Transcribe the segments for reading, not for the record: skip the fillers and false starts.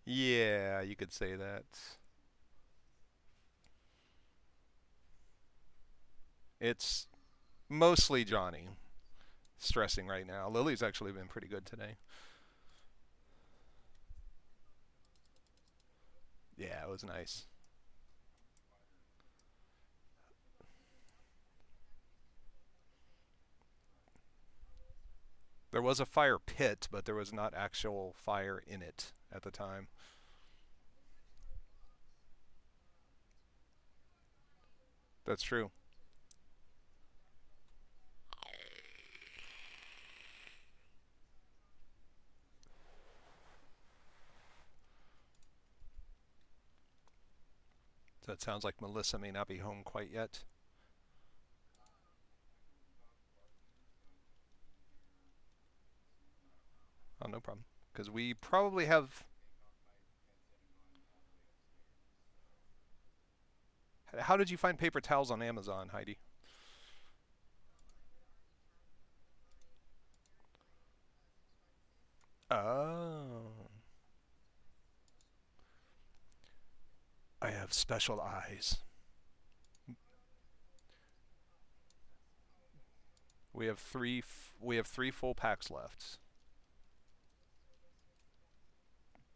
Yeah, you could say that. It's mostly Johnny stressing right now. Lily's actually been pretty good today. Yeah, it was nice. There was a fire pit, but there was not actual fire in it at the time. That's true. So it sounds like Melissa may not be home quite yet. Oh, no problem. Because we probably have. How did you find paper towels on Amazon, Heidi? Oh. I have special eyes. We have we have three full packs left,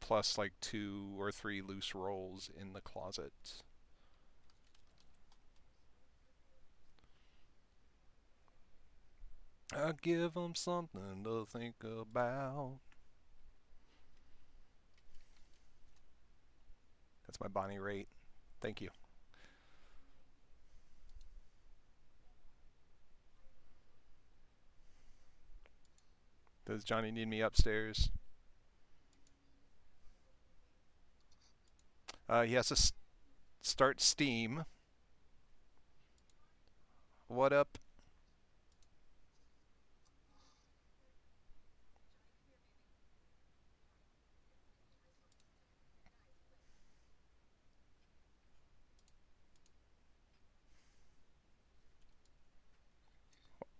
plus like two or three loose rolls in the closet. I give them something to think about. That's my Bonnie rate. Thank you. Does Johnny need me upstairs? He has to start Steam. What up?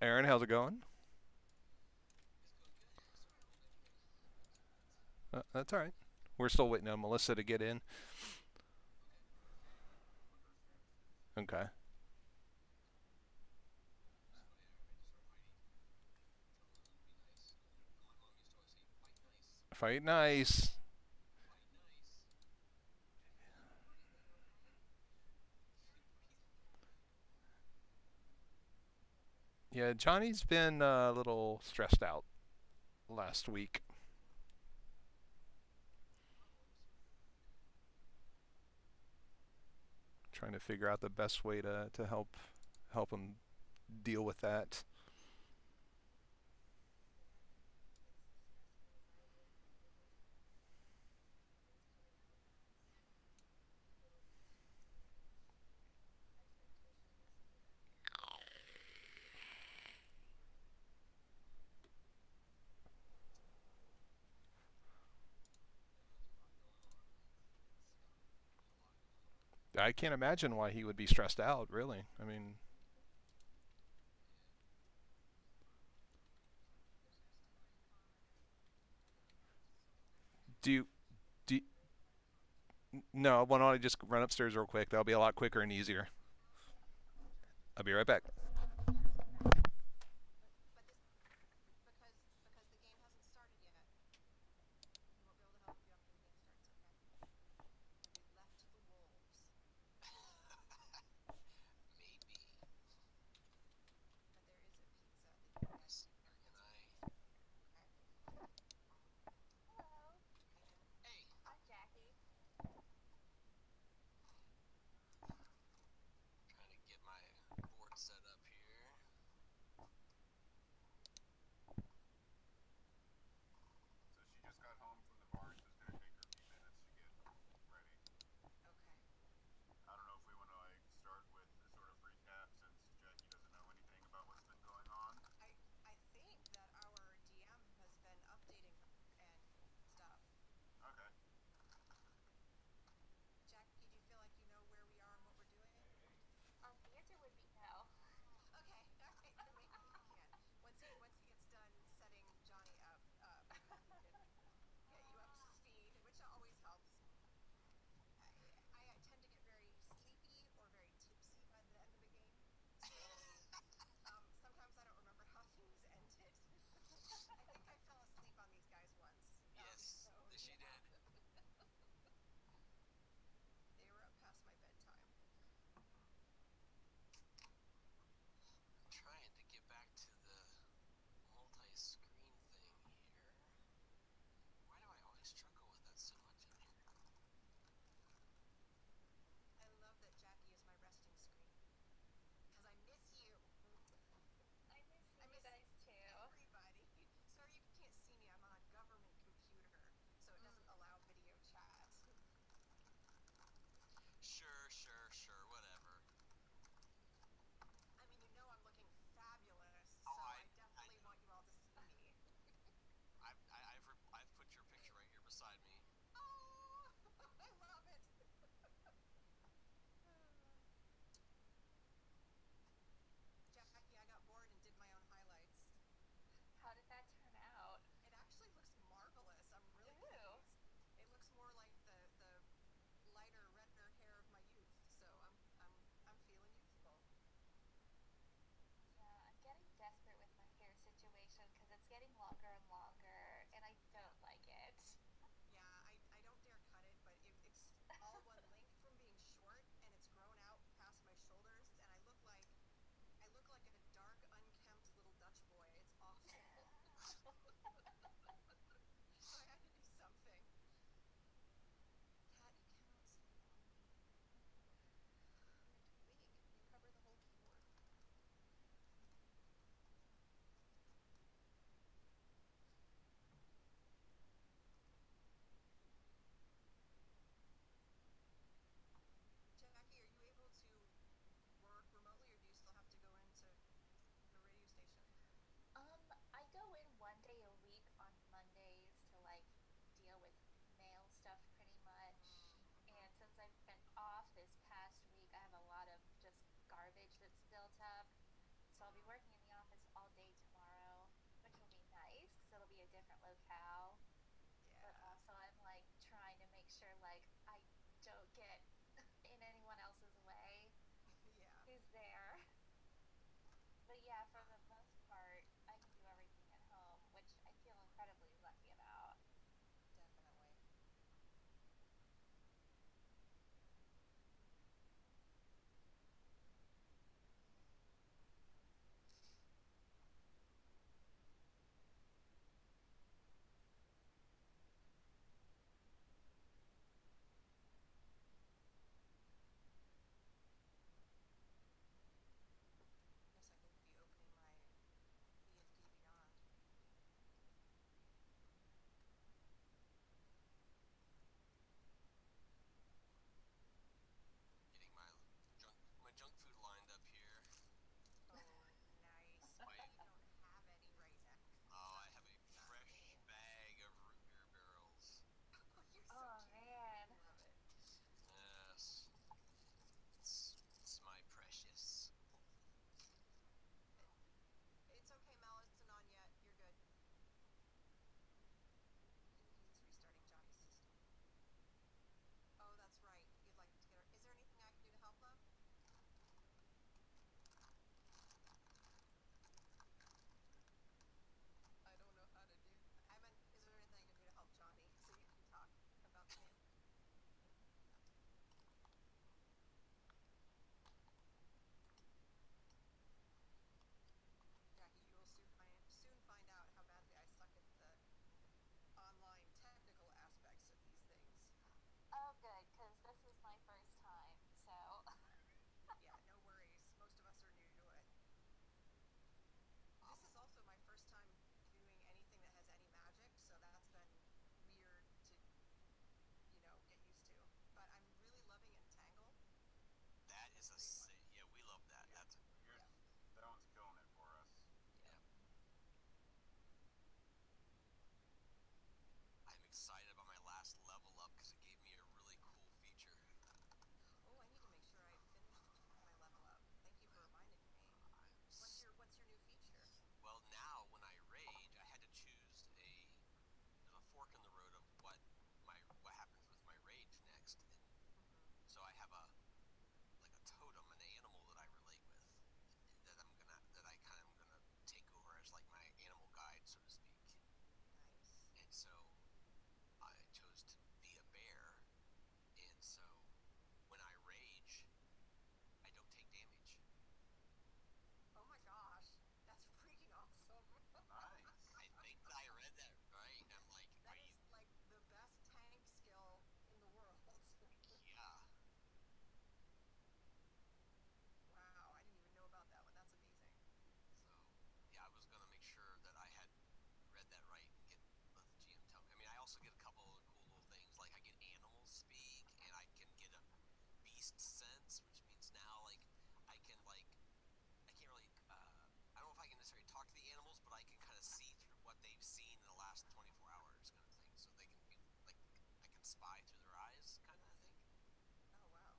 Aaron, how's it going? That's all right. We're still waiting on Melissa to get in. Okay. Fight nice. Yeah, Johnny's been a little stressed out last week, trying to figure out the best way to help him deal with that. I can't imagine why he would be stressed out. Really, I mean, do you, do you, no? Why don't I just run upstairs real quick? That'll be a lot quicker and easier. I'll be right back. Definitely. Guess I could be opening my D&D Beyond. Getting my junk food lined up here. Oh, nice. I bet you don't have any right now. Oh, I have a fresh bag of root beer barrels. Oh, you're so cute. I love it. Yes, it's my precious. it. It's okay, Mel. It's not on yet. You're good. He's restarting Johnny's system. Oh, that's right. You'd like to get her. Is there anything I can do to help, love? I don't know how to do. I meant, is there anything I can do to help Johnny so you can talk about the game? Yeah, you will soon find out how badly I suck at the online technical aspects of these things. Yeah, no worries. Most of us are new to it. This is also my first time doing anything that has any magic, so that's been weird to, get used to. But I'm really loving Entangle. That is a Great one. yeah, we love that. Yeah, That's Yeah. that one's killing it for us. Yeah. yeah. I'm excited about my last level up because it gave me a really cool feature. Oh, I need to make sure I finished my level up. Thank you for reminding me. What's your new feature? Well, now when I rage, I had to choose there's a fork in the road of what happens with my rage next, and Mm-hmm. so I have a like a totem, an animal that I relate with, that I kind of am gonna take over as like my animal guide, so to speak. Nice. And so I chose to be a bear, and so when I rage, I don't take damage. Oh my gosh, that's freaking awesome. Nice. I think that I read that right. I'm like, That are you? is like the best tank skill in the world. Yeah. Wow, I didn't even know about that one. That's amazing. So yeah, I was gonna make sure that I had read that right and let the GM tell me. I mean, I also get a couple of cool little things, like I get animal speak, and I can get a beast sense, which means now like I can like I can't really I don't know if I can necessarily talk to the animals, but I can kind of see through what they've seen in the last 24 hours, kind of thing. So they can be like I can spy through their eyes, kind of, I think. Oh wow.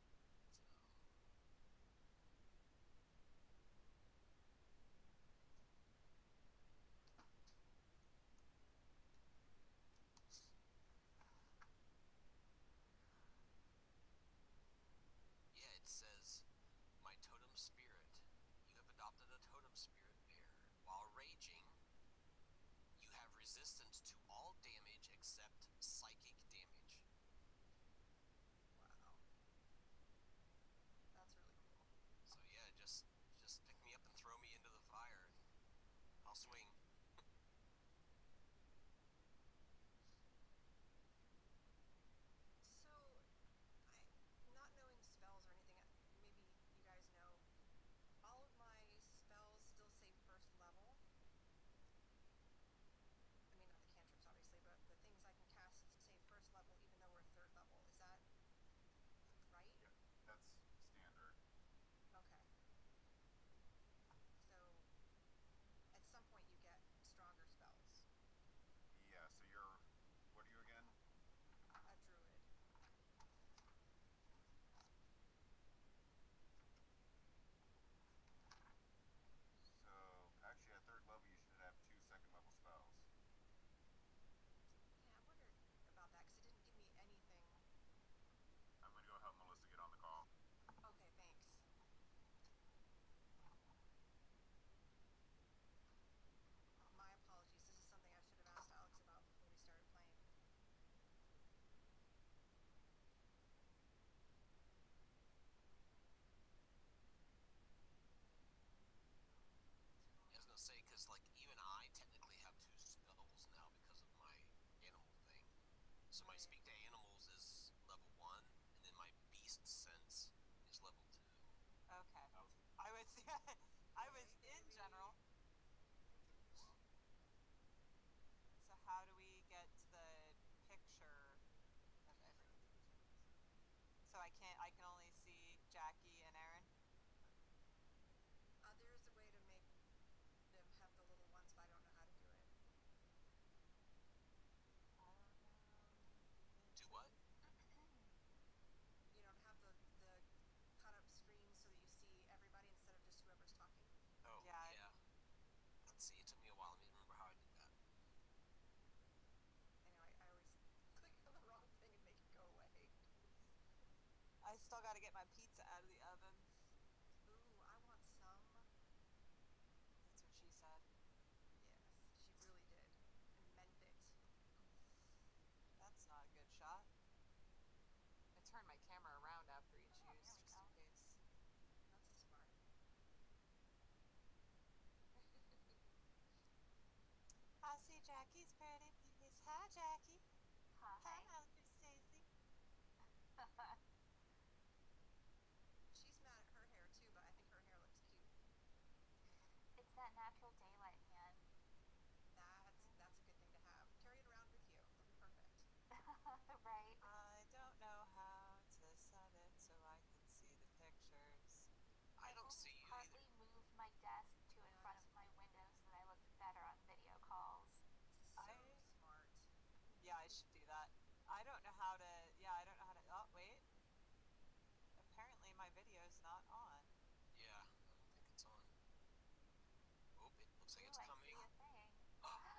So yeah, it says my totem spirit. You have adopted a totem spirit bear. While raging, you have resistance to all damage except psychic damage. Wow. That's really cool. So yeah, just pick me up and throw me into the fire, and I'll swing. So, I not knowing spells or anything, maybe you guys know, all of my spells still say first level. I mean, not the cantrips because like even I technically have two spells now because of my animal thing. So my Right. speak to animals is level 1, and then my beast sense is level 2. Okay. That was I was I was Hey, in baby. general. Hey, baby. So how do we get to the picture of everything? So I can only see Jackie and Aaron. There is a way to make them have the little ones, but I don't know how to do it. I don't know. Do what? You know, to have the cut up screen so that you see everybody instead of just whoever's talking. Oh, Yeah. yeah. Let's see, it took me a while. Let me remember how I did that. Anyway, I always click on the wrong thing and make it go away. I still got to get my pizza out of the oven. Ooh, I want some. That's what she said. Yes, she really did. And meant it. That's not a good shot. I turned my camera around after each use, just in case. That's smart. I see Jackie's pretty face. Hi, Jackie. Hi. Hi, Alfred Stacy. She's mad at her hair too, but I think her hair looks cute. It's that natural daylight, man. That's a good thing to have. Carry it around with you. It'll be perfect. Right? I don't know how to set it so I can see the pictures. I don't just see you partly either. moved my desk to in front of my window so that I looked better on video calls. So smart. Yeah, I should do that. I don't know how to. Yeah, I don't know how to. Oh, wait. Apparently, my video's not on. Yeah, I don't think it's on. Oh, it looks like Ooh, it's I coming. see a thing. Ta-da!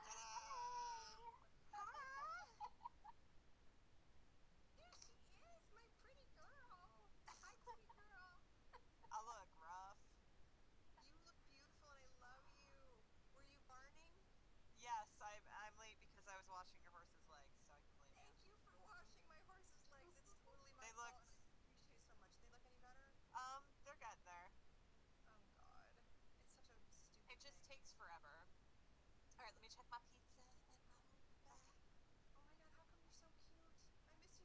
Here she is, my pretty girl. Hi, pretty girl. I look rough. You look beautiful, and I love you. Were you barning? Yes, I'm late because I was washing your horse's legs, so I can blame you. Thank you for washing my horse's legs. It's totally my fault, and I appreciate it so much. They look any better? They're getting there. Oh God, it's such a stupid. It just takes forever. All right, let me check my pizza, and then I will be back. Oh my God, how come you're so cute?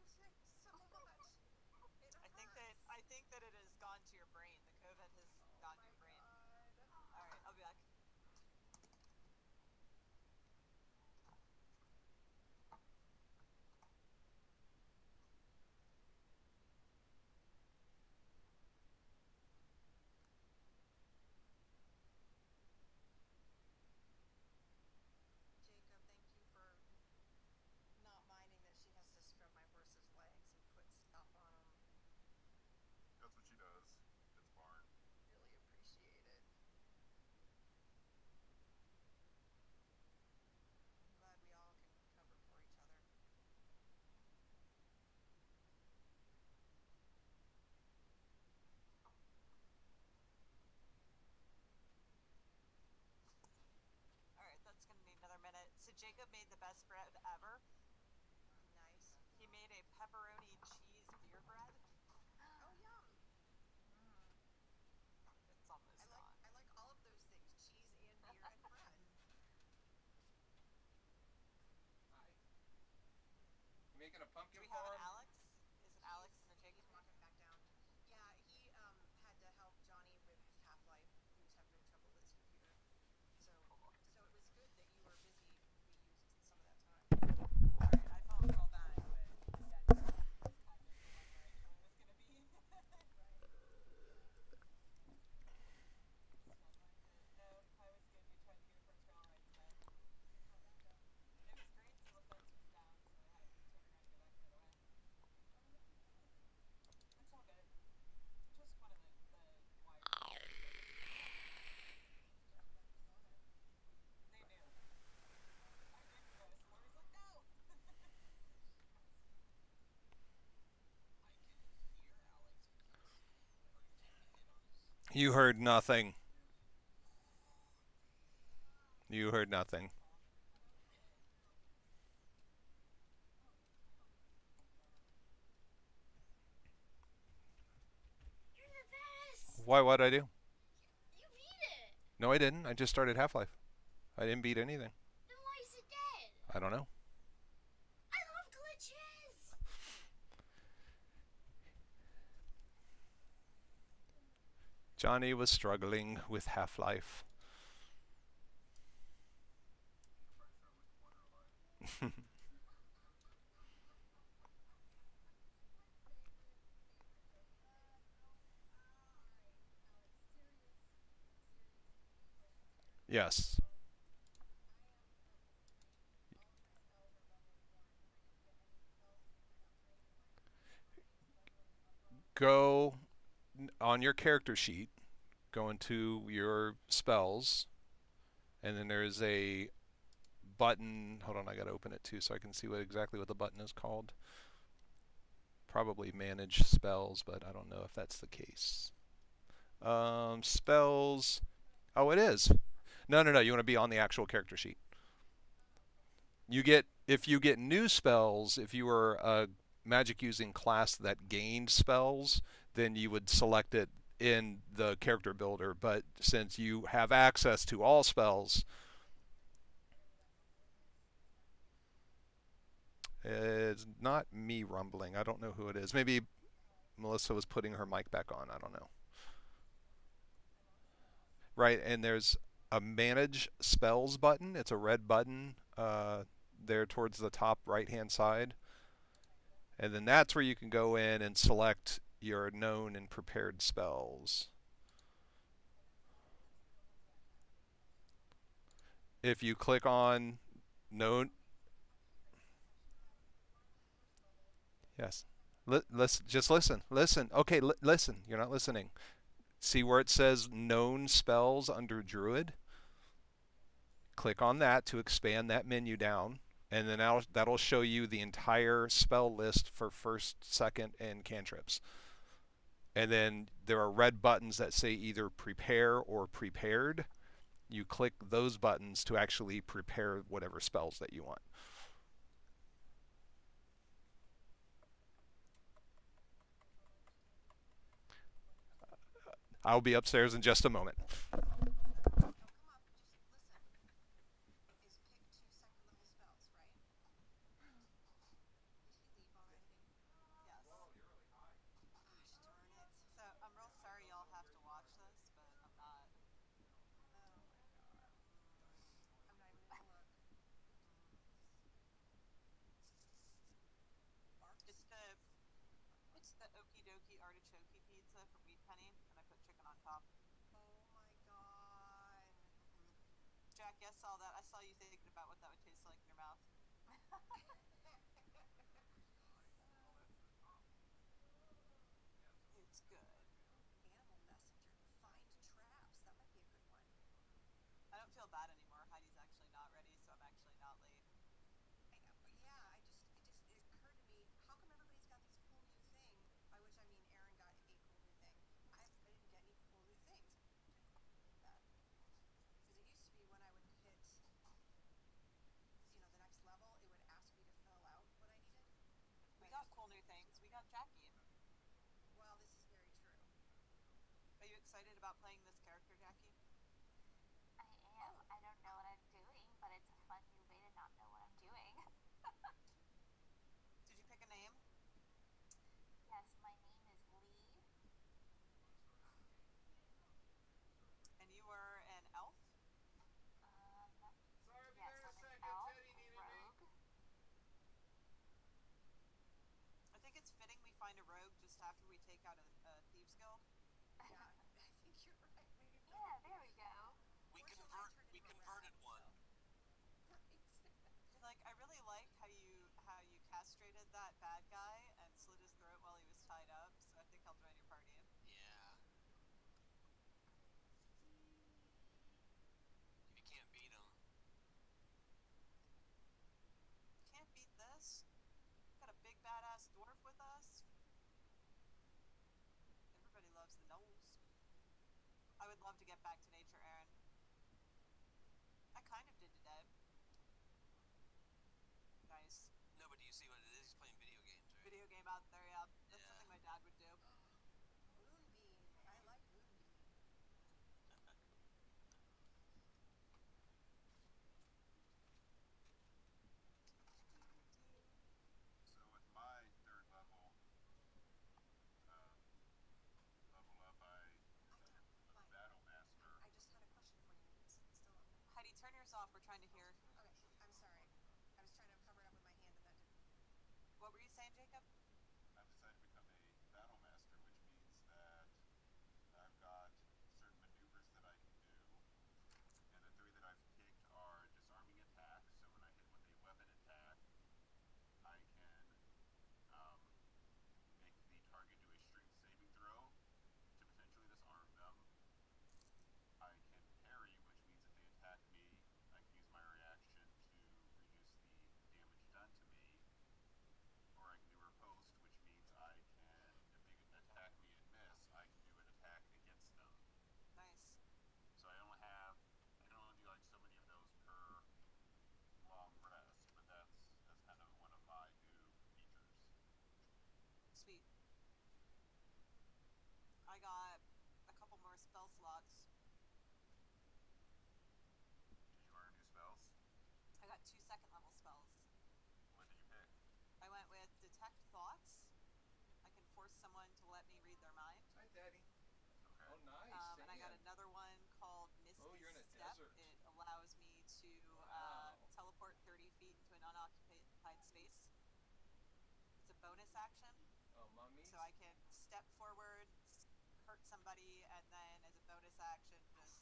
I miss you so much. It hurts. I think that it has gone to your brain. The COVID has gone to your brain. God. All right, I'll be back. Jacob, thank you for not minding that she has to scrub my horse's legs and put stuff on them. That's what she does. It's barn. Really appreciate it. I'm glad we all can cover for each other. All right, that's gonna need another minute. So Jacob made the best bread ever. Nice. He made a pepperoni cheese beer bread. Oh, yum. It's almost gone. I like all of those things: cheese and beer and bread. Hi. You making a Do pumpkin we have an farm? Alex? Is it Alex or Jacob? He's walking back down. Yeah, he had to help Johnny with Half-Life. He was having trouble with his computer. So so it was good that you were busy. We used some of that time. All right, I felt real bad, but again, kind of the one where I knew I was gonna be. Right. Smelled mine good. No, the pie was good. We tried to get a first round right today. How'd that go? It was great till the fence was down, so I had to turn around and go back the other way. It's all good. Just one of the wires. Yeah, that's on it. They knew. I did miss. Lori's like, no. I can hear Alex. I can't see him, but I heard him take a hit on his. You heard nothing. You heard nothing. Okay. You're the best! Why? What'd I do? You beat it! No, I didn't. I just started Half-Life. I didn't beat anything. Then why is it dead? I don't know. I love glitches! Johnny was struggling with Half-Life. Yes. Go on your character sheet, go into your spells, and then there's a button. Hold on, I gotta open it too so I can see exactly what the button is called. Probably manage spells, but I don't know if that's the case. Spells. Oh, it is. No, no, no. You want to be on the actual character sheet. You get if you get new spells. If you were a magic using class that gained spells, then you would select it in the character builder. But since you have access to all spells, it's not me rumbling. I don't know who it is. Maybe Melissa was putting her mic back on. I don't know. Right, and there's a manage spells button. It's a red button there towards the top right hand side. And then that's where you can go in and select your known and prepared spells. If you click on known, yes. Listen, just listen. Listen. Okay, listen. You're not listening. See where it says known spells under Druid? Click on that to expand that menu down, and then that'll show you the entire spell list for first, second, and cantrips. And then there are red buttons that say either prepare or prepared. You click those buttons to actually prepare whatever spells that you want. I'll be upstairs in just a moment. Oh, come up. Just listen. Is pick 2 second level spells, right? Did he leave already? Yes. Whoa, you're really high. Gosh darn it. So I'm real sorry y'all have to watch this, but I'm not. Oh my god. I'm not even gonna look. Barks? It's the okie dokie artichoke pizza from Wheat Penny, and I put chicken on top. Oh my god. Jackie, I saw that. I saw you thinking about what that would taste like in your mouth. It's good. Animal messenger. Find traps. That might be a good one. I don't feel bad anymore. Heidi's actually not ready, so I'm actually not late. Yeah, it occurred to me, how come everybody's got these cool new things? By which I mean Aaron got a cool new thing. I didn't get any cool new things. That. Because it used to be when I would hit, the next level, it would ask me to fill out what I needed. We got cool new things. We got Jackie. Well, this is very true. Are you excited about playing this character, Jackie? I am. I don't know what I'm doing, but it's a fun new way to not know what I'm doing. Did you pick a name? Yes, my name is Lee. And you were an elf? Sorry, I'll be Yes, there in a I'm an second. elf, Teddy needed rogue. me. I think it's fitting we find a rogue just after we take out a thieves guild. Yeah, I think you're right. Yeah, there we go. We converted one. Right. Like, I really like how you castrated that bad guy and slit his throat while he was tied up, so I think I'll join your party. Yeah. If you can't beat them, Can't beat this. Got a big badass dwarf with us. Everybody loves the gnolls. I would love to get back to nature, Aaron. I kind of did today. Nice. no, but do you see what it is? He's playing video games, right? Video game out there, yeah. That's Yeah. something my dad would do. Moonbeam. I like Moonbeam. Jackie, turn yours off. We're trying to hear. Okay, I'm sorry. I was trying to cover it up with my hand, and that didn't. What were you saying, Jacob? I've decided to become a battle master, which means that I've got certain maneuvers that I can do, and the three that I've picked are disarming attack. So when I hit with a weapon attack, I can make the target do a strength saving throw to potentially disarm them. I can parry, which means if they attack me, I can use my reaction to reduce the damage done to me. Or I can do riposte, which means I can, if they attack me and miss, I can do an attack against them. Nice. So I can only do like so many of those per long rest, but that's kind of one of my new features. Sweet. I got a couple more spell slots. Did you learn new spells? I got 2 second-level spells. What did you pick? I went with Detect Thoughts. I can force someone to let me read their mind. Hi, Daddy. Okay. Oh, nice. And I got another one called Misty Oh, you're in a Step. desert. It allows me to Wow. teleport 30 feet into an unoccupied space. It's a bonus action, Oh, mommy. so I can step forward, hurt somebody, and then as a bonus action, just,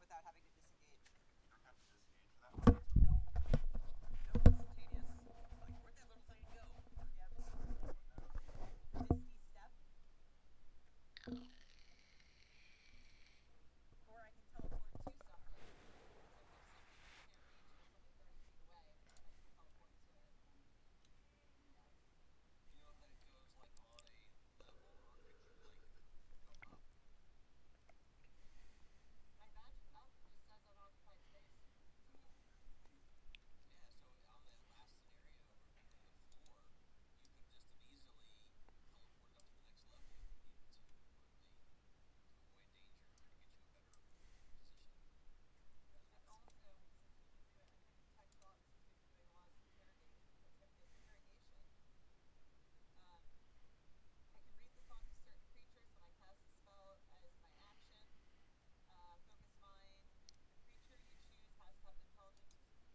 without having to disengage. You don't have to disengage for that one. Nope, instantaneous. Like, where'd that little thing go? Yep. Misty Step. Or I can teleport to something. So if there's something you can't reach and it's only 30 feet away, I can teleport to it. You know that it goes like on a level, or could you like go up? I imagine up just says unoccupied space. Yeah, so on that last scenario where you hit the floor, you could just have easily teleported up to the next level if you needed to quickly to avoid danger or to get you a better position. And also, since we've been doing, I picked Detect Thoughts since we've been doing a lot of interrogation. I can read the thoughts of certain creatures when I cast a spell as my action. Focus Mind. The creature you choose has to have intelligence of 3.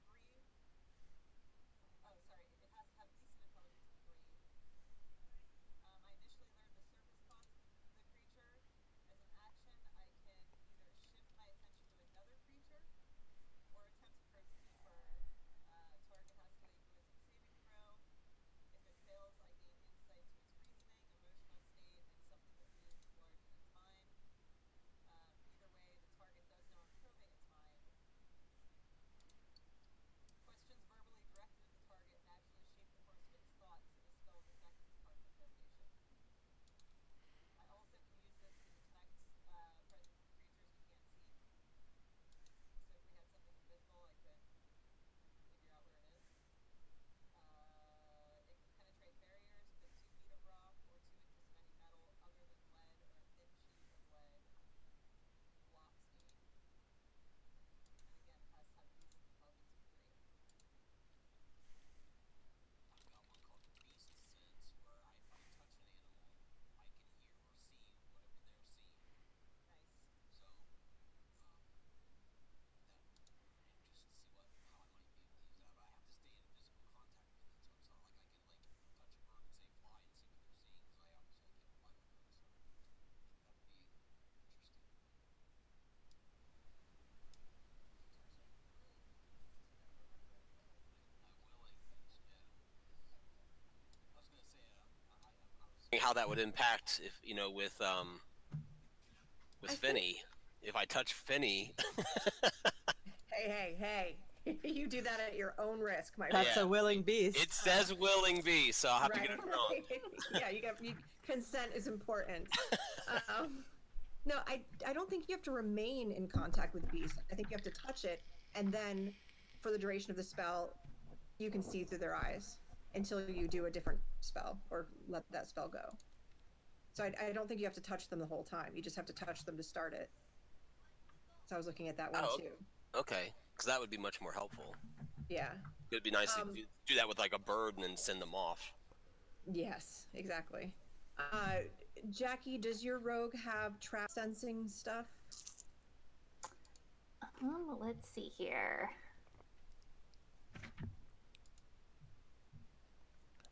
Oh, sorry, it has to have decent intelligence of 3. I initially learned the surface thoughts of the creature. As an action, I can either shift my attention to another creature or attempt to probe deeper. Target has to make a wisdom saving throw. If it fails, I gain insight to its reasoning, emotional state, and something that looms large in its mind. Either way, the target does know I'm probing its mind. Questions verbally directed at the target naturally shape the course of its thoughts, so the spell is effective as part of interrogation. I also can use this to detect presence of creatures we can't see. So if we had something invisible, I could figure out where it is. It can penetrate barriers, but 2 feet of rock or 2 inches of any metal other than lead or a thin sheet of lead blocks me. And again, it has to have decent intelligence of 3. I've got one called Beast Sense, where if I touch an animal, I can hear or see whatever they're seeing. Nice. So, that just to see how I might be able to use that, but I have to stay in physical contact with it. So it's not like I can like touch a bird and say fly and see what they're seeing, because I obviously can't fly with birds. So that would be interesting. I willing, yeah. I was gonna say, I was thinking how that would impact if with Finny. If I touch Finny, Hey. You do that at your own risk, my That's friend. a willing beast. it says willing bee, so I'll have to get it wrong. Yeah, consent is important. No, I don't think you have to remain in contact with the beast. I think you have to touch it, and then for the duration of the spell, you can see through their eyes until you do a different spell or let that spell go. So I don't think you have to touch them the whole time. You just have to touch them to start it. So I was looking at that one too. Okay, because that would be much more helpful. Yeah. It'd be nice to do that with like a bird and then send them off. Yes, exactly. Jackie, does your rogue have trap sensing stuff? Let's see here.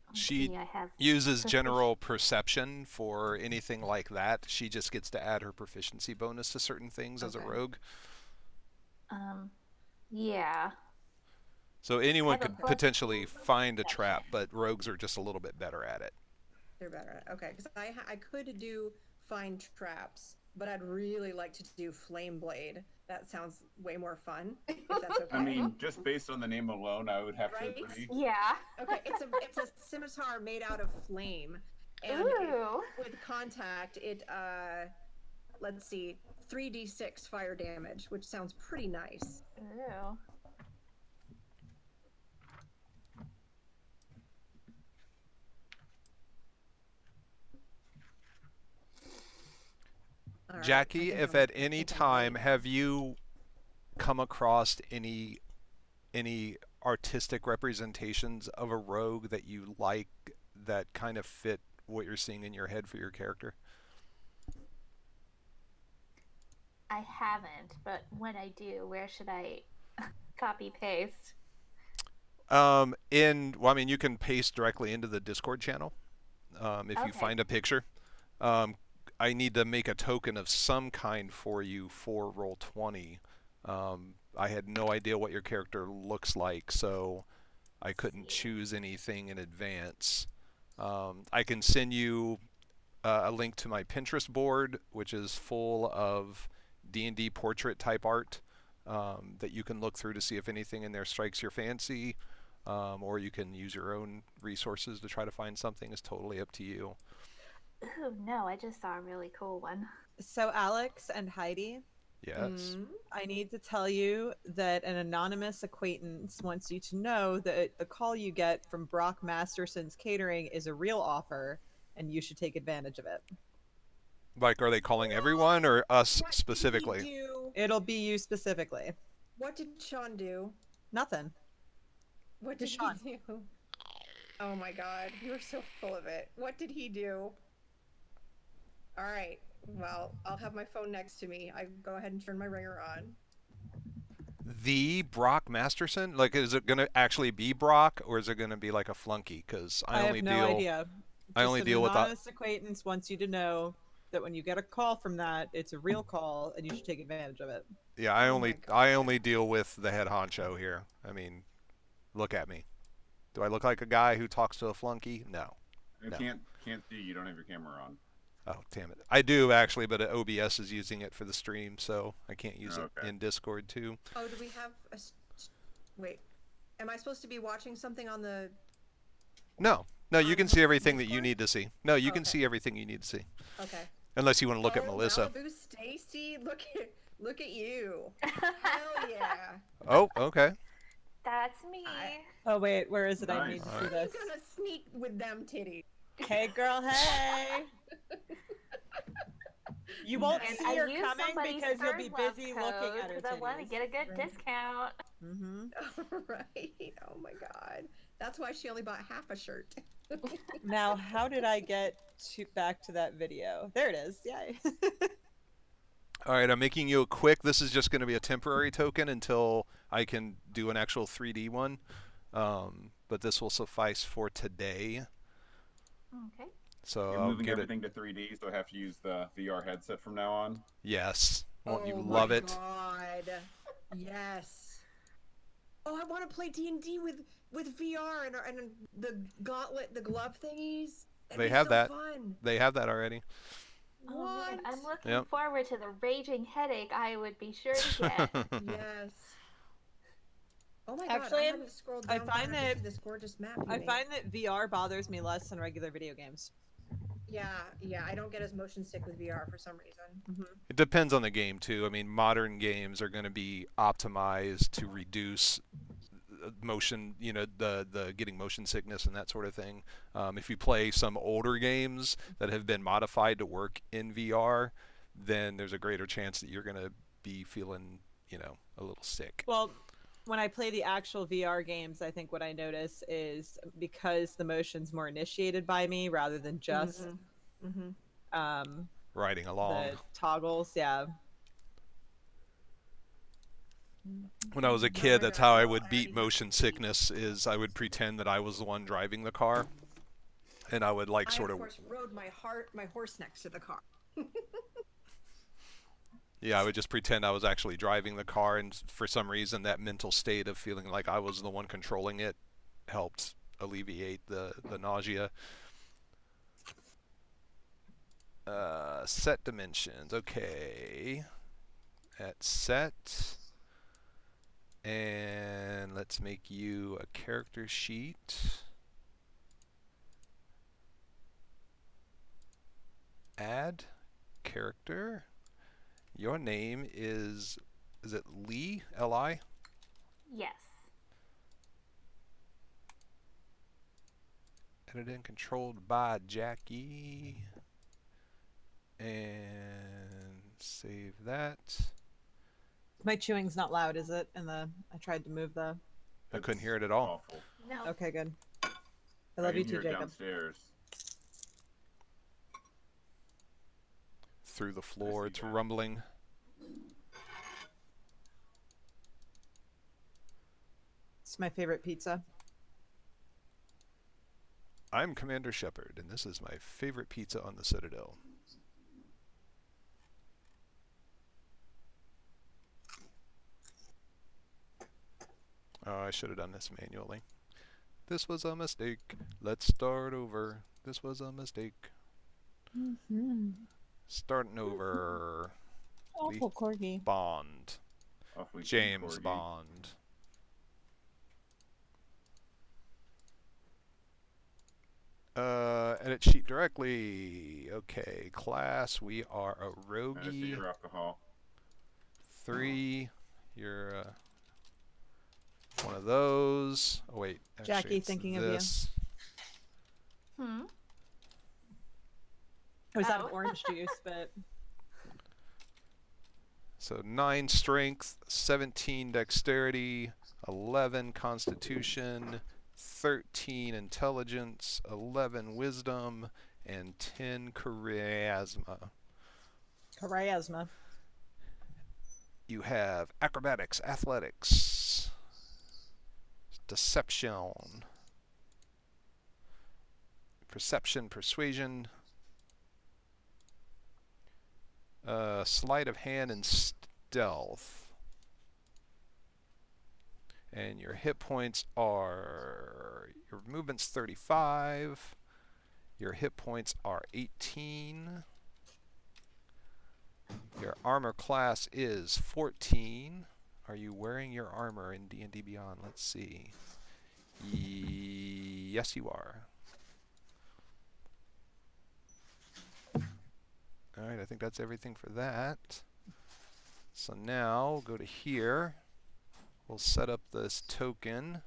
Let's She see, I have uses proficiency. general perception for anything like that. She just gets to add her proficiency bonus to certain things as a Okay. rogue. Um, yeah. So I anyone have a could plus potentially find a perception. trap, but rogues are just a little bit better at it. They're better at it. Okay, because I could do find traps, but I'd really like to do flame blade. That sounds way more fun, if that's I okay. mean, just based on the name alone, I would have to Right? agree. Yeah. Okay, it's a scimitar made out of flame, and Ooh. with contact, let's see, 3d6 fire damage, which sounds pretty nice. Ooh. All right, I Jackie, think if I'm at I any think I'm ready. time have you come across any artistic representations of a rogue that you like that kind of fit what you're seeing in your head for your character? I haven't, but when I do, where should I copy paste? Well, I mean, you can paste directly into the Discord channel if you Okay. find a picture. Um, I need to make a token of some kind for you for roll 20. I had no idea what your character looks like, so I Let's couldn't see. choose anything in advance. I can send you a link to my Pinterest board, which is full of D&D portrait type art that you can look through to see if anything in there strikes your fancy, or you can use your own resources to try to find something. It's totally up to you. Ooh, no, I just saw a really cool one. So, Alex and Heidi, Yes. Mm. I need to tell you that an anonymous acquaintance wants you to know that the call you get from Brock Masterson's catering is a real offer, and you should take advantage of it. Like, are they calling everyone or us What did he specifically? do? It'll be you specifically. What did Sean do? Nothing. What Who's did he Sean? do? Oh my god, you are so full of it. What did he do? All right. Well, I'll have my phone next to me. I go ahead and turn my ringer on. The Brock Masterson? Like, is it going to actually be Brock, or is it going to be like a flunky? Because I have no idea. I Just only an deal with anonymous acquaintance wants you to know that when you get a call from that, it's a real call and you should take advantage of it. yeah. Oh my I god. only deal with the head honcho here. I mean, look at me. Do I look like a guy who talks to a flunky? No, I no. can't see. You don't have your camera on. Oh, damn it. I do actually, but OBS is using it for the stream, so I can't use it Okay. in Discord too. Oh, do we have wait. Am I supposed to be watching something on the No, no, you can see everything that you Discord? need to see. No, you can Okay. see everything you need to see, Okay. unless you want to look at Oh, Melissa. Malibu Stacy, look at you. Hell yeah. Oh, okay. That's me. I, Oh, wait, where is it? I Nice. need to how see are this. you gonna sneak with them titties? Hey, girl, hey! You won't And see I her use coming somebody's because you'll third be love busy looking code at her because I want to titties. get a good Right. discount. Mm-hmm. Right. Oh my god. That's why she only bought half a shirt. Now, how did I get back to that video? There it is. Yay. All right, I'm making you a quick. This is just going to be a temporary token until I can do an actual 3D one. But this will suffice for today. Okay. So You're I'll moving get it. everything to 3D, so I have to use the VR headset from now on. Yes. Won't you Oh my love it? god. Yes. Oh, I want to play D&D with VR and the gauntlet, the glove thingies. That'd They be have so that. fun. They have that already. Oh man, What? I'm looking Yep. forward to the raging headache I would be sure to get. Yes. Oh my god, I Actually, hadn't scrolled I down far find enough to that see this gorgeous map you I made. find that VR bothers me less than regular video games. Yeah, I don't get as motion sick with VR for some reason. Mm-hmm. It depends on the game too. I mean, modern games are going to be optimized to reduce motion, the getting motion sickness and that sort of thing. If you play some older games that have been modified to work in VR, then there's a greater chance that you're going to be feeling, a little sick. Well, when I play the actual VR games, I think what I notice is because the motion's more initiated by me rather than just Mm-hmm. um, Riding along. the toggles. Yeah. When I was a Now kid, I that's know how I how would Abby beat has motion to beat. sickness. Is I would pretend that I was the one driving the car, and I would like I sort of of, course rode my horse next to the car. yeah, I would just pretend I was actually driving the car, and for some reason, that mental state of feeling like I was the one controlling it helped alleviate the nausea. Set dimensions. Okay. At set. And let's make you a character sheet. Add character. Your name is it Lee? L-I? Yes. Edited and controlled by Jackie. And save that. My chewing's not loud, is it? I tried to move the. I couldn't hear it at It's all. awful. No. Okay, good. I I love can you too, hear it Jacob. downstairs. Through the floor, see it's that. rumbling. It's my favorite pizza. I'm Commander Shepard, and this is my favorite pizza on the Citadel. Oh, I should have done this manually. This was a mistake. Let's start over. This was a mistake. Starting over. Awful corgi. Bond. Awfully cute James corgi. Bond. Edit sheet directly. Okay, class. We are a I see roguey. your alcohol. 3. You're one of those. Oh wait, actually, Jackie, it's thinking of you. this. Hmm. I was out Oh. of orange juice, but So 9 strength, 17 dexterity, 11 constitution, 13 intelligence, 11 wisdom, and 10 charisma. charisma. You have acrobatics, athletics, deception, perception, persuasion, sleight of hand, and stealth. And your hit points are, your movement's 35, your hit points are 18, your armor class is 14. Are you wearing your armor in D&D Beyond? Let's see. Yes, you are. Alright, I think that's everything for that. So now, go to here. We'll set up this token.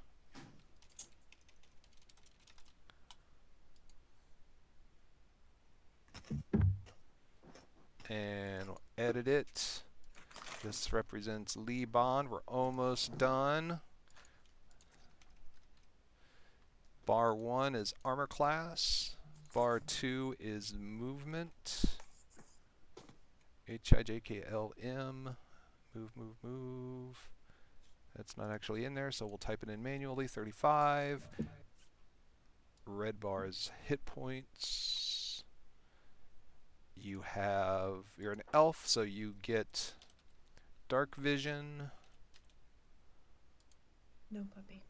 And we'll edit it. This represents Lee Bond. We're almost done. Bar 1 is armor class. Bar 2 is movement. HIJKLM. Move, move, move. That's not actually in there, so we'll type it in manually. 35. Red bar is hit points. You're an elf, so you get dark vision. No puppy.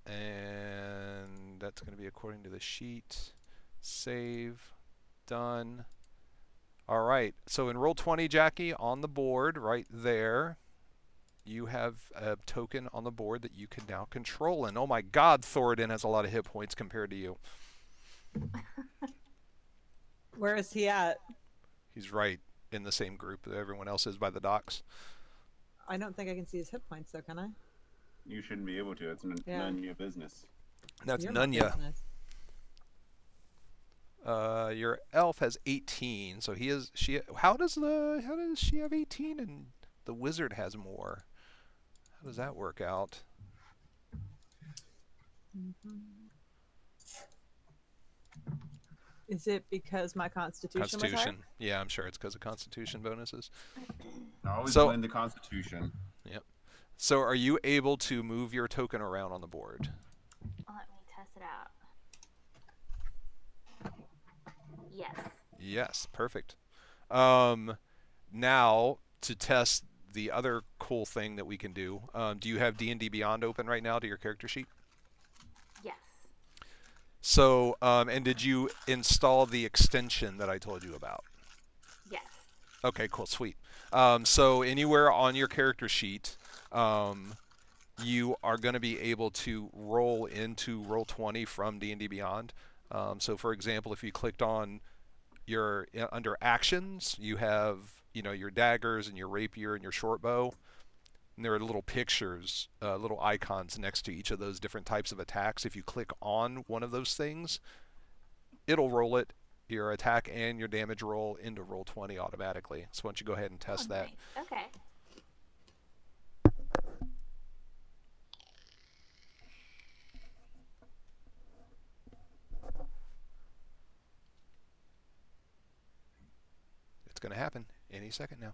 And that's going to be according to the sheet. Save. Done. All right. So in roll 20, Jackie, on the board right there, you have a token on the board that you can now control. And oh my God, Thoradin has a lot of hit points compared to you. Where is he at? He's right in the same group that everyone else is by the docks. I don't think I can see his hit points, though, can I? You shouldn't be able to. It's none of your business. That's You're my Nunya. business. Your elf has 18, so how does she have 18 and the wizard has more? How does that work out? Is it because my constitution was higher? Constitution. Yeah, I'm sure it's because of Constitution bonuses. I always So, blame the Constitution. yep. So, are you able to move your token around on the board? Let me test it out. Yes. Yes, perfect. Um, Now to test the other cool thing that we can do you have D&D Beyond open right now to your character sheet? Yes. So, and did you install the extension that I told you about? Yes. Okay, cool, sweet. So anywhere on your character sheet, um, you are going to be able to roll into Roll20 from D&D Beyond. So, for example, if you clicked on your under actions, you have your daggers and your rapier and your short bow. And there are little pictures, little icons next to each of those different types of attacks. If you click on one of those things, it'll roll it, your attack and your damage roll, into Roll20 automatically. So why don't you go ahead and Oh, test that? nice. Okay. It's going to happen any second now.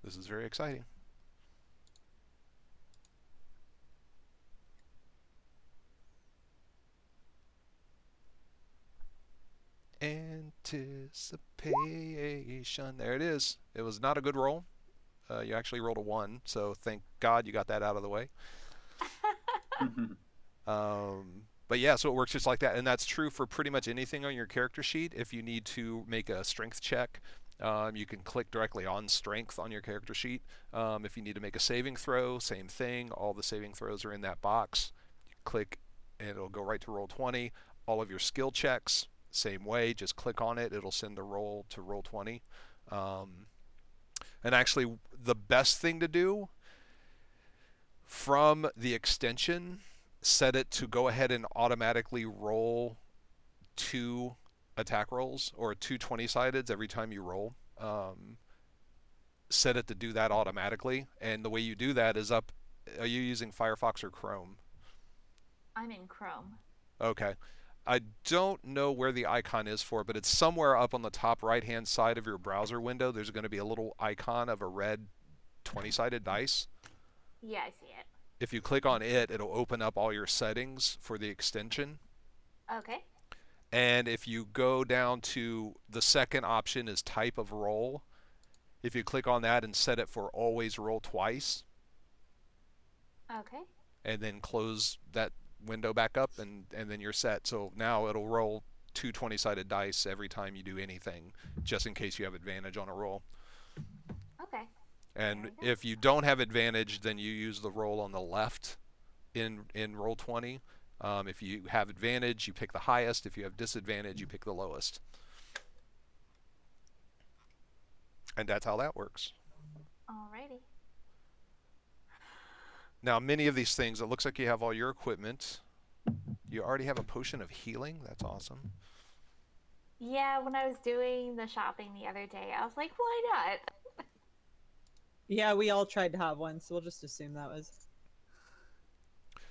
This is very exciting. Anticipation. There it is. It was not a good roll. You actually rolled a 1, so thank God you got that out of the way. But yeah, so it works just like that, and that's true for pretty much anything on your character sheet. If you need to make a strength check, you can click directly on strength on your character sheet. If you need to make a saving throw, same thing. All the saving throws are in that box. You click, and it'll go right to Roll20. All of your skill checks, same way. Just click on it. It'll send the roll to Roll20. And actually, the best thing to do from the extension, set it to go ahead and automatically roll 2 attack rolls or 2 20-sideds every time you roll. Set it to do that automatically, and the way you do that is up. Are you using Firefox or Chrome? I'm in Chrome. Okay. I don't know where the icon is for it, but it's somewhere up on the top right hand side of your browser window. There's going to be a little icon of a red 20-sided dice. Yeah, I see it. If you click on it, it'll open up all your settings for the extension. Okay. And if you go down to the second option is type of roll, if you click on that and set it for always roll twice, Okay. and then close that window back up, and then you're set. So now it'll roll 2 20-sided dice every time you do anything, just in case you have advantage on a roll. Okay. And if you don't have advantage, then you use the roll on the left in Roll20. If you have advantage, you pick the highest. If you have disadvantage, you pick the lowest. And that's how that works. Alrighty. Now, many of these things, it looks like you have all your equipment. You already have a potion of healing. That's awesome. Yeah, when I was doing the shopping the other day, I was like, why not? Yeah, we all tried to have one, so we'll just assume that was.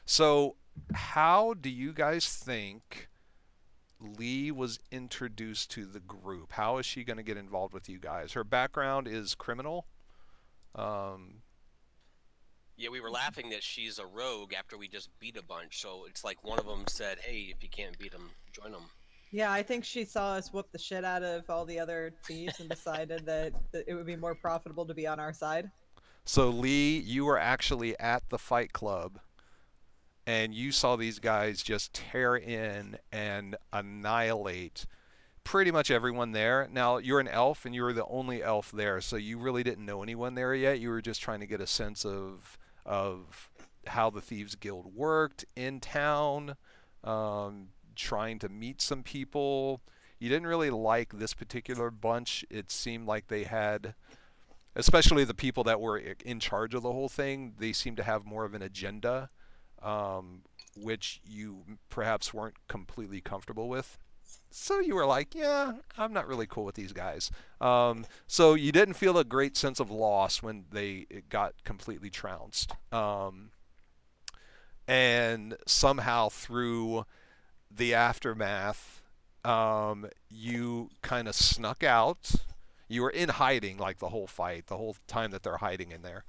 So, how do you guys think Lee was introduced to the group? How is she going to get involved with you guys? Her background is criminal. Yeah, we were laughing that she's a rogue after we just beat a bunch. So it's like one of them said, "Hey, if you can't beat them, join them." Yeah, I think she saw us whoop the shit out of all the other thieves and decided that it would be more profitable to be on our side. So, Lee, you were actually at the Fight Club, and you saw these guys just tear in and annihilate pretty much everyone there. Now, you're an elf, and you were the only elf there, so you really didn't know anyone there yet. You were just trying to get a sense of how the Thieves Guild worked in town, trying to meet some people. You didn't really like this particular bunch. It seemed like they had, especially the people that were in charge of the whole thing, they seemed to have more of an agenda, which you perhaps weren't completely comfortable with. So you were like, yeah, I'm not really cool with these guys. So you didn't feel a great sense of loss when they got completely trounced. and somehow through the aftermath, you kind of snuck out. You were in hiding like the whole fight, the whole time that they're hiding in there,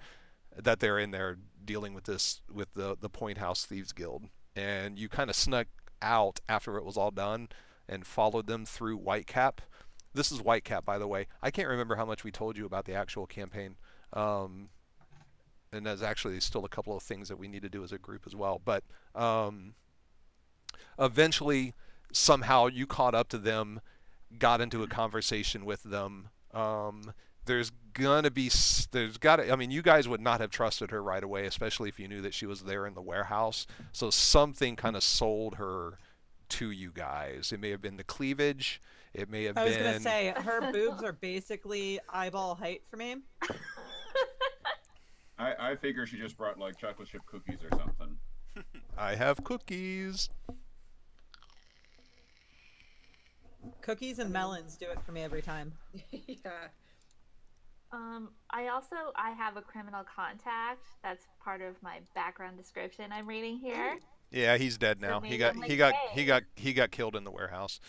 that they're in there dealing with this with the Point House Thieves Guild, and you kind of snuck out after it was all done and followed them through Whitecap. This is Whitecap, by the way. I can't remember how much we told you about the actual campaign. And there's actually still a couple of things that we need to do as a group as well. But eventually, somehow you caught up to them, got into a conversation with them. There's gonna be, there's gotta, I mean, you guys would not have trusted her right away, especially if you knew that she was there in the warehouse. So something kind of sold her to you guys. It may have been the cleavage. It may have I was been. gonna say her boobs are basically eyeball height for me. I figure she just brought like chocolate chip cookies or something. I have cookies. Cookies and melons do it for me every time. Yeah. I have a criminal contact. That's part of my background description I'm reading here. Yeah, he's dead So now. maybe I'm like, hey. He got killed in the warehouse.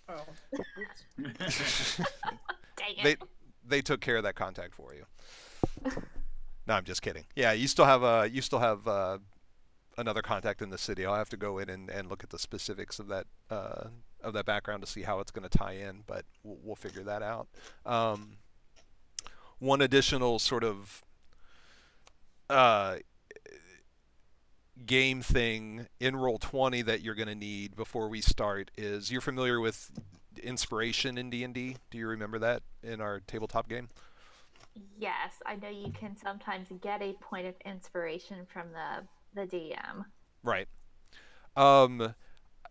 Oh. Dang They it. they took care of that contact for you. No, I'm just kidding. Yeah, you still have another contact in the city. I'll have to go in and look at the specifics of that background to see how it's going to tie in, but we'll figure that out. One additional sort of uh, game thing in Roll20 that you're going to need before we start is, you're familiar with inspiration in D&D? Do you remember that in our tabletop game? Yes, I know you can sometimes get a point of inspiration from the DM. Right.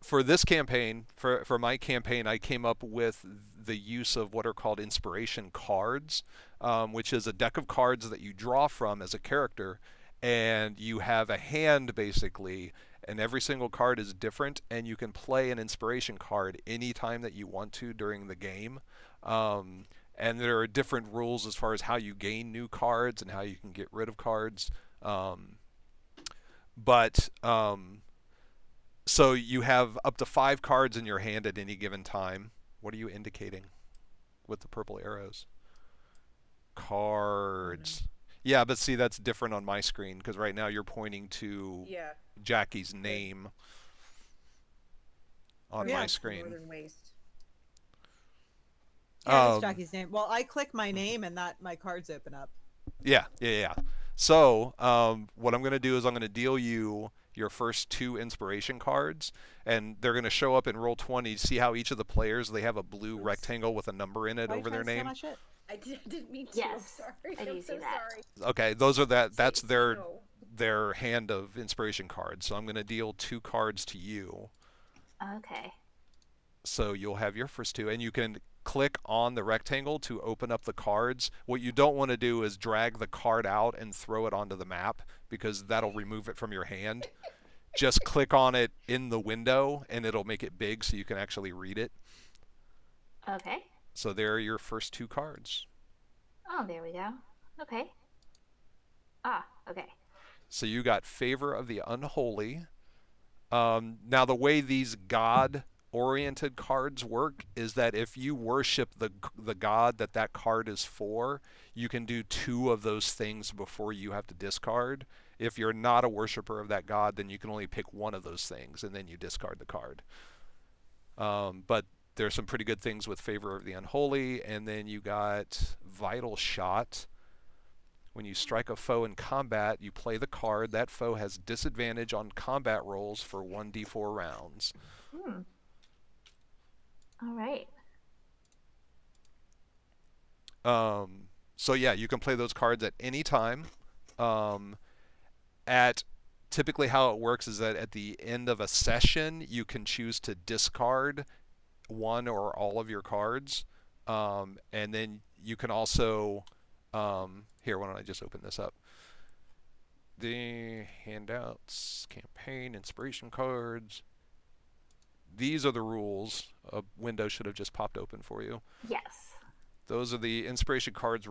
For this campaign, for my campaign, I came up with the use of what are called inspiration cards, which is a deck of cards that you draw from as a character, and you have a hand basically, and every single card is different, and you can play an inspiration card anytime that you want to during the game. And there are different rules as far as how you gain new cards and how you can get rid of cards. But so you have up to 5 cards in your hand at any given time. What are you indicating with the purple arrows? Cards. Yeah, but see, that's different on my screen because right now you're pointing to Yeah. Jackie's name on Yeah. my It's the screen. Northern Waste. Yeah, it's Jackie's name. Well, I click my name and that my cards open up. Yeah. So what I'm going to do is I'm going to deal you your first 2 inspiration cards, and they're going to show up in Roll20. See how each of the players, they have a blue rectangle with a number in it Why are you over their trying to steal name. my shit? I didn't mean to. Yes, I'm sorry. I do I'm see so that. sorry. Okay, that's Say their no. their hand of inspiration cards. So I'm going to deal 2 cards to you. Okay. So you'll have your first 2, and you can click on the rectangle to open up the cards. What you don't want to do is drag the card out and throw it onto the map because that'll remove it from your hand. Just click on it in the window and it'll make it big so you can actually read it. Okay. So there are your first 2 cards. Oh, there we go. Okay. Ah, okay. So you got Favor of the Unholy. Now the way these god-oriented cards work is that if you worship the god that card is for, you can do 2 of those things before you have to discard. If you're not a worshiper of that god, then you can only pick one of those things and then you discard the card. But there's some pretty good things with Favor of the Unholy, and then you got Vital Shot. When you strike a foe in combat, you play the card. That foe has disadvantage on combat rolls for 1d4 rounds. All right. So yeah, you can play those cards at any time. At typically how it works is that at the end of a session, you can choose to discard one or all of your cards, and then you can also here, why don't I just open this up? The handouts, campaign, inspiration cards. These are the rules. A window should have just popped open for you. Yes. Those are the inspiration card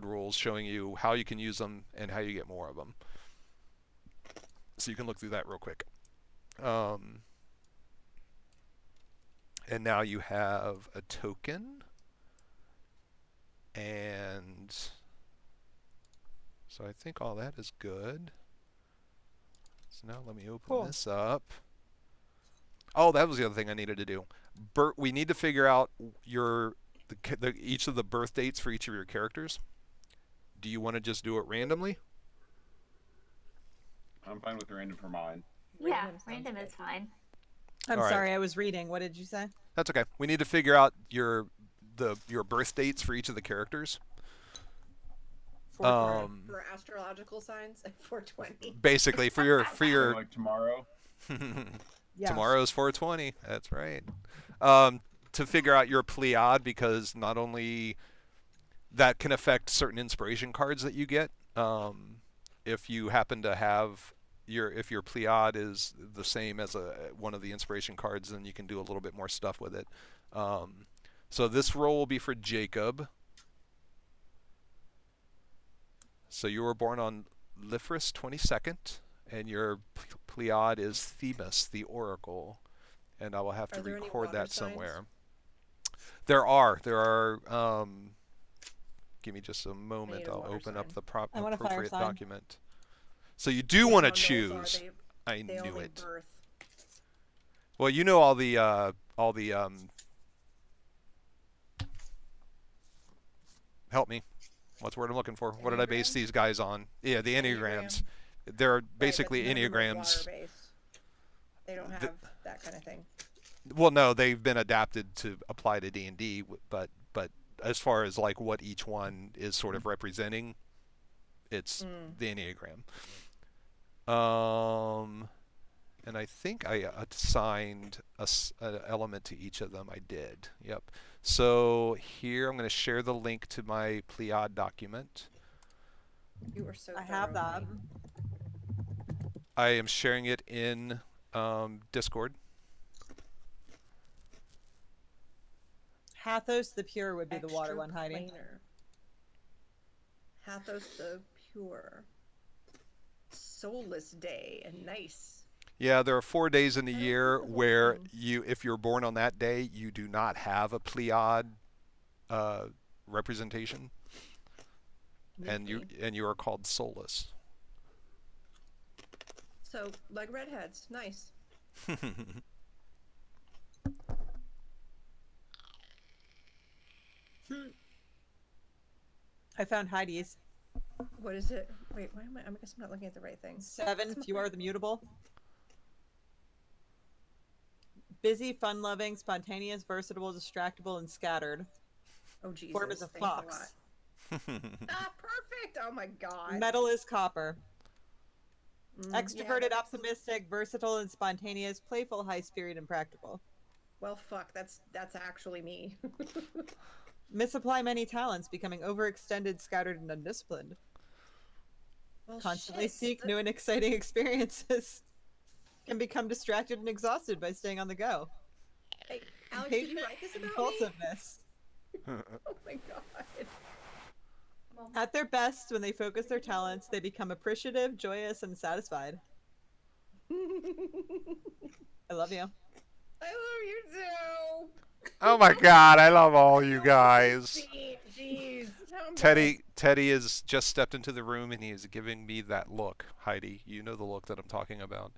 rules showing you how you can use them and how you get more of them. So you can look through that real quick. Um, and now you have a token, and so I think all that is good. So now let me open Cool. this up. Oh, that was the other thing I needed to do. We need to figure out each of the birth dates for each of your characters. Do you want to just do it randomly? I'm fine with random for mine. Yeah, Random sounds random good. is fine. I'm All right. sorry, I was reading. What did you say? That's okay. We need to figure out your birth dates for each of the characters. 420. For astrological signs at 420. Basically for your Like tomorrow. Yes. Tomorrow's 420. That's right. To figure out your Pleiad, because not only that can affect certain inspiration cards that you get. If you happen to have if your Pleiad is the same as one of the inspiration cards, then you can do a little bit more stuff with it. So this roll will be for Jacob. So you were born on Lifris 22nd, and your Pleiad is Themis, the Oracle. And I will have to Are there any record water that signs? somewhere. There are. Give me just a moment. need a I'll water open up sign. the I want a fire appropriate sign. document. So you do Yeah, want to how gnolls are, choose. I They knew only it. birth. Well, you know all the help me. What's the word I'm looking for? What did I base Enneagrams? these guys on? Yeah, the enneagrams. Enneagram. They're Right, basically but none of them are enneagrams. water-based. They don't have that kind of thing. Well, no, they've been adapted to apply to D&D, but as far as like what each one is sort of representing, it's the enneagram. And I think I assigned an element to each of them. I did. Yep. So here I'm going to share the link to my Pleiad document. You were so I have thorough, that. honey. I am sharing it in Discord. Hathos the Pure would be the water Extra one, Heidi. planar. Hathos the Pure. Soulless Day and nice. Yeah, there are 4 days in the I don't year have the whole where thing. if you're born on that day, you do not have a Pleiad representation, and you Nifty. are called soulless. So, like redheads. Nice. I found Heidi's. What is it? Wait, why am I guess I'm not looking at the right thing. 7, Few Are the Mutable. Busy, fun-loving, spontaneous, versatile, distractible, and scattered. Oh, Jesus. Form is a Thanks fox. a lot. Ah, perfect! Oh my god. Metal is copper. Yeah, Extroverted, that's- optimistic, versatile, and spontaneous, playful, high-spirited, and practical. Well, fuck, that's actually me. Misapply many talents, becoming overextended, scattered, and undisciplined. Well, Constantly shit. seek new and exciting experiences. Can become distracted and exhausted by staying on the go. Hey, Alex, did you write this about me? Impulsiveness. Oh my god. At their best, when they focus their talents, they become appreciative, joyous, and satisfied. I love you. I love you too. Oh my God, I love all you guys. Jeez. How Teddy has just stepped into the room and he is giving me that look. Heidi, you know the look that I'm talking about.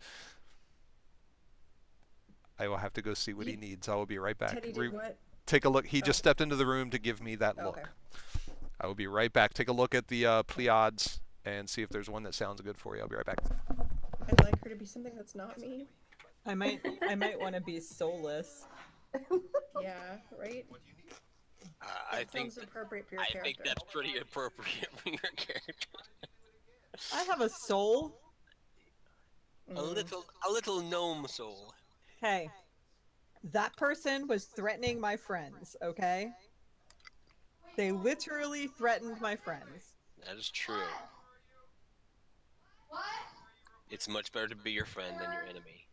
I will have to go see what he needs. I will be right back. Teddy did what? Take a look. He just stepped into the room to give me that look. Okay. I will be right back. Take a look at the Pleiads and see if there's one that sounds good for you. I'll be right back. I'd like her to be something that's not me. I might want to be soulless. Yeah, right? I That think sounds appropriate for your I character. think that's pretty appropriate for your character. I have a soul. A little gnome soul. Hey, that person was threatening my friends, okay? They literally threatened my friends. That is true. It's much better to be your friend than your enemy.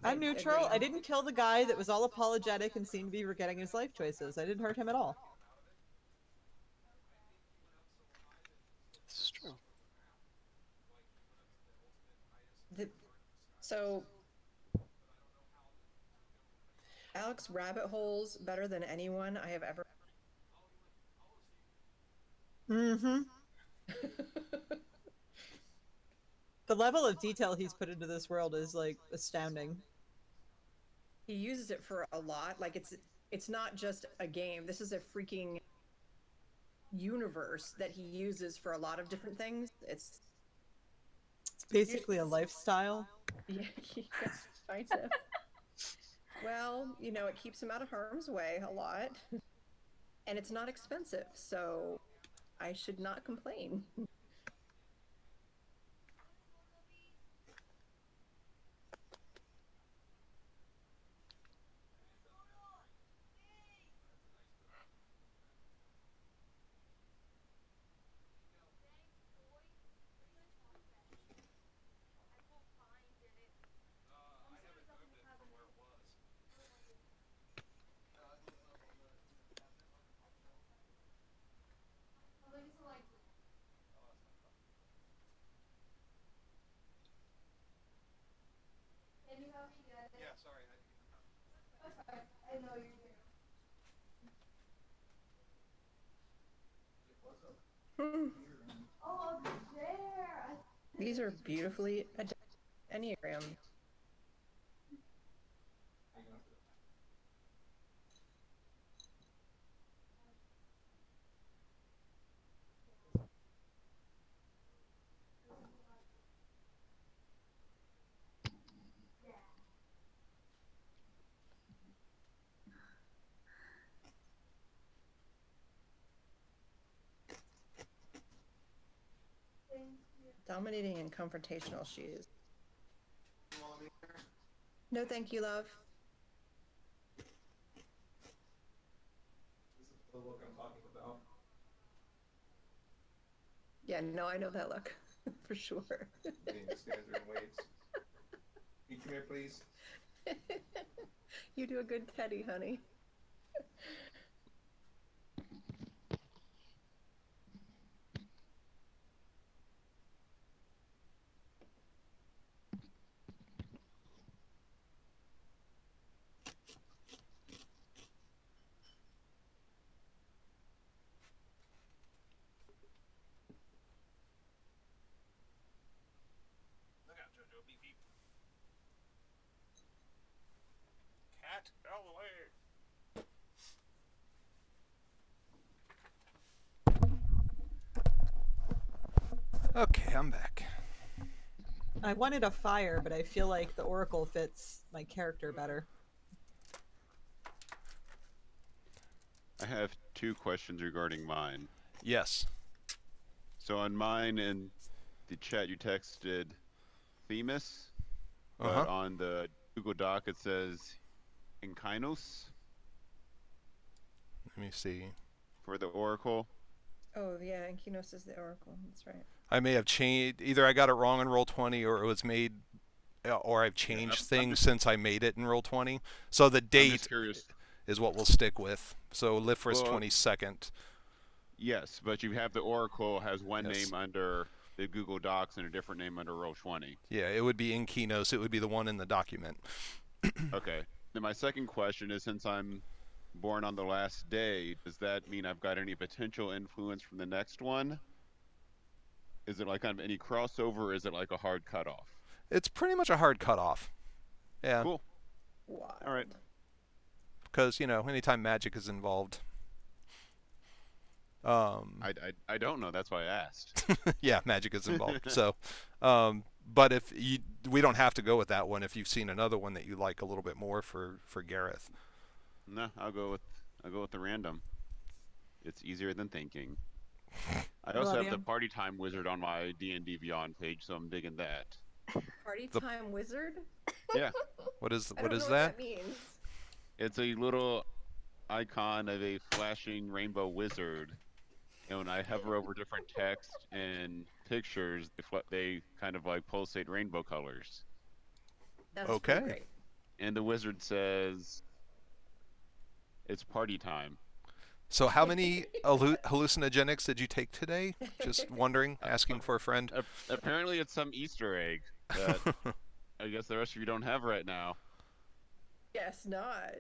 I'm neutral. I didn't kill the guy that was all apologetic and seemed to be regretting his life choices. I didn't hurt him at all. This is true. The, so Alex rabbit holes better than anyone I have ever. Mm-hmm. The level of detail he's put into this world is like astounding. He uses it for a lot. Like it's not just a game. This is a freaking universe that he uses for a lot of different things. It's basically a lifestyle. Yeah, yeah, kind of. Well, it keeps him out of harm's way a lot, and it's not expensive, so I should not complain. These are beautifully adapted Enneagram. Dominating and confrontational she is. No, thank you, love. This is the look I'm talking about. Yeah, no, I know that look for sure. These guys are in weights. Can you come here, please? You do a good Teddy, honey. Look out, Jojo. Beep beep. Cat, out of the way. Okay, I'm back. I wanted a fire, but I feel like the Oracle fits my character better. I have two questions regarding mine. Yes. So on mine in the chat you texted Themis, but Uh-huh. on the Google Doc it says Enkinos Let me see. for the Oracle. Oh, yeah, Ankinos is the Oracle. That's right. I may have changed. Either I got it wrong in Roll20, or it was made, or I've Yeah, changed I'm things just, since I made it in Roll20. So the I'm just date curious. is what we'll stick with. So Lifris Well, 22nd. yes, but you have the Oracle has one Yes. name under the Google Docs and a different name under Roll20. Yeah, it would be in Keynotes. It would be the one in the document. Okay. Then my second question is, since I'm born on the last day, does that mean I've got any potential influence from the next one? Is it like kind of any crossover, or is it like a hard cutoff? It's pretty much a hard cutoff. Yeah, Cool. Wild. All right. because anytime magic is involved. I don't know. That's why I asked. Yeah, magic is involved. So, but if we don't have to go with that one if you've seen another one that you like a little bit more for Gareth. No, I'll go with the random. It's easier than thinking. I also Love have you. the party time wizard on my D&D Beyond page, so I'm digging that. Party The- time wizard? Yeah, What is I what don't is know that? what that means. it's a little icon of a flashing rainbow wizard, and when I hover over different text and pictures, they kind of like pulsate rainbow colors. That's Okay. pretty great. And the wizard says, "It's party time." So how many hallucinogenics did you take today? Just wondering, asking for a friend. Apparently, it's some Easter egg. that I guess the rest of you don't have right now. Guess not.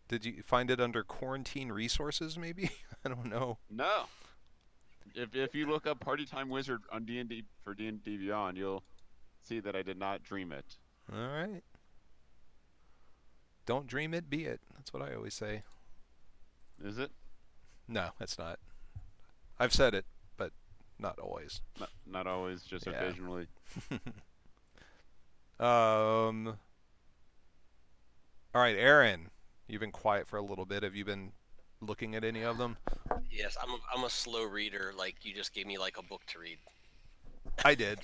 Did you find it under quarantine resources, maybe? I don't know. No. If you look up Party Time Wizard on D&D for D&D Beyond, you'll see that I did not dream it. All right. Don't dream it, be it. That's what I always say. Is it? No, it's not. I've said it, but not always. Not always, just Yeah. occasionally. All right, Aaron. You've been quiet for a little bit. Have you been looking at any of them? Yes, I'm a slow reader. Like you just gave me like a book to read. I did.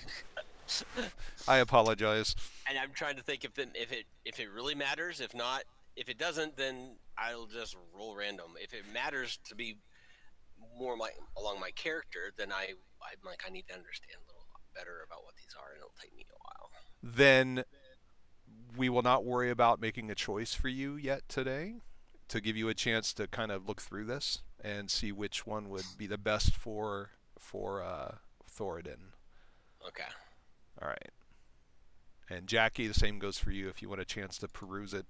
I apologize. And I'm trying to think if it really matters. If not, if it doesn't, then I'll just roll random. If it matters to be more along my character, then I'm like I need to understand a little better about what these are, and it'll take me a while. Then we will not worry about making a choice for you yet today, to give you a chance to kind of look through this and see which one would be the best for Thoradin. Okay. All right. And Jackie, the same goes for you if you want a chance to peruse it.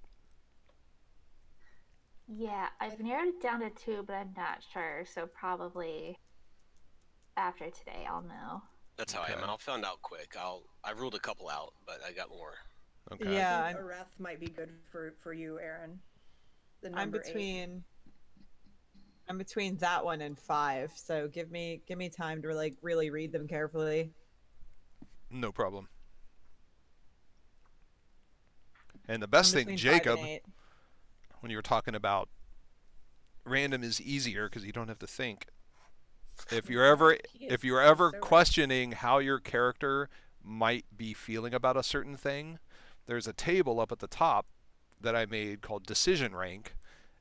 Yeah, I've narrowed it down to 2, but I'm not sure. So probably after today, I'll know. That's how I am. Okay. I'll find out quick. I ruled a couple out, but I got more. Okay. Yeah, I think Areth might be good for you, Aaron. The I'm number 8. between that one and 5. So give me time to like really read them carefully. No problem. And the best I'm thing, between 5 Jacob, and 8. when you were talking about random is easier because you don't have to think. If you're ever so questioning how your character might be feeling about a certain thing, there's a table up at the top that I made called decision rank,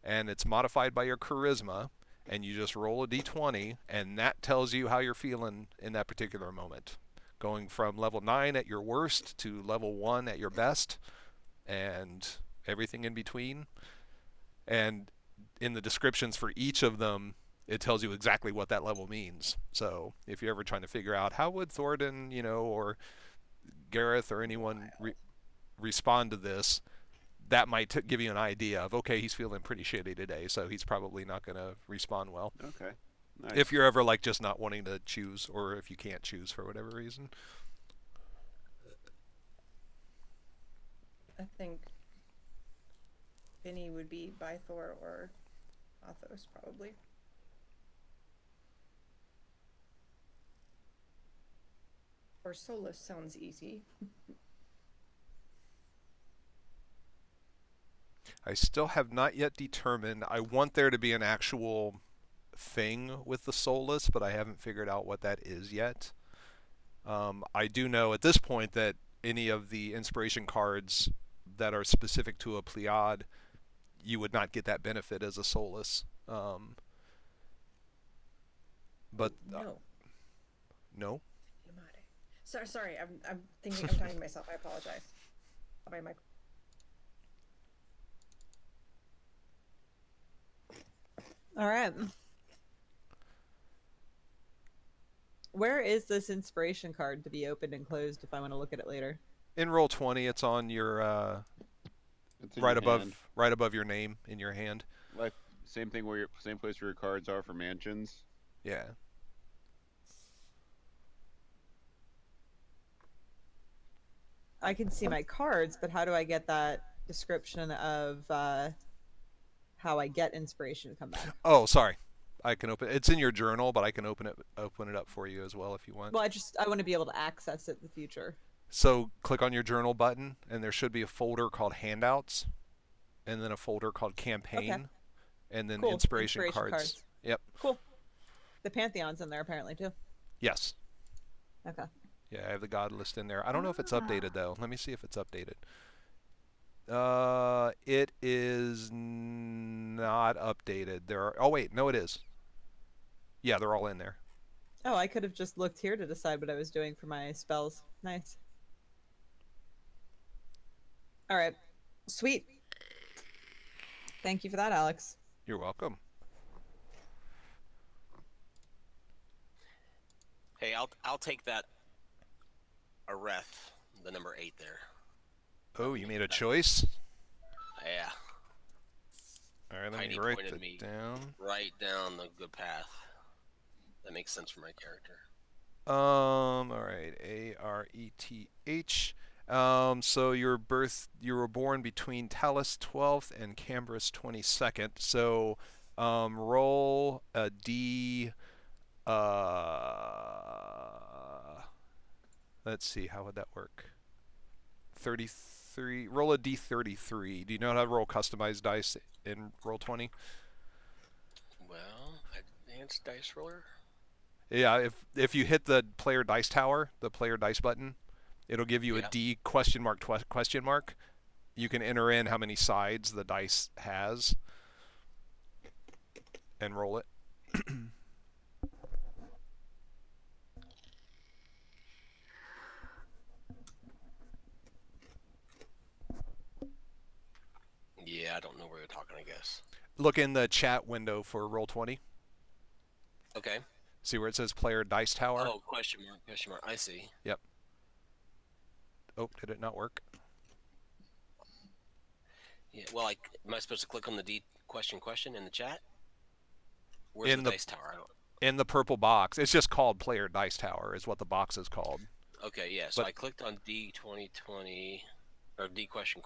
and it's modified by your charisma, and you just roll a d20, and that tells you how you're feeling in that particular moment, going from level 9 at your worst to level 1 at your best, and everything in between. And in the descriptions for each of them, it tells you exactly what that level means. So if you're ever trying to figure out how would Thoradin, or Gareth or anyone respond to this, that might give you an idea of, okay, he's feeling pretty shitty today, so he's probably not going to respond well. Okay. Nice. If you're ever like just not wanting to choose, or if you can't choose for whatever reason. I think Vinny would be Bythor or Athos, probably. Or Solus sounds easy. I still have not yet determined. I want there to be an actual thing with the soulless, but I haven't figured out what that is yet. I do know at this point that any of the inspiration cards that are specific to a Pleiad, you would not get that benefit as a soulless. But No. No. Sorry. I'm thinking. I'm talking to myself. I apologize. My mic. All right. Where is this inspiration card to be opened and closed if I want to look at it later? In roll 20, it's on your It's in right your above hand. right above your name in your hand. Like same thing where same place where your cards are for mansions. Yeah. I can see my cards, but how do I get that description of how I get inspiration to come back? Oh, sorry. I can open it's in your journal, but I can open it up for you as well if you want. Well, I want to be able to access it in the future. So click on your journal button, and there should be a folder called handouts, and then a folder called campaign, Okay. and then Cool. inspiration cards. Yep. Cool. The Pantheon's in there apparently too. Yes. Okay. Yeah, I have the god list in there. I don't know if it's updated though. Let me see if it's updated. It is not updated. Oh wait, no, it is. Yeah, they're all in there. Oh, I could have just looked here to decide what I was doing for my spells. Nice. All right. Sweet. Thank you for that, Alex. You're welcome. Hey, I'll take that Areth, the number 8 there. Oh, you made a choice? Yeah. All right, let Heidi me write pointed that me down. right down the good path. That makes sense for my character. All right, Areth. So you were born between Talis 12th and Cambris 22nd. So, roll a D. Let's see, how would that work? 33. Roll a D33. Do you know how to roll customized dice in Roll20? Well, advanced dice roller. Yeah, if you hit the player dice tower, the player dice button, it'll give you a Yeah. D question mark question mark. You can enter in how many sides the dice has and roll it. Yeah, I don't know where you're talking, I guess. Look in the chat window for Roll20. Okay. See where it says player dice tower? Oh, question mark. I see. Yep. Oh, did it not work? Yeah. Well, am I supposed to click on the D question in the chat? Where's In the the dice tower? I don't. in the purple box. It's just called player dice tower is what the box is called. Okay, yeah. So But- I clicked on D 2020 or D question,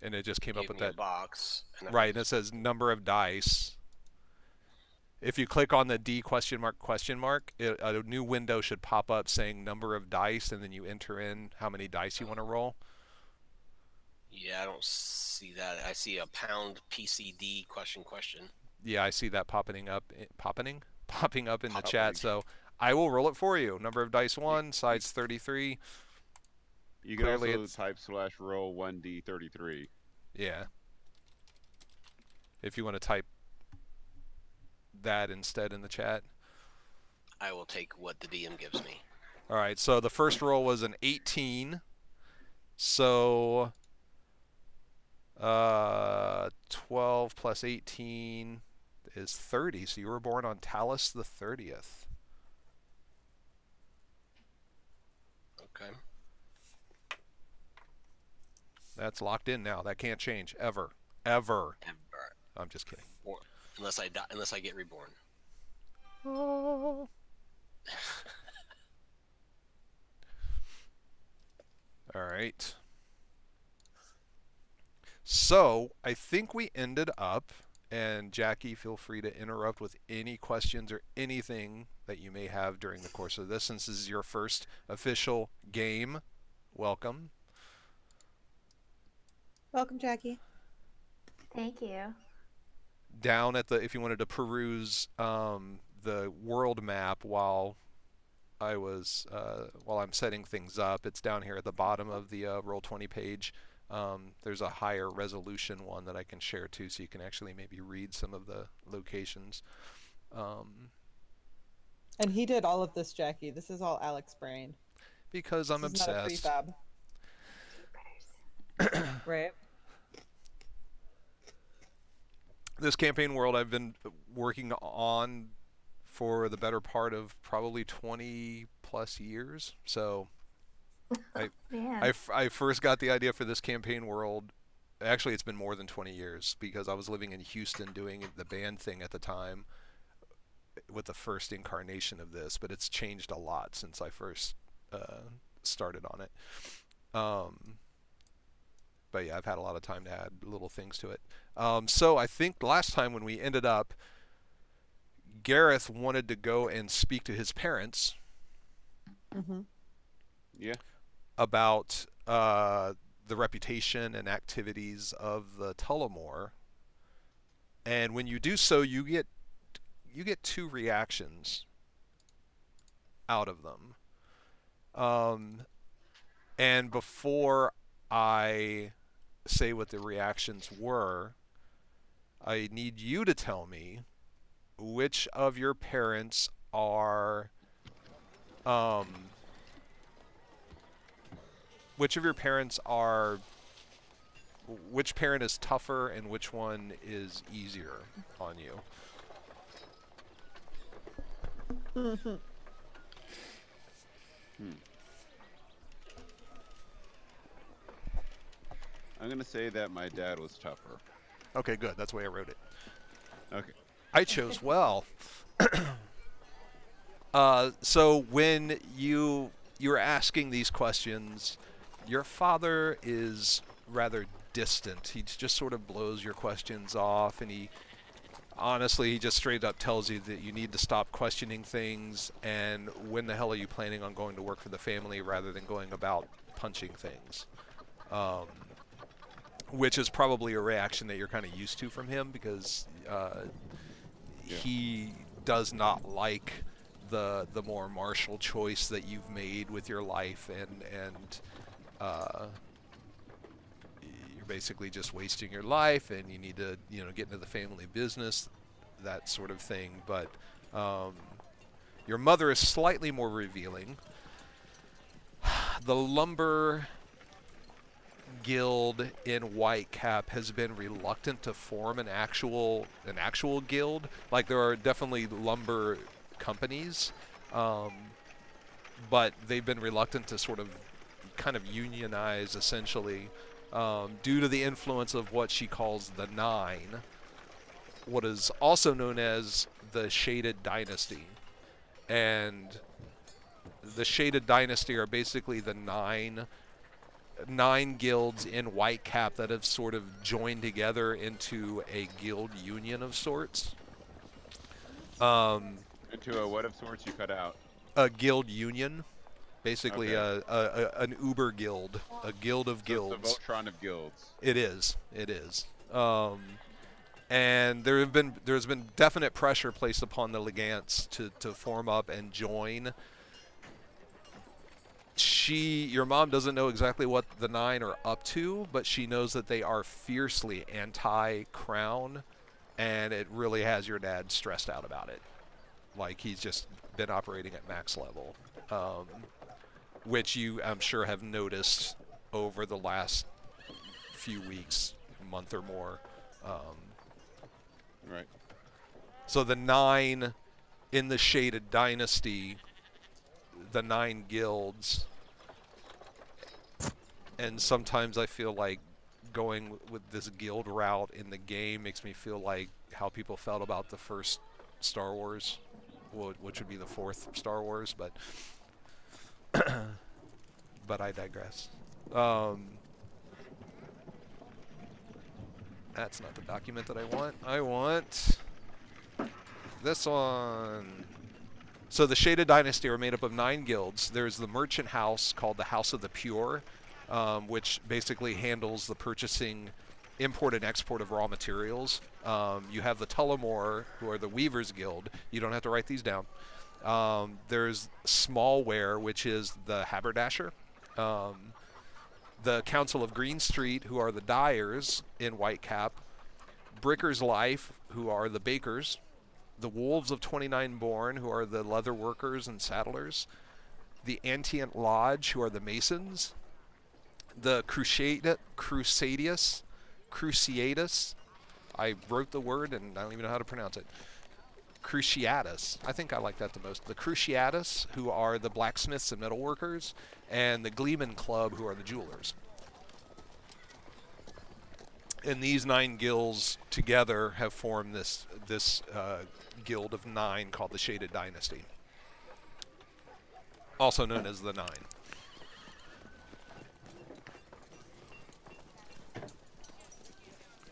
And it just came up gave with me a that. box. And Right, and it says number of dice. If you click on the D question mark, a new window should pop up saying number of dice, and then you enter in how many dice you want to roll. Yeah, I don't see that. I see a pound PCD question. Yeah, I see that popping up in the Pop-up chat. image. So I will roll it for you. Number of dice 1, sides 33. You can Clearly also it's- type /roll 1d33. Yeah. If you want to type that instead in the chat. I will take what the DM gives me. All right, so the first roll was an 18. So 12 plus 18 is 30. So you were born on Talis the 30th. Okay. That's locked in now. That can't change ever. Ever. Ever. I'm just kidding. Unless I die, unless I get reborn. Oh. All right. So I think we ended up, and Jackie, feel free to interrupt with any questions or anything that you may have during the course of this. Since this is your first official game, welcome. Welcome, Jackie. Thank you. Down at if you wanted to peruse the world map while I'm setting things up, it's down here at the bottom of the Roll20 page. There's a higher resolution one that I can share too, so you can actually maybe read some of the locations. And he did all of this, Jackie. This is all Alex brain. Because I'm This is not a obsessed. prefab. Right? This campaign world I've been working on for the better part of probably 20 plus years. So I first got the idea for this campaign world. Actually, it's been more than 20 years because I was living in Houston doing the band thing at the time with the first incarnation of this, but it's changed a lot since I first started on it. But yeah, I've had a lot of time to add little things to it. So I think last time when we ended up, Gareth wanted to go and speak to his parents. Mm-hmm. Yeah. About the reputation and activities of the Tullamore. And when you do so, you get two reactions out of them. And before I say what the reactions were, I need you to tell me which of your parents are which parent is tougher and which one is easier on you? I'm gonna say that my dad was tougher. Okay, good. That's the way I wrote it. Okay. I chose well. So when you're asking these questions, your father is rather distant. He just sort of blows your questions off, and he just straight up tells you that you need to stop questioning things, and when the hell are you planning on going to work for the family rather than going about punching things. Which is probably a reaction that you're kind of used to from him, because he does not like the more martial choice that you've made with your life, and you're basically just wasting your life, and you need to get into the family business, that sort of thing. But your mother is slightly more revealing. The lumber guild in Whitecap has been reluctant to form an actual guild. Like, there are definitely lumber companies, but they've been reluctant to sort of kind of unionize, essentially, due to the influence of what she calls the Nine, what is also known as the Shaded Dynasty. And the Shaded Dynasty are basically the nine guilds in Whitecap that have sort of joined together into a guild union of sorts. Into a what of sorts you cut out? A guild union, basically Okay. an Uber guild, a guild of So guilds. it's the Voltron of guilds. It is. It is. And there's been definite pressure placed upon the Legants to form up and join. Your mom doesn't know exactly what the Nine are up to, but she knows that they are fiercely anti-crown, and it really has your dad stressed out about it. Like, he's just been operating at max level, which you, I'm sure, have noticed over the last few weeks, month or more. Right. So the Nine in the Shaded Dynasty, the Nine guilds, and sometimes I feel like going with this guild route in the game makes me feel like how people felt about the first Star Wars, which would be the fourth Star Wars, but but I digress. That's not the document that I want. I want this one. So the Shaded Dynasty are made up of 9 guilds. There's the merchant house called the House of the Pure, which basically handles the purchasing, import and export of raw materials. You have the Tullamore, who are the Weavers Guild. You don't have to write these down. There's Smallware, which is the Haberdasher. The Council of Green Street, who are the Dyers in Whitecap. Bricker's Life, who are the Bakers. The Wolves of 29 Born, who are the leather workers and saddlers. The Antient Lodge, who are the Masons. The Crusadus. I wrote the word and I don't even know how to pronounce it. Cruciatus. I think I like that the most. The Cruciatus, who are the blacksmiths and metalworkers, and the Gleeman Club, who are the jewelers. And these 9 guilds together have formed this guild of 9 called the Shaded Dynasty, also known as the Nine.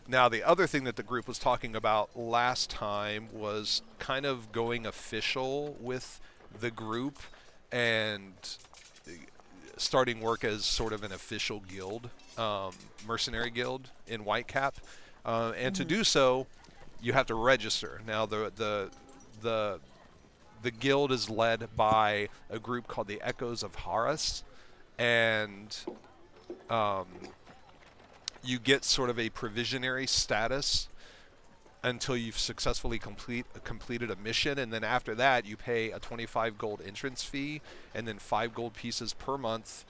Now, the other thing that the group was talking about last time was kind of going official with the group and starting work as sort of an official guild, mercenary guild in Whitecap. And to do so, you have to register. Now, the guild is led by a group called the Echoes of Horus, and you get sort of a provisionary status until you've successfully completed a mission, and then after that you pay a 25 gold entrance fee and then 5 gold pieces per month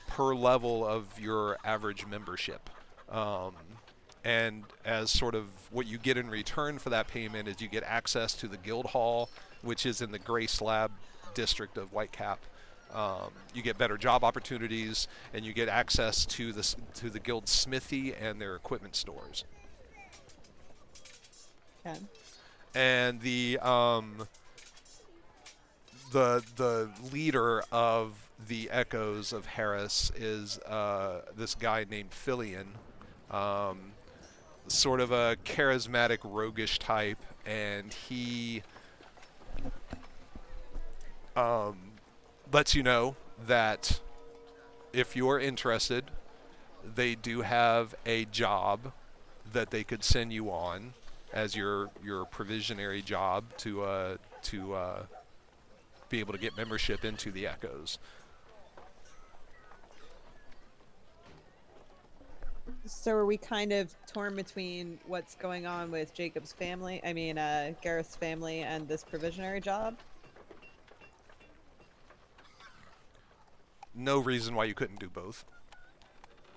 per level of your average membership. And as sort of what you get in return for that payment is you get access to the guild hall, which is in the Gray Slab district of Whitecap. You get better job opportunities, and you get access to the guild's smithy and their equipment stores. Okay. And the leader of the Echoes of Harris is this guy named Filion, sort of a charismatic, roguish type, and he lets you know that if you're interested, they do have a job that they could send you on as your provisionary job to be able to get membership into the Echoes. So are we kind of torn between what's going on with Jacob's family? I mean, Gareth's family and this provisionary job? No reason why you couldn't do both.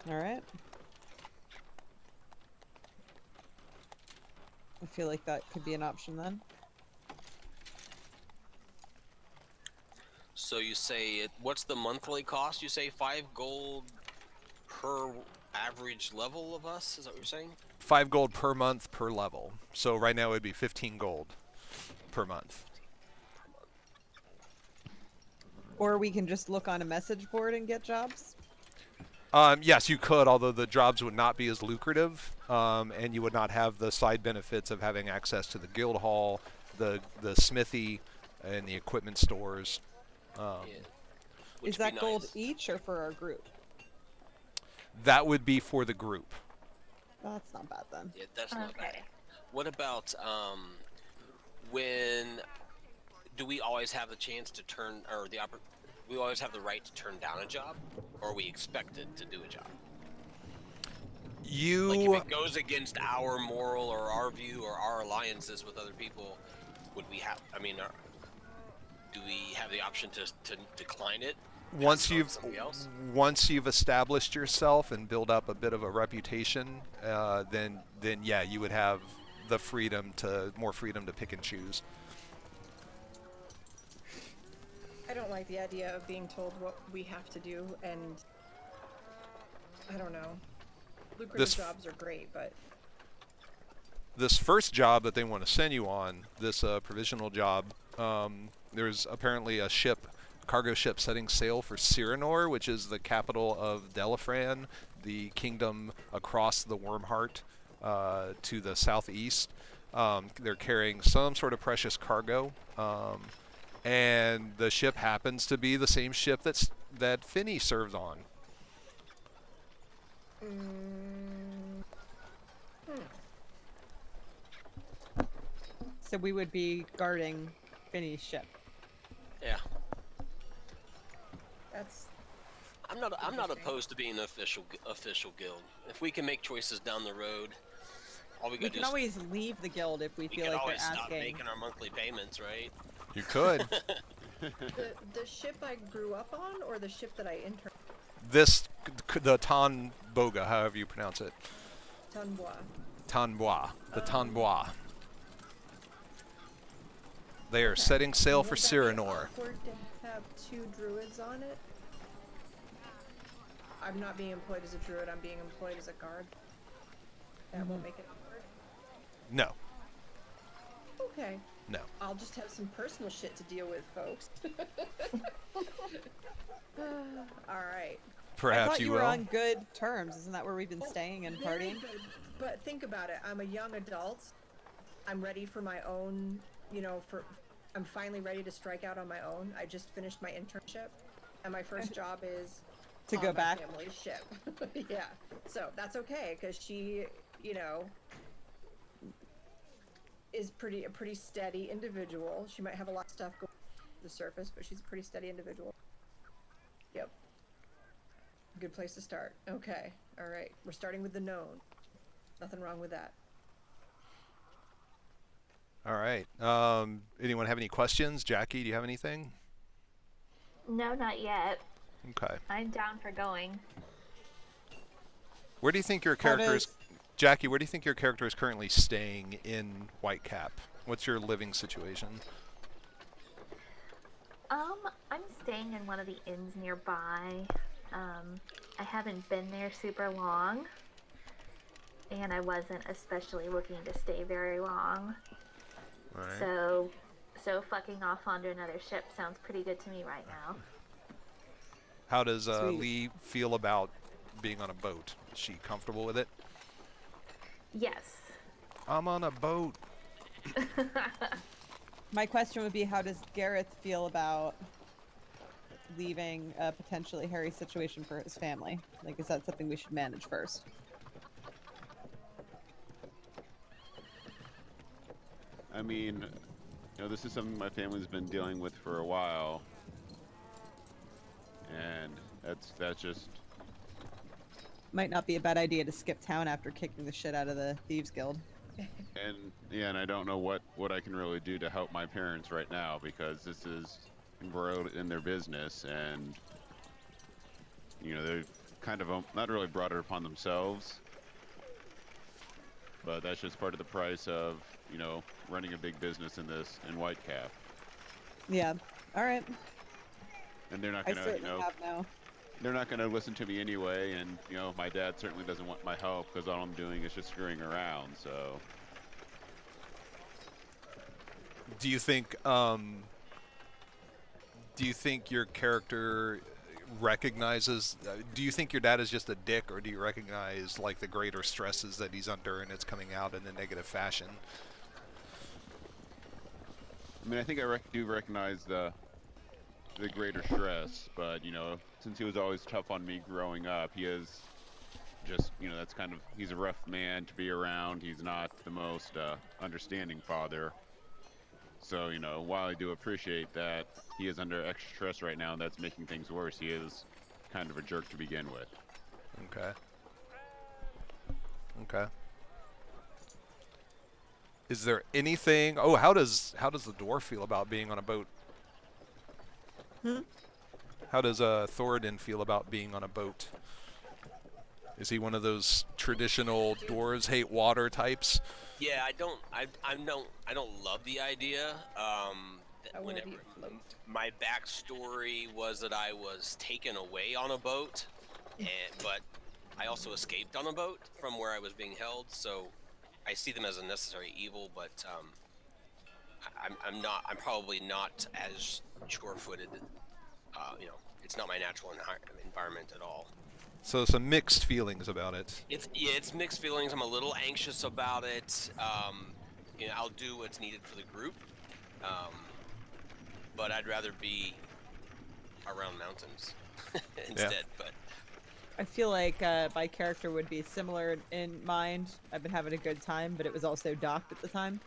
All right. I feel like that could be an option then. So you say what's the monthly cost? You say 5 gold per average level of us? Is that what you're saying? 5 gold per month per level. So right now it would be 15 gold per month. Or we can just look on a message board and get jobs. Yes, you could, although the jobs would not be as lucrative, and you would not have the side benefits of having access to the guild hall, the smithy, and the equipment stores. Is that gold each or for our group? That would be for the group. That's not bad then. Yeah, that's not bad. What about when do we always have the chance to turn, or we always have the right to turn down a job, or are we expected to do a job? Like if it goes against our moral or our view or our alliances with other people, would we have? I mean, do we have the option to decline it? Once you've established yourself and build up a bit of a reputation, then yeah, you would have the more freedom to pick and choose. I don't like the idea of being told what we have to do, and I don't know. Lucrative jobs are great, but this first job that they want to send you on, this provisional job, there's apparently a cargo ship setting sail for Cyranor, which is the capital of Delafran, the kingdom across the Wyrmheart to the southeast. They're carrying some sort of precious cargo, and the ship happens to be the same ship that Finney served on. So we would be guarding Finney's ship. Yeah. that's I'm not opposed to being an official guild. If we can make choices down the road, all we We gotta do can is always leave the guild if we feel like they're always stop asking. making our monthly payments, right? You could. the ship I grew up on, or the ship that I interned. The Tonn Bogha, however you pronounce it. Tonn Bogha. Tonn Bogha. The Tonn Bogha. They are setting sail for Cyranor. Awkward to have 2 druids on it. I'm not being employed as a druid. I'm being employed as a guard. That won't make it awkward. No. Okay. No. I'll just have some personal shit to deal with, folks. All right. Perhaps I thought you will. were on good terms. Isn't that where we've been staying and Very partying? good. But think about it. I'm a young adult. I'm ready for my own, I'm finally ready to strike out on my own. I just finished my internship, and my first job is To on go my back? family's ship. Yeah. So that's okay, because she, is a pretty steady individual. She might have a lot of stuff going on the surface, but she's a pretty steady individual. Yep. Good place to start. Okay. All right. We're starting with the known. Nothing wrong with that. All right. Anyone have any questions? Jackie, do you have anything? No, not yet. Okay. I'm down for going. Where do you think your character is... Jackie, where do you think your character is currently staying in Whitecap? What's your living situation? I'm staying in one of the inns nearby. I haven't been there super long, and I wasn't especially looking to stay very long. All right. So fucking off onto another ship sounds pretty good to me right now. How does Sweet. Lee feel about being on a boat? Is she comfortable with it? Yes. I'm on a boat. My question would be, how does Gareth feel about leaving a potentially hairy situation for his family? Like, is that something we should manage first? I mean, this is something my family's been dealing with for a while, and that's just. Might not be a bad idea to skip town after kicking the shit out of the Thieves Guild. And I don't know what I can really do to help my parents right now, because this is embroiled in their business, and they've kind of not really brought it upon themselves, but that's just part of the price of running a big business in Whitecap. Yeah. All right. And they're not I gonna certainly have no. they're not gonna listen to me anyway, and my dad certainly doesn't want my help, because all I'm doing is just screwing around. So Do you think your character recognizes? Do you think your dad is just a dick, or do you recognize like the greater stresses that he's under, and it's coming out in a negative fashion? I mean, I think I do recognize the greater stress, but since he was always tough on me growing up, he is just that's kind of, he's a rough man to be around. He's not the most understanding father. So while I do appreciate that he is under extra stress right now, and that's making things worse, he is kind of a jerk to begin with. Okay. Okay. Is there anything? Oh, how does the dwarf feel about being on a boat? How does Thoradin feel about being on a boat? Is he one of those traditional dwarves hate water types? Yeah, I don't love the idea. How will Whenever he float? my backstory was that I was taken away on a boat, but I also escaped on a boat from where I was being held. So I see them as a necessary evil, but I'm probably not as sure-footed. It's not my natural environment at all. So some mixed feelings about it. It's mixed feelings. I'm a little anxious about it. I'll do what's needed for the group, but I'd rather be around mountains instead. But I feel like my character would be similar in mind. I've been having a good time, but it was also docked at the time.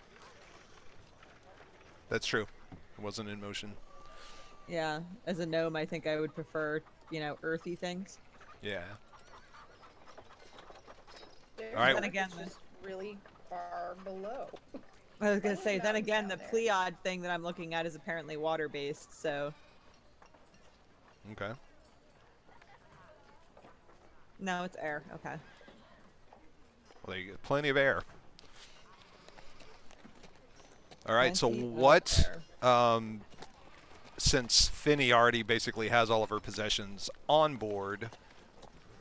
That's true. It wasn't in motion. Yeah, as a gnome, I think I would prefer, earthy things. Yeah. There's All right. one Then again, that's just really far below. I was gonna Bunch say, of then mountains again, the down there. Pleiad thing that I'm looking at is apparently water-based, so Okay. no, it's air. Okay. Well, you get plenty of air. All right. So Plenty of what? air. Since Finny already basically has all of her possessions on board,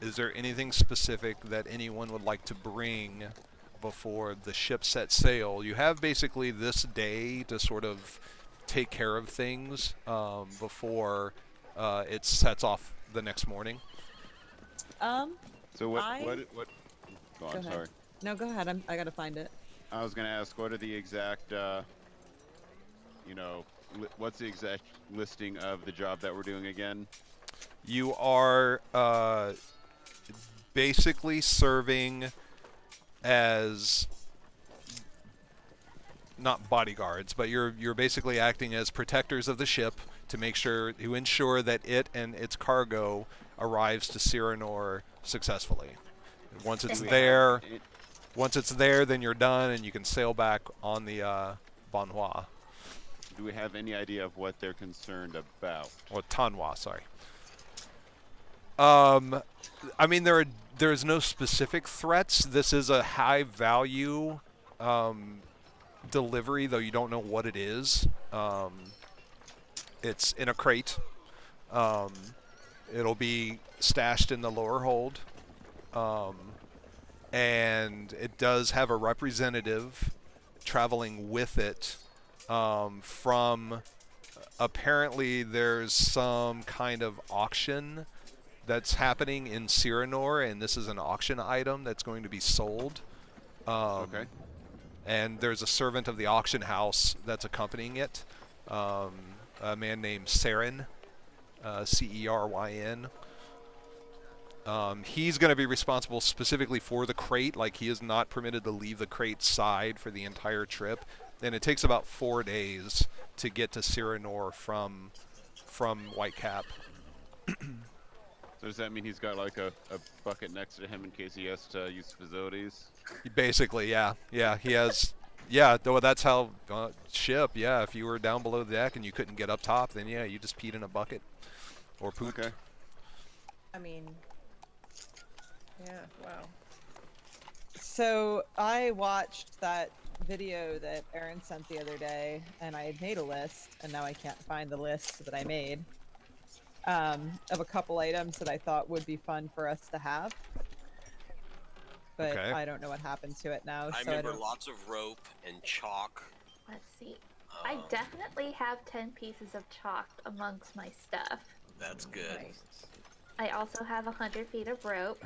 is there anything specific that anyone would like to bring before the ship sets sail? You have basically this day to sort of take care of things before it sets off the next morning. So what? I- What? Oh, Go I'm ahead. sorry. No, go ahead. I gotta find it. I was gonna ask, what are the exact, what's the exact listing of the job that we're doing again? You are basically serving as not bodyguards, but you're basically acting as protectors of the ship to ensure that it and its cargo arrives to Cyranor successfully. Once it's there, then you're done and you can sail back on the Bonhua. Do we have any idea of what they're concerned about? Or Tanwa, sorry. I mean, there's no specific threats. This is a high value delivery, though you don't know what it is. It's in a crate. Um, it'll be stashed in the lower hold. Um, and it does have a representative traveling with it from apparently there's some kind of auction that's happening in Cyranor, and this is an auction item that's going to be sold. Okay. And there's a servant of the auction house that's accompanying it, a man named Ceryn, Ceryn. He's going to be responsible specifically for the crate. Like, he is not permitted to leave the crate side for the entire trip. And it takes about 4 days to get to Cyranor from Whitecap. So does that mean he's got like a bucket next to him in case he has to use facilities? Basically, yeah. Yeah, he has... Yeah, though that's how ship, yeah, if you were down below the deck and you couldn't get up top, then yeah, you just peed in a bucket or pooped. Okay. I mean, yeah, wow. So I watched that video that Aaron sent the other day, and I had made a list, and now I can't find the list that I made of a couple items that I thought would be fun for us to have. But Okay. I don't know what happened to it now. I so remember don't... lots of rope and chalk. Let's see. I definitely have 10 pieces of chalk amongst my stuff. That's good. Nice. I also have 100 feet of rope.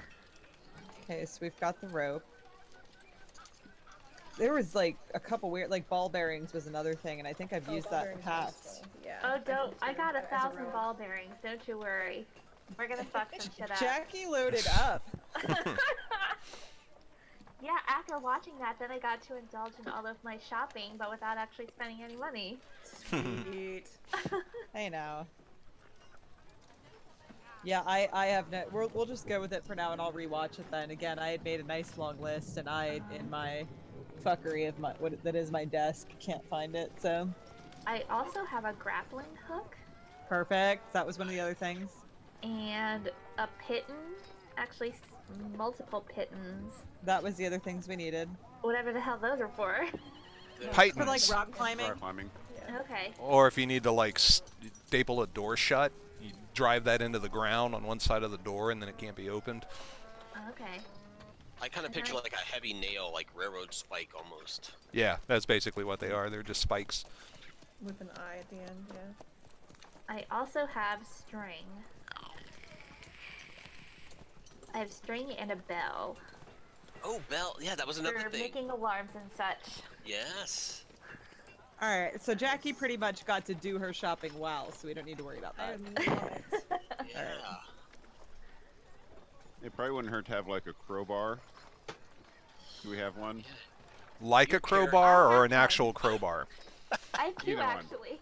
Okay, so we've got the rope. There was like a couple weird, like ball bearings was another thing, and I think I've used that in the past. Yeah. Oh, don't! I got as a 1,000 relic. ball bearings. Don't you worry. We're gonna fuck some shit up. Jackie loaded up. Yeah, after watching that, then I got to indulge in all of my shopping, but without actually spending any money. Sweet. Hey now. Yeah, I have no. We'll just go with it for now, and I'll rewatch it then. Again, I had made a nice long list, and I, in my fuckery of my that is my desk, can't find it. So I also have a grappling hook perfect. That was one of the other things. and a pitten. Actually, multiple pittons. That was the other things we needed. Whatever the hell those are for. Titans. For like rock climbing. Rock climbing. Okay. Or if you need to like staple a door shut, you drive that into the ground on one side of the door and then it can't be opened. Okay. I kind of picture like a heavy nail, like railroad spike almost. Yeah, that's basically what they are. They're just spikes. With an eye at the end, yeah. I also have string. I have string and a bell Oh, bell. Yeah, that was another for thing. making alarms and such. Yes. All right, so Jackie pretty much got to do her shopping well, so we don't need to worry about I that. love it. Yeah. It probably wouldn't hurt to have like a crowbar. Do we have one? Like a You care- crowbar or an I'll have actual crowbar? I do Either one. actually.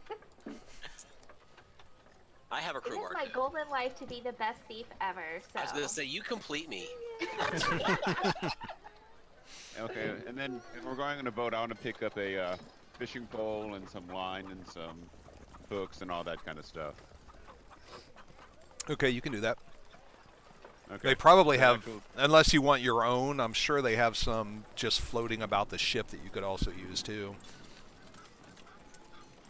I have a It is crowbar. my too. goal in life to be the best thief ever. So. I was gonna say you complete me. Okay, and then if we're going on a boat, I want to pick up a fishing pole and some line and some hooks and all that kind of stuff. Okay, you can do that. Okay. They probably So have, actual- unless you want your own, I'm sure they have some just floating about the ship that you could also use too.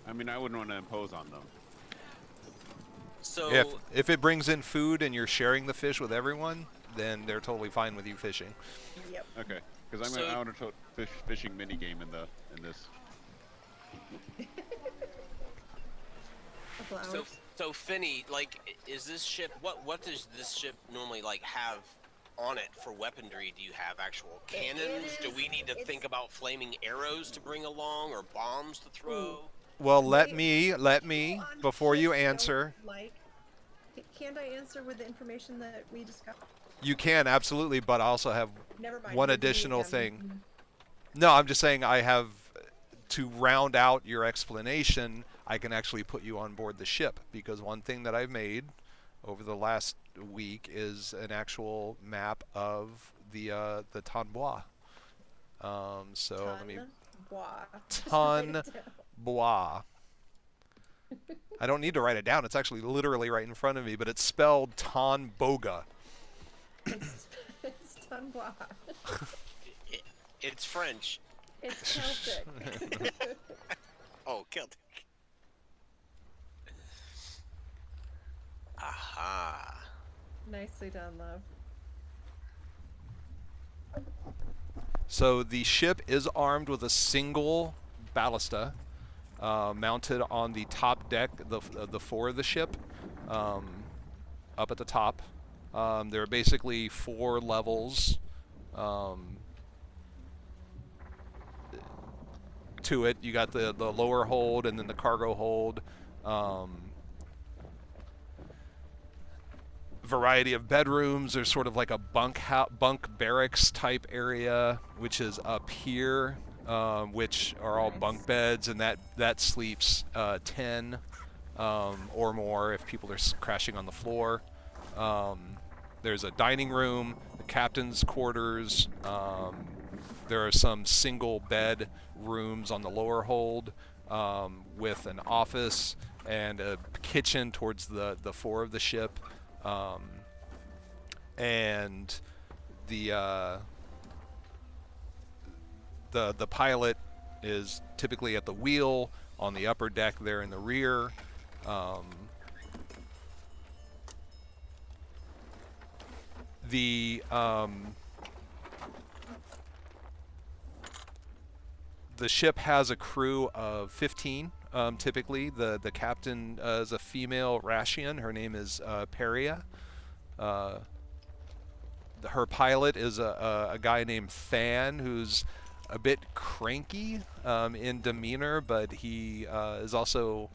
I mean, I wouldn't want to impose on them. So If it brings in food and you're sharing the fish with everyone, then they're totally fine with you fishing. Yep. Okay, because So- I want a fishing mini game in this. Couple so hours. so Finney, like, is this ship? What does this ship normally like have on it for weaponry? Do you have actual cannons? Do we need to think about flaming arrows to bring along or bombs to throw? Well, let Wait, me, people on before you ships don't answer, Like, can't I answer with the information that we discussed? you can absolutely, but I also have Never mind. one we'll do it additional again. thing. No, I'm just saying I have, to round out your explanation, I can actually put you on board the ship, because one thing that I've made over the last week is an actual map of the Tonn Bogha. So let me... Tonn Bogha. Tonn Bogha. I don't need to write it down. It's actually literally right in front of me, but it's spelled Tonn Bogha. It's Tonn Bogha. It's French. It's Celtic. Oh, Celtic. Aha. Nicely done, love. So the ship is armed with a single ballista mounted on the top deck, the fore of the ship, up at the top. There are basically 4 levels to it. You got the lower hold and then the cargo hold. Variety of bedrooms. There's sort of like a bunk barracks type area, which is up here, which are all Nice. bunk beds, and that sleeps 10 or more if people are crashing on the floor. There's a dining room, the captain's quarters. There are some single bed rooms on the lower hold with an office and a kitchen towards the fore of the ship. And the pilot is typically at the wheel on the upper deck there in the rear. The ship has a crew of 15. Typically, the captain is a female Rashian. Her name is Peria. Her pilot is a guy named Than, who's a bit cranky in demeanor, but he is also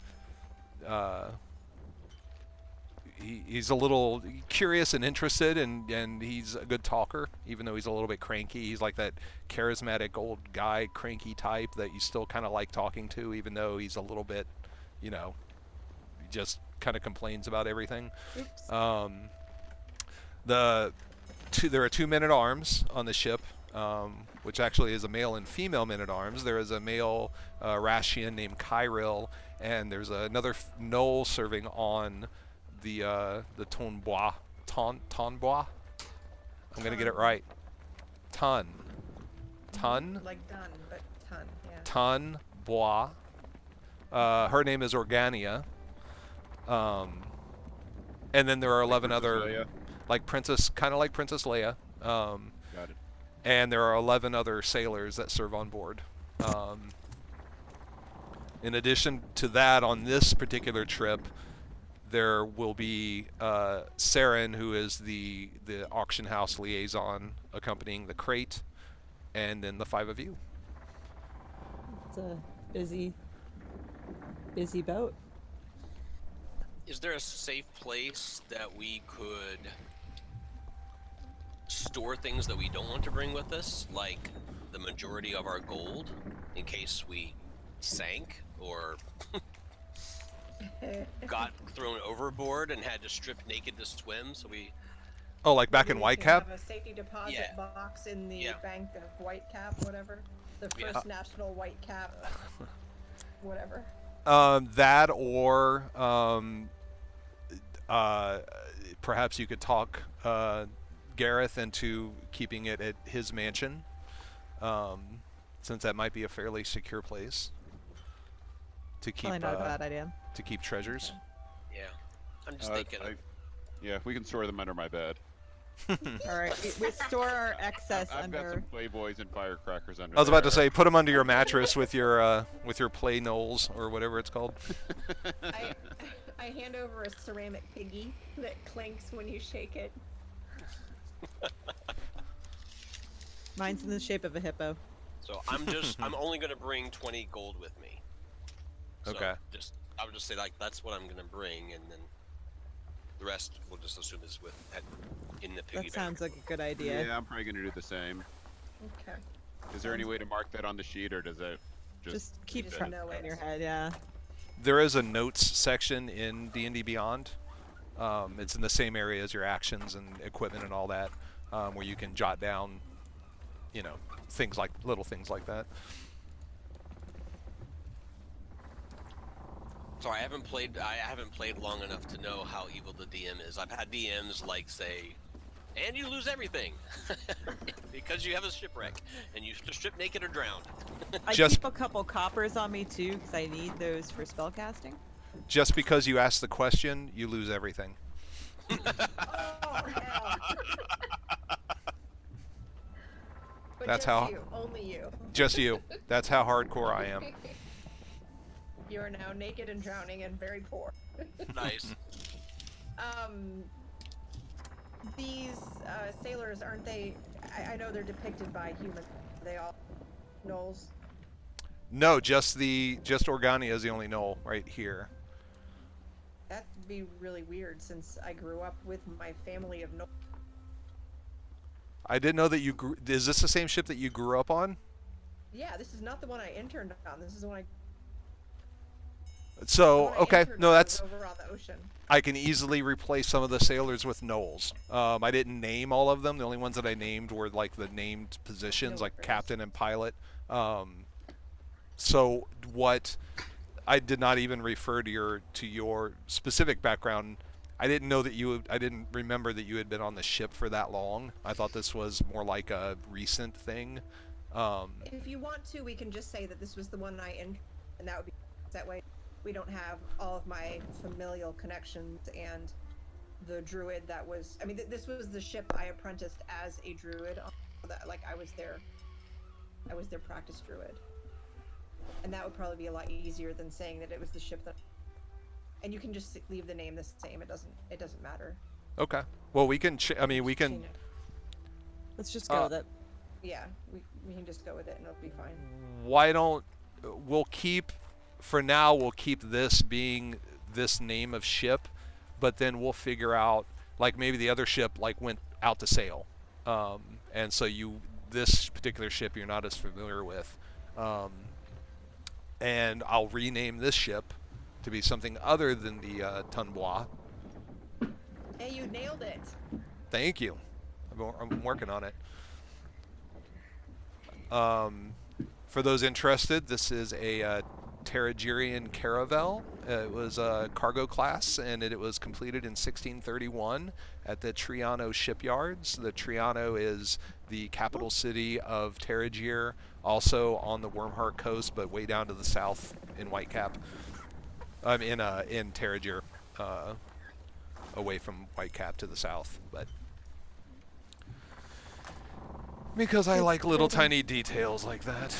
he's a little curious and interested, and he's a good talker, even though he's a little bit cranky. He's like that charismatic old guy, cranky type that you still kind of like talking to, even though he's a little bit, just kind of complains about everything. Oops. There are 2 men-at-arms on the ship, which actually is a male and female men-at-arms. There is a male Rashian named Kyril, and there's another Knoll serving on the Tonn Bogha. Tonn Bogha? I'm going to get it right. Tonn. Like done, but ton, yeah. Tonn Bogha. Her name is Organia. And then there are 11 other... Leia. kind of like Princess Leia. Got it. And there are 11 other sailors that serve on board. In addition to that, on this particular trip, there will be Saren, who is the auction house liaison accompanying the crate, and then the 5 of you. It's a busy boat. Is there a safe place that we could store things that we don't want to bring with us, like the majority of our gold, in case we sank or got thrown overboard and had to strip naked to swim? So we... Oh, like back Maybe in we can Whitecap? have a safety deposit Yeah. box in the Yeah. bank of Whitecap, whatever. The Yeah. First National Whitecap, whatever. That, or perhaps you could talk Gareth into keeping it at his mansion, since that might be a fairly secure place to keep Probably not a bad idea. to keep treasures. Yeah. I'm just thinking of... Yeah, we can store them under my bed. All right, we store our excess I've got under. some Playboys and firecrackers under. I was about to there. say, put them under your mattress with your play knolls or whatever it's called. I hand over a ceramic piggy that clinks when you shake it. Mine's in the shape of a hippo. So I'm only gonna bring 20 gold with me. So Okay. I would just say, like, that's what I'm gonna bring, and then the rest we'll just assume is in the piggy bank. That sounds like a good idea. Yeah, I'm probably gonna do the same. Okay. Is there any way to mark that on the sheet, or does that Just keep Just track know in it. your head, yeah. There is a notes section in D&D Beyond. It's in the same area as your actions and equipment and all that, where you can jot down, little things like that. Sorry, I haven't played long enough to know how evil the DM is. I've had DMs like say, and you lose everything because you have a shipwreck and you strip naked or drowned. I Just- keep a couple coppers on me too, because I need those for spellcasting. Just because you ask the question, you lose everything. Oh hell! But That's just how- you, only you. Just you. That's how hardcore I am. You are now naked and drowning and very poor. Nice. These sailors, aren't they? I know they're depicted by humans. Are they all gnolls? No, just Organia is the only knoll right here. That'd be really weird since I grew up with my family of gnolls. I didn't know that you grew. Is this the same ship that you grew up on? Yeah, this is not the one I interned on. This is the one I. So when I okay, interned no, on, it that's. was over on the ocean. I can easily replace some of the sailors with gnolls. I didn't name all of them. The only ones that I named were like the named positions, No like worries. captain and pilot. So what? I did not even refer to your specific background. I didn't know that you. I didn't remember that you had been on the ship for that long. I thought this was more like a recent thing. If you want to, we can just say that this was the one I interned, and that would be that way. We don't have all of my familial connections and the druid that was. I mean, this was the ship I apprenticed as a druid. That like I was their practice druid, and that would probably be a lot easier than saying that it was the ship that. And you can just leave the name the same. It doesn't matter. Okay. Well, we can. I mean, we can. Change it. Let's just go with it. Yeah, we can just go with it and it'll be fine. Why don't we'll keep for now? We'll keep this being this name of ship, but then we'll figure out like maybe the other ship like went out to sail, and so this particular ship you're not as familiar with, and I'll rename this ship to be something other than the Tonn Bogha. Hey, you nailed it. Thank you. I'm working on it. For those interested, this is a Terragirian caravel. It was a cargo class, and it was completed in 1631 at the Triano shipyards. The Triano is the capital city of Terragir, also on the Wyrmheart coast, but way down to the south in Whitecap. In Terragir, away from Whitecap to the south, but. Because I like little tiny details like that.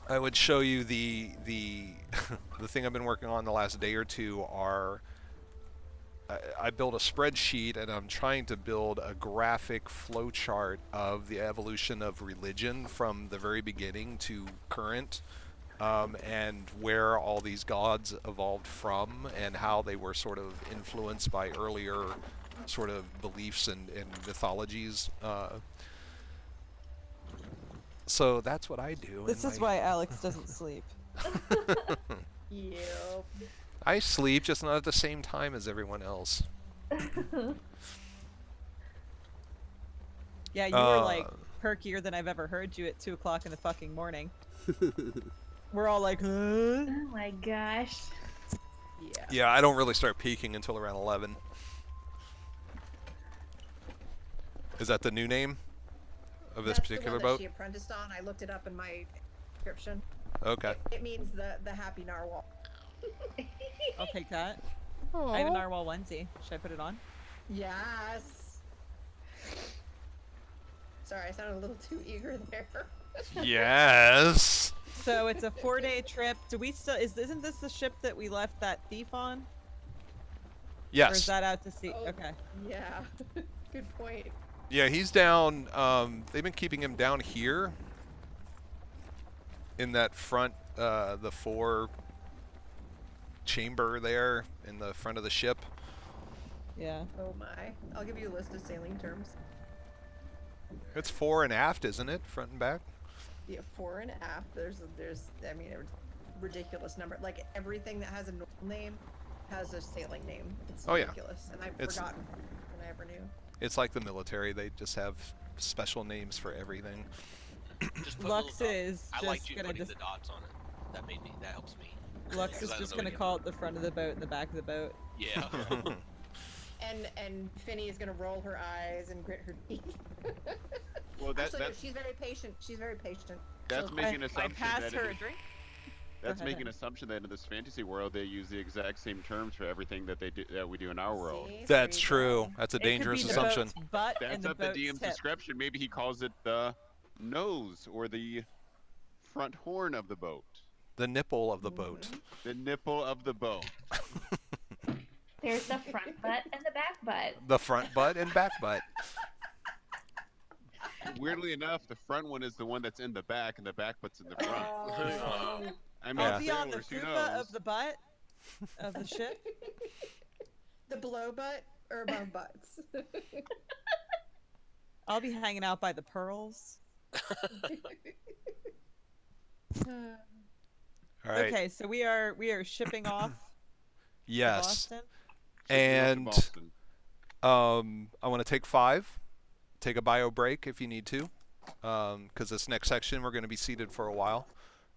I would show you the the thing I've been working on the last day or two are I built a spreadsheet and I'm trying to build a graphic flowchart of the evolution of religion from the very beginning to current, and where all these gods evolved from and how they were sort of influenced by earlier sort of beliefs and mythologies. So that's what I do. This is why Alex doesn't sleep. Yep. I sleep, just not at the same time as everyone else. Yeah, you were like perkier than I've ever heard you at 2 o'clock in the fucking morning. We're all like, huh? Oh my gosh. Yeah. Yeah, I don't really start peaking until around 11. Is that the new name of this That's particular the one boat? that she apprenticed on. I looked it up in my description. Okay. It means the happy narwhal. I'll take that. I have a narwhal onesie. Should I put it on? Yes. Sorry, I sounded a little too eager there. Yes. So it's a 4-day trip. Do we still? Isn't this the ship that we left that thief on? Or is Yes. that out to sea? Oh, Okay. Yeah. Good point. Yeah, he's down. They've been keeping him down here in that front, the 4 chamber there in the front of the ship. Yeah. Oh my. I'll give you a list of sailing terms. It's 4 and aft, isn't it? Front and back. Yeah, fore and aft. There's I mean, a ridiculous number. Like everything that has a normal name has a sailing name. It's Oh, yeah. ridiculous, and I've It's- forgotten than I ever knew. It's like the military. They just have special names for everything. Just put Lux little is dots. I just liked you gonna putting just- the dots on it. That helps me. Lux is 'Cause I don't just know gonna any of call it the front of the boat and the back of the boat. Yeah. And Finny is gonna roll her eyes and grit her teeth. Well, Actually, no, that's she's very patient. She's very patient. that's So- making an I assumption pass that her it, a drink. That's ahead, making an Henry. assumption that in this fantasy world they use the exact same terms for everything that they do that we do in our world. See? There That's you true. go. That's a It could be dangerous the assumption. boat's butt and That's the up the boat's DM's tip. description. Maybe he calls it the nose or the front horn of the boat, The nipple of the boat. the nipple of the boat. There's the front butt and the back butt. The front butt and back butt. Weirdly enough, the front one is the one that's in the back, and the back butt's in the front. Oh. I mean, Yeah. I'll be on the sailors, who fupa knows? of the butt of the ship. The below butt or above butts? I'll be hanging out by the pearls. All right. Okay, so we are shipping off to Yes. Boston. Shipping off to And Boston. I want to take 5. Take a bio break if you need to, because this next section we're going to be seated for a while.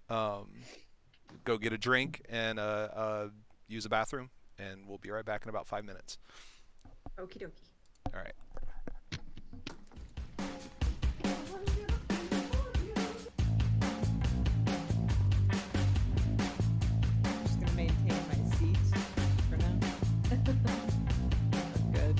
Go get a drink and use a bathroom, and we'll be right back in about 5 minutes. Okie dokie. All right. I'm just gonna maintain my seat for now. I'm good.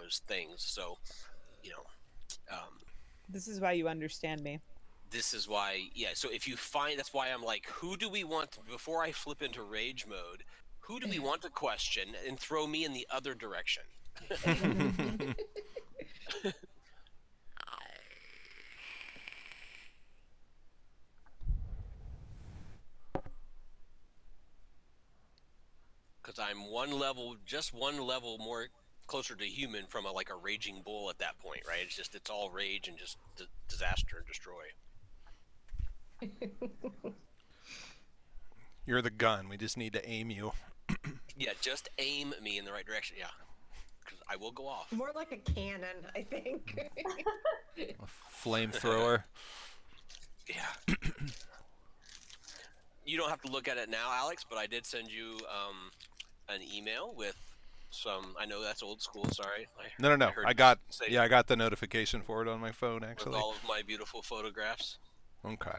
those things. So, you know, This is why you understand me. this is why, yeah. So if you find, that's why I'm like, who do we want to, before I flip into rage mode? Who do we want to question and throw me in the other direction? Because I'm just one level more closer to human from like a raging bull at that point, right? It's all rage and just disaster and destroy. You're the gun. We just need to aim you. Yeah, just aim me in the right direction. Yeah, because I will go off. More like a cannon, I think. A flamethrower. Yeah. You don't have to look at it now, Alex, but I did send you an email with some. I know that's old school. Sorry. No. heard I you got say I got the notification for it on my phone with actually. all of my beautiful photographs. Okay.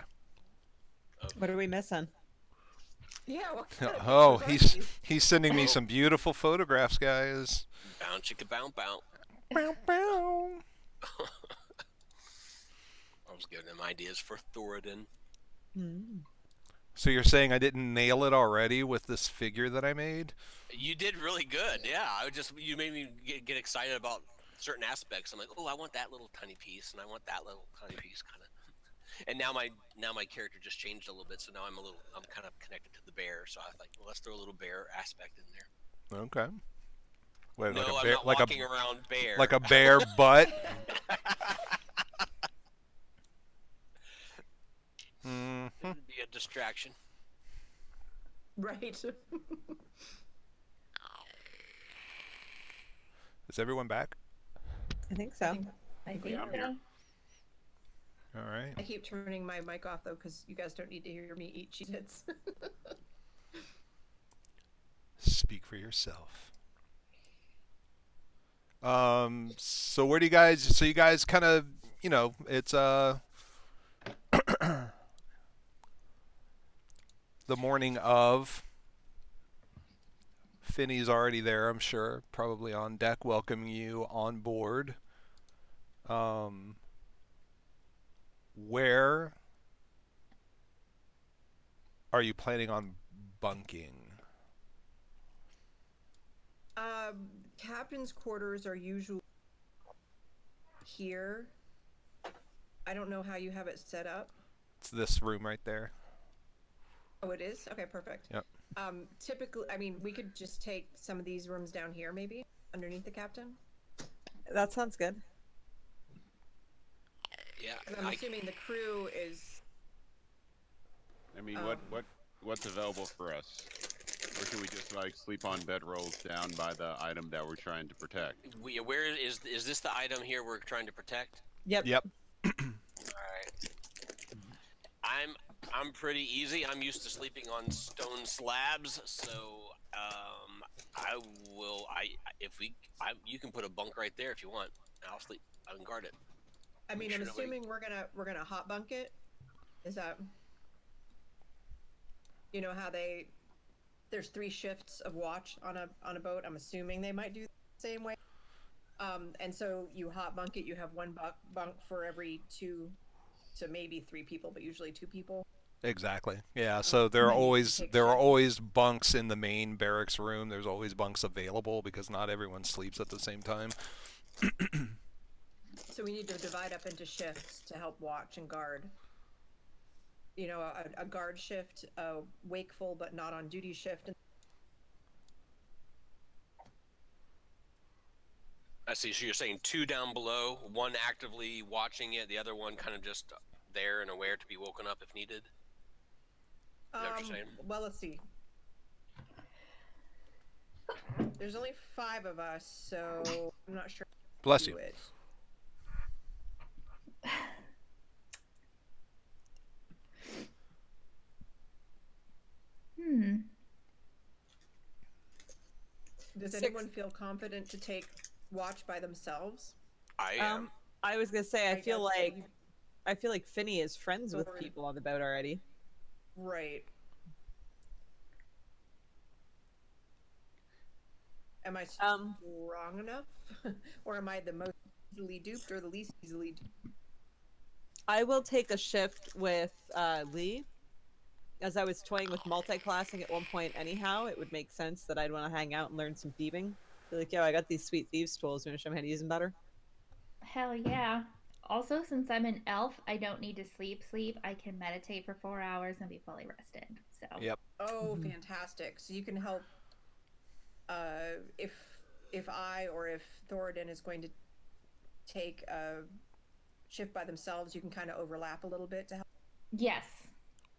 What are we missing? Yeah. What kind of Oh, pictures are these? he's sending me some beautiful photographs, guys. Bounce, chicka, bounce, bounce. Bow, bow. I was giving him ideas for Thoradin. So you're saying I didn't nail it already with this figure that I made? You did really good. Yeah, you made me get excited about certain aspects. I'm like, oh, I want that little tiny piece, and I want that little tiny piece, kind of. And now my character just changed a little bit, so now I'm kind of connected to the bear. So I was like, well, let's throw a little bear aspect in there. Okay. Wait, No, like a I'm bear, not like walking around bear. like a bear butt. It would be a distraction. Right. Is everyone back? I think so. I think Yeah, I'm here. All right. I keep turning my mic off though, because you guys don't need to hear me eat Cheez-Its. Speak for yourself. So where do you guys? So you guys kind of, it's the morning of. Finney's already there, I'm sure, probably on deck, welcoming you on board. Where are you planning on bunking? Captain's quarters are usually here. I don't know how you have it set up. It's this room right there. Oh, it is? Okay, perfect. Yep. Typically, I mean, we could just take some of these rooms down here, maybe, underneath the captain. That sounds good. Yeah, 'Cause I'm assuming the crew is... I mean, Um, what's available for us? Or should we just like sleep on bedrolls down by the item that we're trying to protect? where is this the item here we're trying to protect? Yep. Yep. All right. I'm pretty easy. I'm used to sleeping on stone slabs, so you can put a bunk right there if you want. I'll sleep. I can guard it. I mean, Make I'm sure nobody- assuming we're gonna hot bunk it. Is that... You know how there's 3 shifts of watch on a boat. I'm assuming they might do the same way. And so you hot bunk it. You have one bunk for every 2 to maybe 3 people, but usually 2 people. Exactly. Yeah. So there are always bunks in the main barracks room. There's always bunks available because not everyone sleeps at the same time. So we need to divide up into shifts to help watch and guard. You know, a guard shift, a wakeful but not on duty shift. I see. So you're saying 2 down below, 1 actively watching it, the other one kind of just there and aware to be woken up if needed. Is that what you're saying? Well, let's see. There's only 5 of us, so I'm not sure. Bless Do you. it. Does 6. anyone feel confident to take watch by themselves? I am. I was gonna say, I I feel guess like you- Finney is friends with Lord. people on the boat already. Right. Am I Um, strong enough, or am I the most easily duped, or the least easily duped? I will take a shift with Lee. As I was toying with multi-classing at one point, anyhow, it would make sense that I'd want to hang out and learn some thieving. Be like, yo, I got these sweet thieves tools. You want to show me how to use them better? Hell yeah. Also, since I'm an elf, I don't need to sleep. I can meditate for 4 hours and be fully rested. So, Yep. Oh, Mhm. fantastic! So you can help. If I or if Thoradin is going to take a shift by themselves, you can kind of overlap a little bit to help. yes,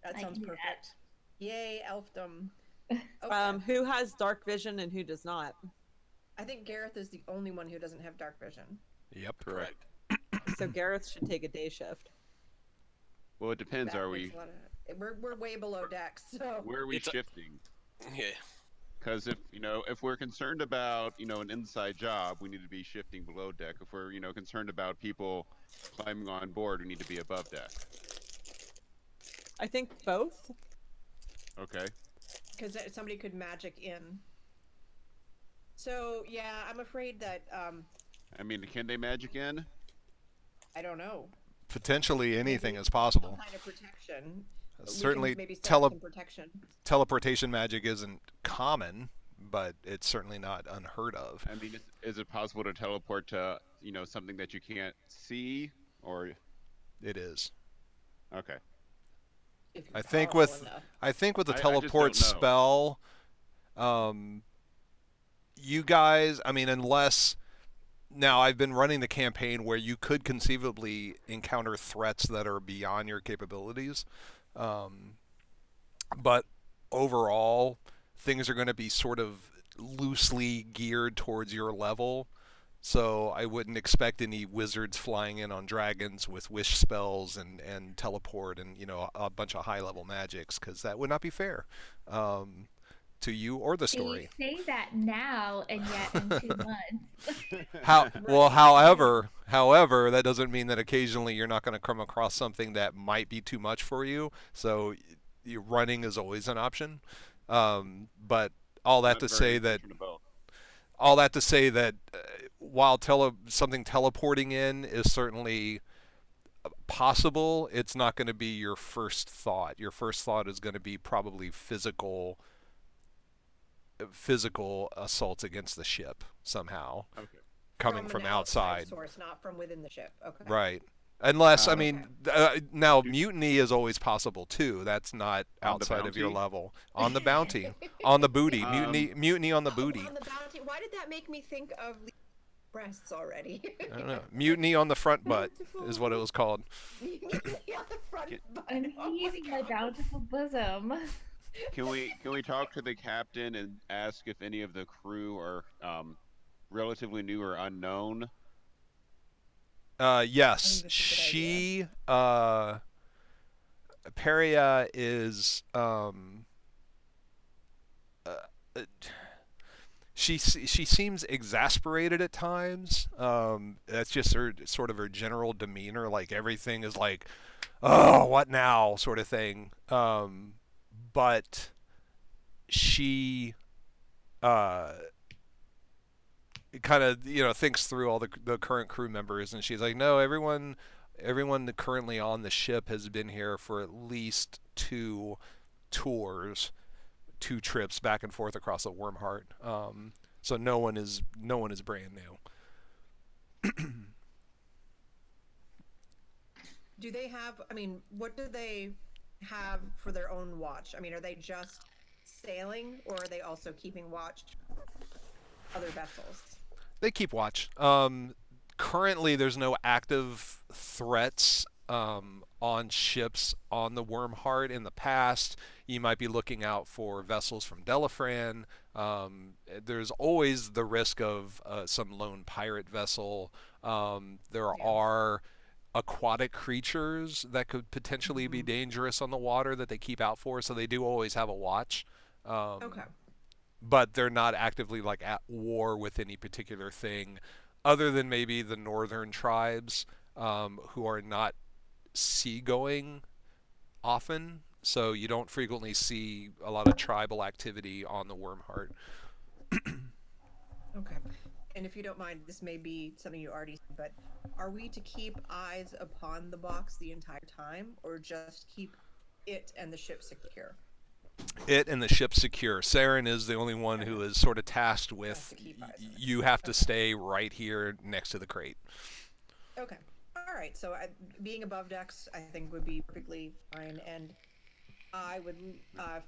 That I sounds can do perfect. Yay, elfdom. that. Okay. Who has dark vision and who does not? I think Gareth is the only one who doesn't have dark vision. Yep. Correct. So Gareth should take a day shift. Well, it depends. That Are makes we? a lot of. We're way below decks, so. Where are we It's a- shifting? Yeah. Because if we're concerned about an inside job, we need to be shifting below deck. If we're concerned about people climbing on board, we need to be above deck. I think both. Okay. Because somebody could magic in. So yeah, I'm afraid that I mean, can they magic in? I don't know. Potentially anything Maybe is some possible. kind of protection. We Certainly, can maybe set up some protection. teleportation magic isn't common, but it's certainly not unheard of. I mean, is it possible to teleport to something that you can't see? Or It is. okay, If you're I think powerful with enough. I think with the I just teleport don't know. spell, you guys, I mean, unless now I've been running the campaign where you could conceivably encounter threats that are beyond your capabilities, um, but overall, things are going to be sort of loosely geared towards your level. So I wouldn't expect any wizards flying in on dragons with wish spells and teleport and a bunch of high level magics because that would not be fair to you or the You story. say that now, and yet in 2 months. Well, Right. however, that doesn't mean that occasionally you're not going to come across something that might be too much for you. So running is always an option. But all that I'm to very say that impatient of both. all that to say that while something teleporting in is certainly possible, it's not going to be your first thought. Your first thought is going to be probably physical assaults against the ship somehow Okay. coming From from an outside outside. source, not from within the ship. Okay. Right. Unless, I Um, mean, Okay. now do- mutiny is always possible too. That's not on the outside of your bounty. level. On the bounty, on the booty, Um, mutiny on the Oh, booty. on the bounty. Why did that make me think of breasts already? I don't know. Mutiny on the front butt is what it Bountiful. was called. On the front can, butt. I'm Oh my heaving my god. bountiful bosom. can we talk to the captain and ask if any of the crew are relatively new or unknown? I Yes, think that's a good idea. she, Peria is, uh, uh, she seems exasperated at times. That's just her sort of her general demeanor. Like everything is like, oh, what now, sort of thing. But she uh, kind of thinks through all the current crew members, and she's like, no, everyone currently on the ship has been here for at least tours, 2 trips back and forth across the Wyrmheart. So no one is brand new. Do they have, I mean, what do they have for their own watch? I mean, are they just sailing or are they also keeping watch other vessels? They keep watch. Currently, there's no active threats on ships on the Wyrmheart. In the past, you might be looking out for vessels from Delafran. There's always the risk of some lone pirate vessel. There Yeah. are aquatic creatures that could potentially be dangerous on the water that they keep out for, so they do always have a watch. Okay. But they're not actively like at war with any particular thing, other than maybe the northern tribes who are not seagoing often. So you don't frequently see a lot of tribal activity on the Wyrmheart. Okay. And if you don't mind, this may be something you already said, but are we to keep eyes upon the box the entire time, or just keep it and the ship secure? It and the ship secure. Saren is the only one who is sort of tasked Has with to keep eyes on it. you have to Okay. stay right here next to the crate. Okay. All right. So being above decks, I think would be perfectly fine, and I would,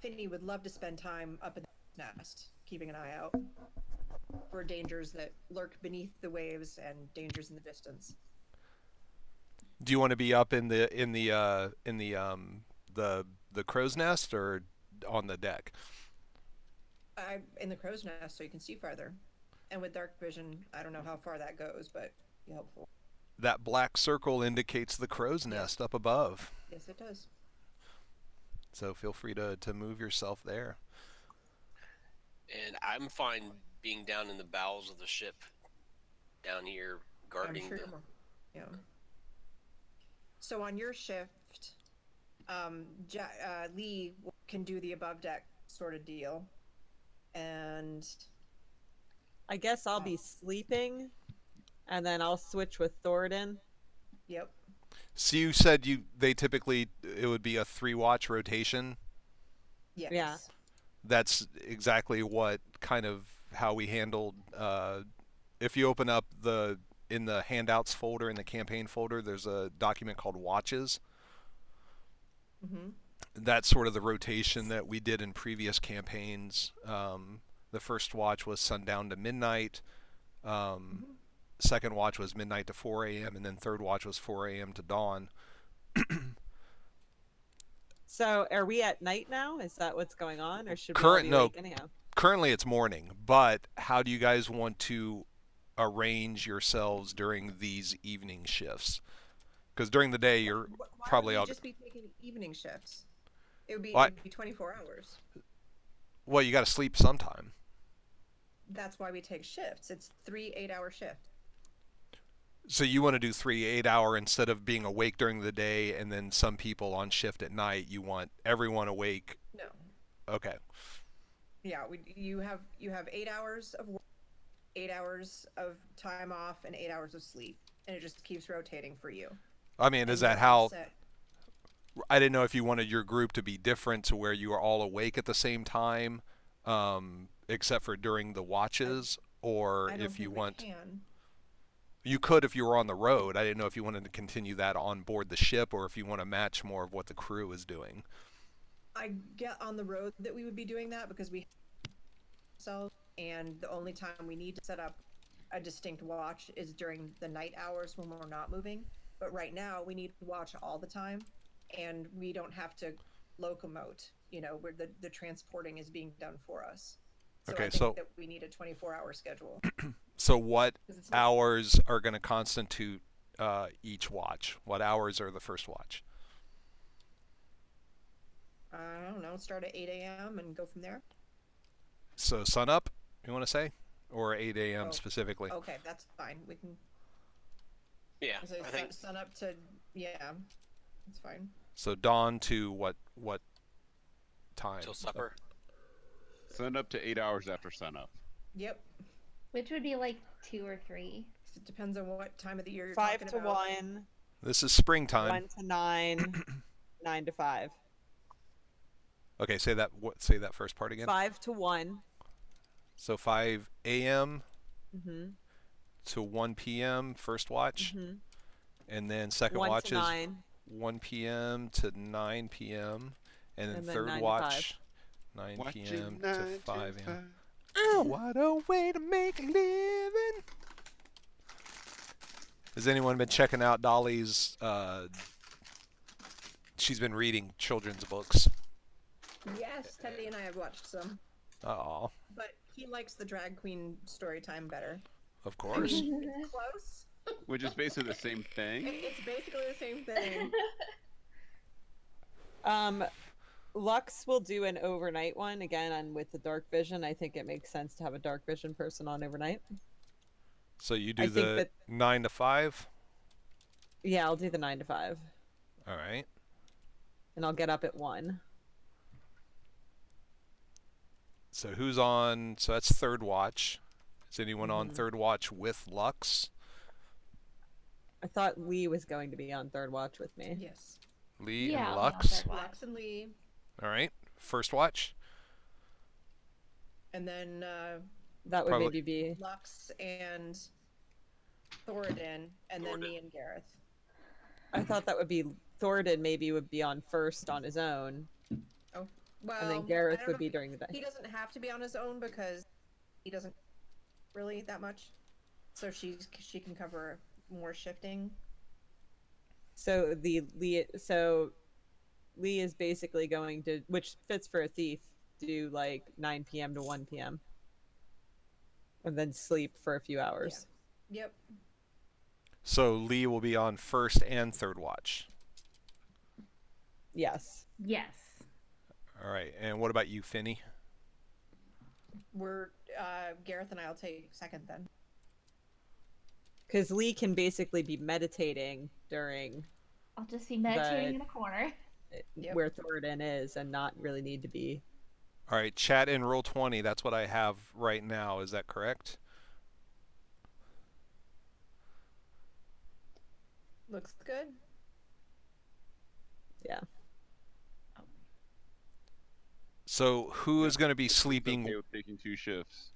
Finney would love to spend time up in the nest, keeping an eye out for dangers that lurk beneath the waves and dangers in the distance. Do you want to be up in the crow's nest or on the deck? I'm in the crow's nest, so you can see farther. And with dark vision, I don't know how far that goes, but be helpful. That black circle indicates the crow's nest up above. Yes, it does. So feel free to move yourself there. And I'm fine being down in the bowels of the ship, down here guarding I'm sure the. you're more. Yeah. So on your shift, Lee can do the above deck sort of deal, and I guess I'll be sleeping, and then I'll switch with Thoradin. yep. So you said they typically it would be a 3-watch rotation. Yes. Yeah. That's exactly what kind of how we handled. If you open up in the handouts folder in the campaign folder, there's a document called watches. Mm-hmm. That's sort of the rotation that we did in previous campaigns. The first watch was sundown to midnight. Second watch was midnight to 4 a.m. and then third watch was 4 a.m. to dawn. So are we at night now? Is that what's going on, or should we Current all be no. awake anyhow? Currently it's morning, but how do you guys want to arrange yourselves during these evening shifts? Because during the day you're Why probably would we all. just be taking evening shifts? It'd be 24 hours. Well, you got to sleep sometime. That's why we take shifts. It's 3 8-hour shifts. So you want to do 3 8-hour instead of being awake during the day, and then some people on shift at night. You want everyone awake. No. Okay. Yeah, you have 8 hours of work, 8 hours of time off, and 8 hours of sleep, and it just keeps rotating for you. I mean, is that how? I didn't know if you wanted your group to be different to where you are all awake at the same time, except for during the watches, or if you want. You could if you were on the road. I didn't know if you wanted to continue that on board the ship or if you want to match more of what the crew is doing. I get on the road that we would be doing that because we ourselves, and the only time we need to set up a distinct watch is during the night hours when we're not moving. But right now we need to watch all the time, and we don't have to locomote. Where the transporting is being done for us. So Okay, I think that we need a 24-hour schedule. So what hours are going to constitute each watch? What hours are the first watch? I don't know. Start at 8 a.m. and go from there. So sunup, you want to say? Or 8 a.m. specifically? Okay, that's fine. We can. Yeah, So I think sun up to that's fine. So dawn to what time? till supper. Sun up to 8 hours after sunup. Yep. Which would be like 2 or 3. It depends on what time of the year you're 5 talking to about. 1, This is springtime. 1 to 9, 9 to 5. Okay, say that first part again. 5 to 1. So 5 a.m. Mm-hmm. to 1 p.m. first watch, Mm-hmm. and then second 1 watch to is 9. 1 p.m. to 9 p.m. and then third 9 to watch 9 Watching p.m. 9 to 5 5. a.m. Oh, what a way to make a living! Has anyone been checking out Dolly's? She's been reading children's books. Yes, Teddy and I have watched some, Oh, but he likes the drag queen story time better. of course. Close. Which is basically the same thing. It's basically the same thing. Lux will do an overnight one again, and with the dark vision, I think it makes sense to have a dark vision person on overnight. So you do I think the that- 9 to 5. Yeah, I'll do the 9 to 5, All right. and I'll get up at 1. So who's on? So that's third watch. Is anyone on third watch with Lux? I thought Lee was going to be on third watch with me. Yes. Lee Yeah, and I'll be on Lux. third watch. Lux and Lee, All right. First watch. and then That would Probably- maybe be Lux and Thoradin, and then me and Gareth. I thought that would be Thoradin maybe would be on first on his own, Oh, well. and then I Gareth don't would know be if during the day. He doesn't have to be on his own because he doesn't really that much. So she can cover more shifting. So Lee is basically going to, which fits for a thief, do like 9 p.m. to 1 p.m. and then sleep for a few hours. Yep. So Lee will be on first and third watch. Yes. Yes. All right. And what about you, Finny? We're Gareth and I'll take second then. Because Lee can basically be meditating during I'll just be meditating But- in a corner. Yep. where Thoradin is and not really need to be. All right. Chat in roll 20. That's what I have right now. Is that correct? Looks good. Yeah. So who is going to be It's sleeping? okay with taking 2 shifts.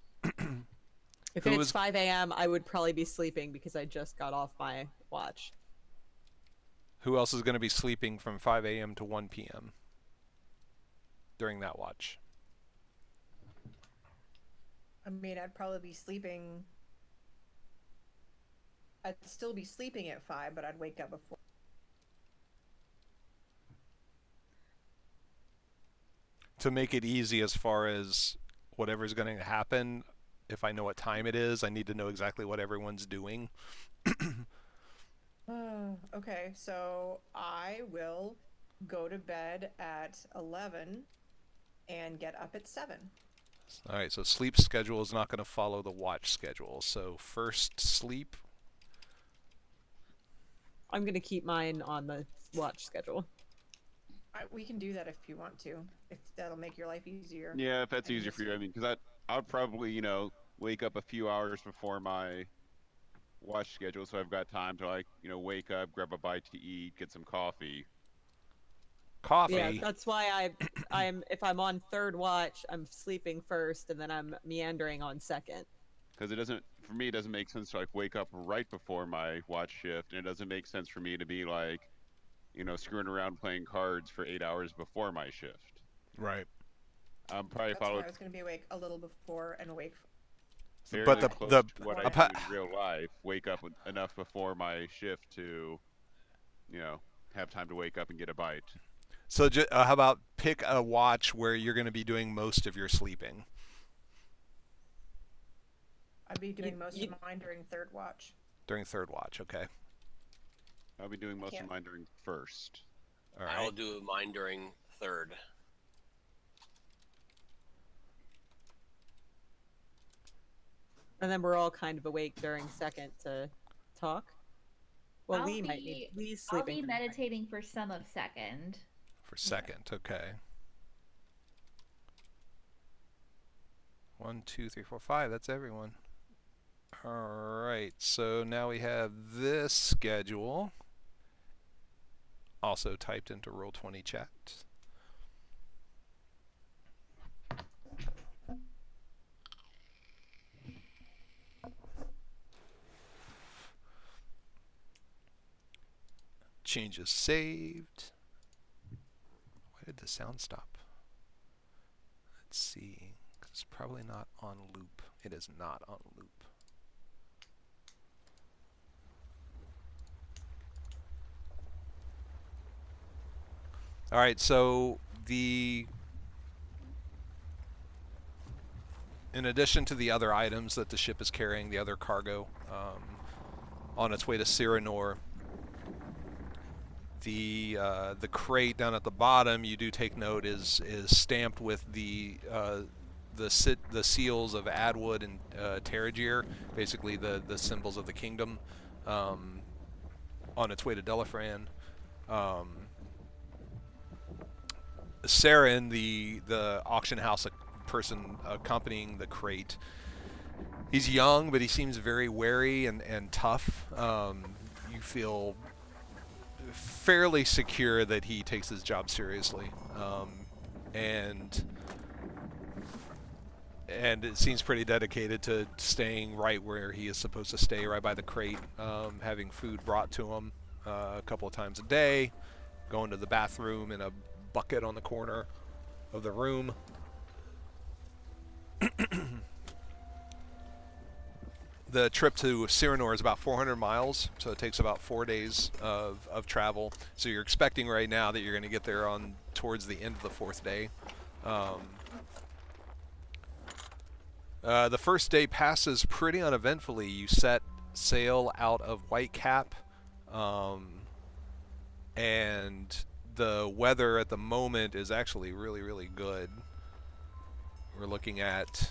If Who it's was- 5 a.m., I would probably be sleeping because I just got off my watch. Who else is going to be sleeping from 5 a.m. to 1 p.m. during that watch? I mean, I'd probably be sleeping. I'd still be sleeping at 5, but I'd wake up before. To make it easy as far as whatever's going to happen, if I know what time it is, I need to know exactly what everyone's doing. Okay, so I will go to bed at 11 and get up at 7. All right, so sleep schedule is not going to follow the watch schedule. So first sleep. I'm going to keep mine on the watch schedule. We can do that if you want to, if that'll make your life easier. Yeah, if that's And easier just- for you. I mean, because I would probably, wake up a few hours before my watch schedule, so I've got time to wake up, grab a bite to eat, get some coffee. Coffee. Yeah, that's why if I'm on third watch, I'm sleeping first and then I'm meandering on second. Because for me, it doesn't make sense to wake up right before my watch shift, and it doesn't make sense for me to be screwing around playing cards for 8 hours before my shift. Right. Probably That's why follow I was going to be awake a little before and awake. fairly But close the to what I apa- do in real life. Wake up enough before my shift to, have time to wake up and get a bite. So how about pick a watch where you're going to be doing most of your sleeping? I'd be doing You- most you- of mine during third watch. During third watch, okay. I'll be doing most of Can't- mine during first. All I'll right. do mine during third. And then we're all kind of awake during second to talk. Well, I'll Lee might be- be. Lee's I'll sleeping. be during second. meditating for some of second. For second, okay. 1, 2, 3, 4, 5. That's everyone. All right. So now we have this schedule. Also typed into Roll20 chat. Changes saved. Why did the sound stop? Let's see. 'Cause it's probably not on loop. It is not on loop. All right, so in addition to the other items that the ship is carrying, the other cargo on its way to Cyranor, the crate down at the bottom, you do take note, is stamped with the seals of Adwood and Terragir, basically the symbols of the kingdom, on its way to Delafran. Saren, the auction house person accompanying the crate, He's young, but he seems very wary and tough. You feel fairly secure that he takes his job seriously, and it seems pretty dedicated to staying right where he is supposed to stay, right by the crate, having food brought to him a couple of times a day, going to the bathroom in a bucket on the corner of the room. The trip to Cyranor is about 400 miles, so it takes about 4 days of travel. So you're expecting right now that you're going to get there on towards the end of the 4th day. The first day passes pretty uneventfully. You set sail out of Whitecap, and the weather at the moment is actually really, really good. We're looking at...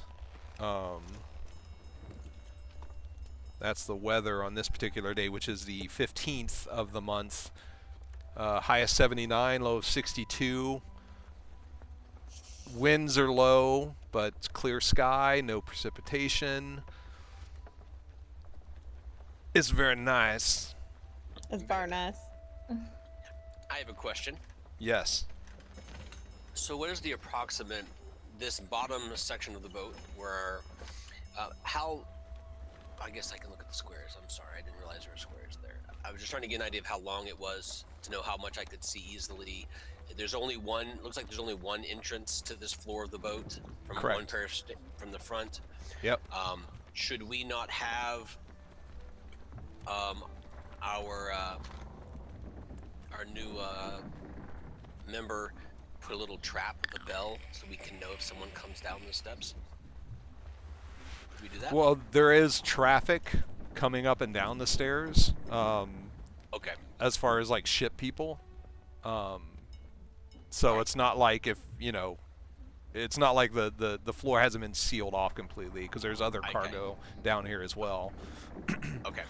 that's the weather on this particular day, which is the 15th of the month. High of 79, low of 62. Winds are low, but clear sky, no precipitation. It's very nice. It's bar nice. I have a question. Yes. So what is the approximate, this bottom section of the boat, where, how, I guess I can look at the squares. I'm sorry, I didn't realize there were squares there. I was just trying to get an idea of how long it was to know how much I could see easily. There's only one, looks like there's only one entrance to this floor of the boat from Correct. one pair of from the front. Yep. Should we not have our new member put a little trap with a bell so we can know if someone comes down the steps? Could we do that? Well, there is traffic coming up and down the stairs. Okay. As far as like ship people. So it's not like it's not like the floor hasn't been sealed off completely, because there's other cargo down here as well. Okay.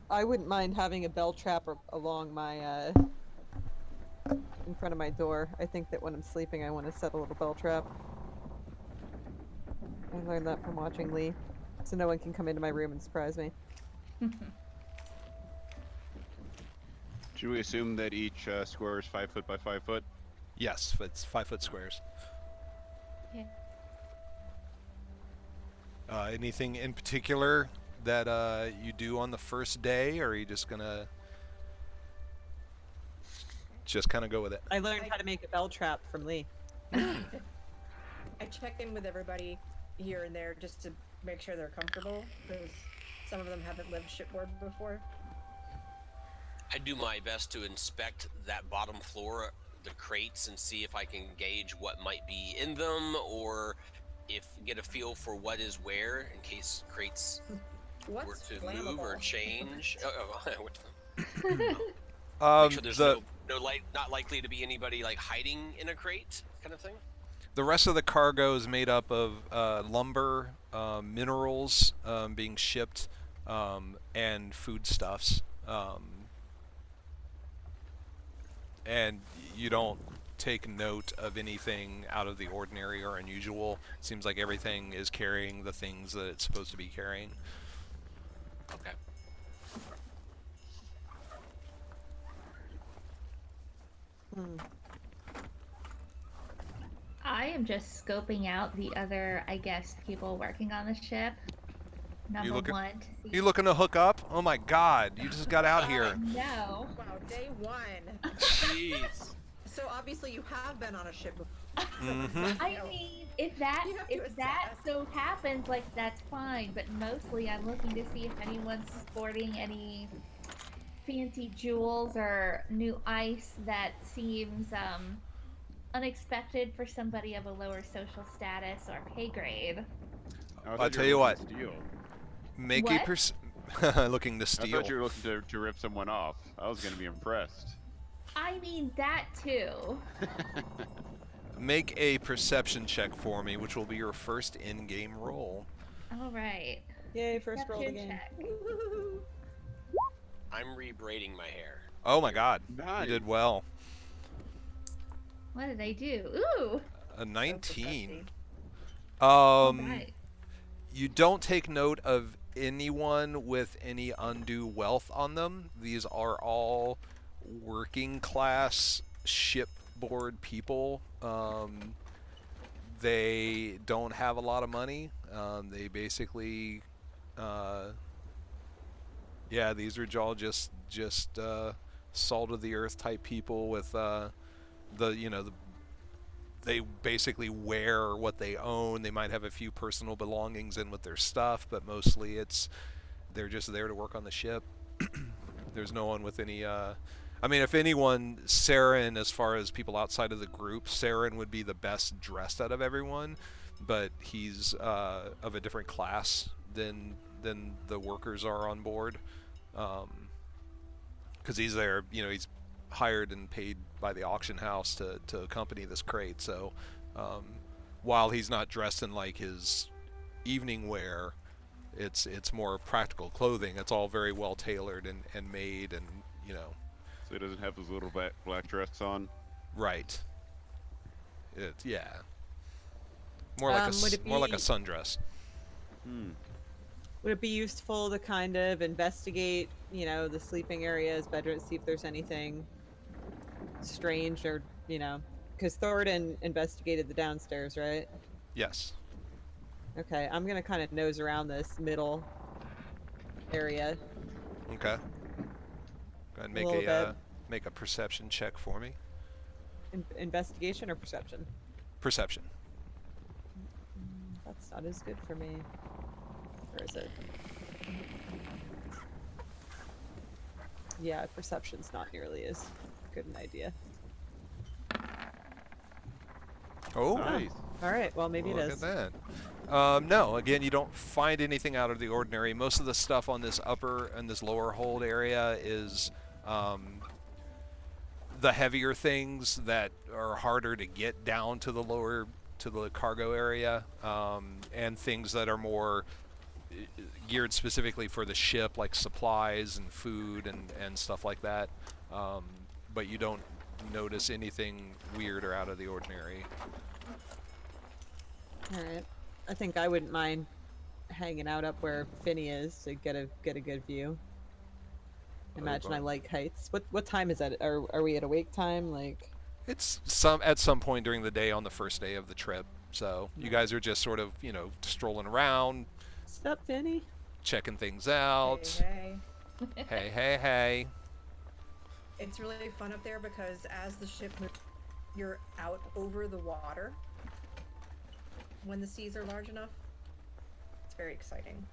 I wouldn't mind having a bell trap along my in front of my door. I think that when I'm sleeping, I want to set a little bell trap. I learned that from watching Lee, so no one can come into my room and surprise me. Should we assume that each square is 5 foot by 5 foot? Yes, it's 5 foot squares. Yeah. Anything in particular that you do on the first day, or are you just gonna kind of go with it? I learned how to make a bell trap from Lee. I check in with everybody here and there just to make sure they're comfortable, because some of them haven't lived shipboard before. I do my best to inspect that bottom floor, the crates, and see if I can gauge what might be in them, or get a feel for what is where in case crates were What's to flammable? move or change. Um, Make sure there's not likely to be anybody like hiding in a crate, kind of thing. The rest of the cargo is made up of lumber, minerals being shipped, and foodstuffs. And you don't take note of anything out of the ordinary or unusual. It seems like everything is carrying the things that it's supposed to be carrying. Okay. I am just scoping out the other, I guess, people working on the ship. Number one to see. You looking to hook up? Oh my God! You just got out here. No. Wow, day one. Jeez. So obviously you have been on a ship before. I mean, if that You have to assess. so happens, like, that's fine. But mostly, I'm looking to see if anyone's sporting any fancy jewels or new ice that seems unexpected for somebody of a lower social status or pay grade. I'll tell you what. Steal. Make What? looking to I steal. thought you were looking to rip someone off. I was going to be impressed. I mean, that too. Make a perception check for me, which will be your first in-game roll. All right. Yay, first roll of the Perception game. check. I'm rebraiding my hair. Oh my God! Nice. You did well. What did I do? Ooh. A 19. So All right. You don't take note of anyone with any undue wealth on them. These are all working class shipboard people. They don't have a lot of money. They basically, uh, yeah, these are all just salt of the earth type people with they basically wear what they own. They might have a few personal belongings in with their stuff, but mostly they're just there to work on the ship. There's no one with any. I mean, if anyone, Saren, as far as people outside of the group, Saren would be the best dressed out of everyone, but he's of a different class than the workers are on board, because he's there. He's hired and paid by the auction house to accompany this crate. So um, while he's not dressed in like his evening wear, it's more practical clothing. It's all very well tailored and made, and So he doesn't have his little black dress on. right. Yeah. More like Would it more like a be- sundress. Would it be useful to kind of investigate, the sleeping areas, bedrooms, see if there's anything strange or, because Thoradin investigated the downstairs, right? Yes. Okay, I'm gonna kind of nose around this middle area. Okay. Go ahead and make little bit. make a perception check for me. Investigation or perception? Perception. That's not as good for me. Where is it? Yeah, perception's not nearly as good an idea. Oh. Nice. All right, well maybe Look it is. at that. No, again, you don't find anything out of the ordinary. Most of the stuff on this upper and this lower hold area is the heavier things that are harder to get down to the cargo area, and things that are more geared specifically for the ship, like supplies and food and stuff like that. But you don't notice anything weird or out of the ordinary. All right, I think I wouldn't mind hanging out up where Finny is to get a good view. Imagine I like heights. What time is that? Are we at awake time? Like, It's at some point during the day on the first day of the trip. So you guys are just sort of strolling around, what's up, Finny? checking things out. Hey, hey. Hey. It's really fun up there because as the ship moves, you're out over the water when the seas are large enough. It's very exciting.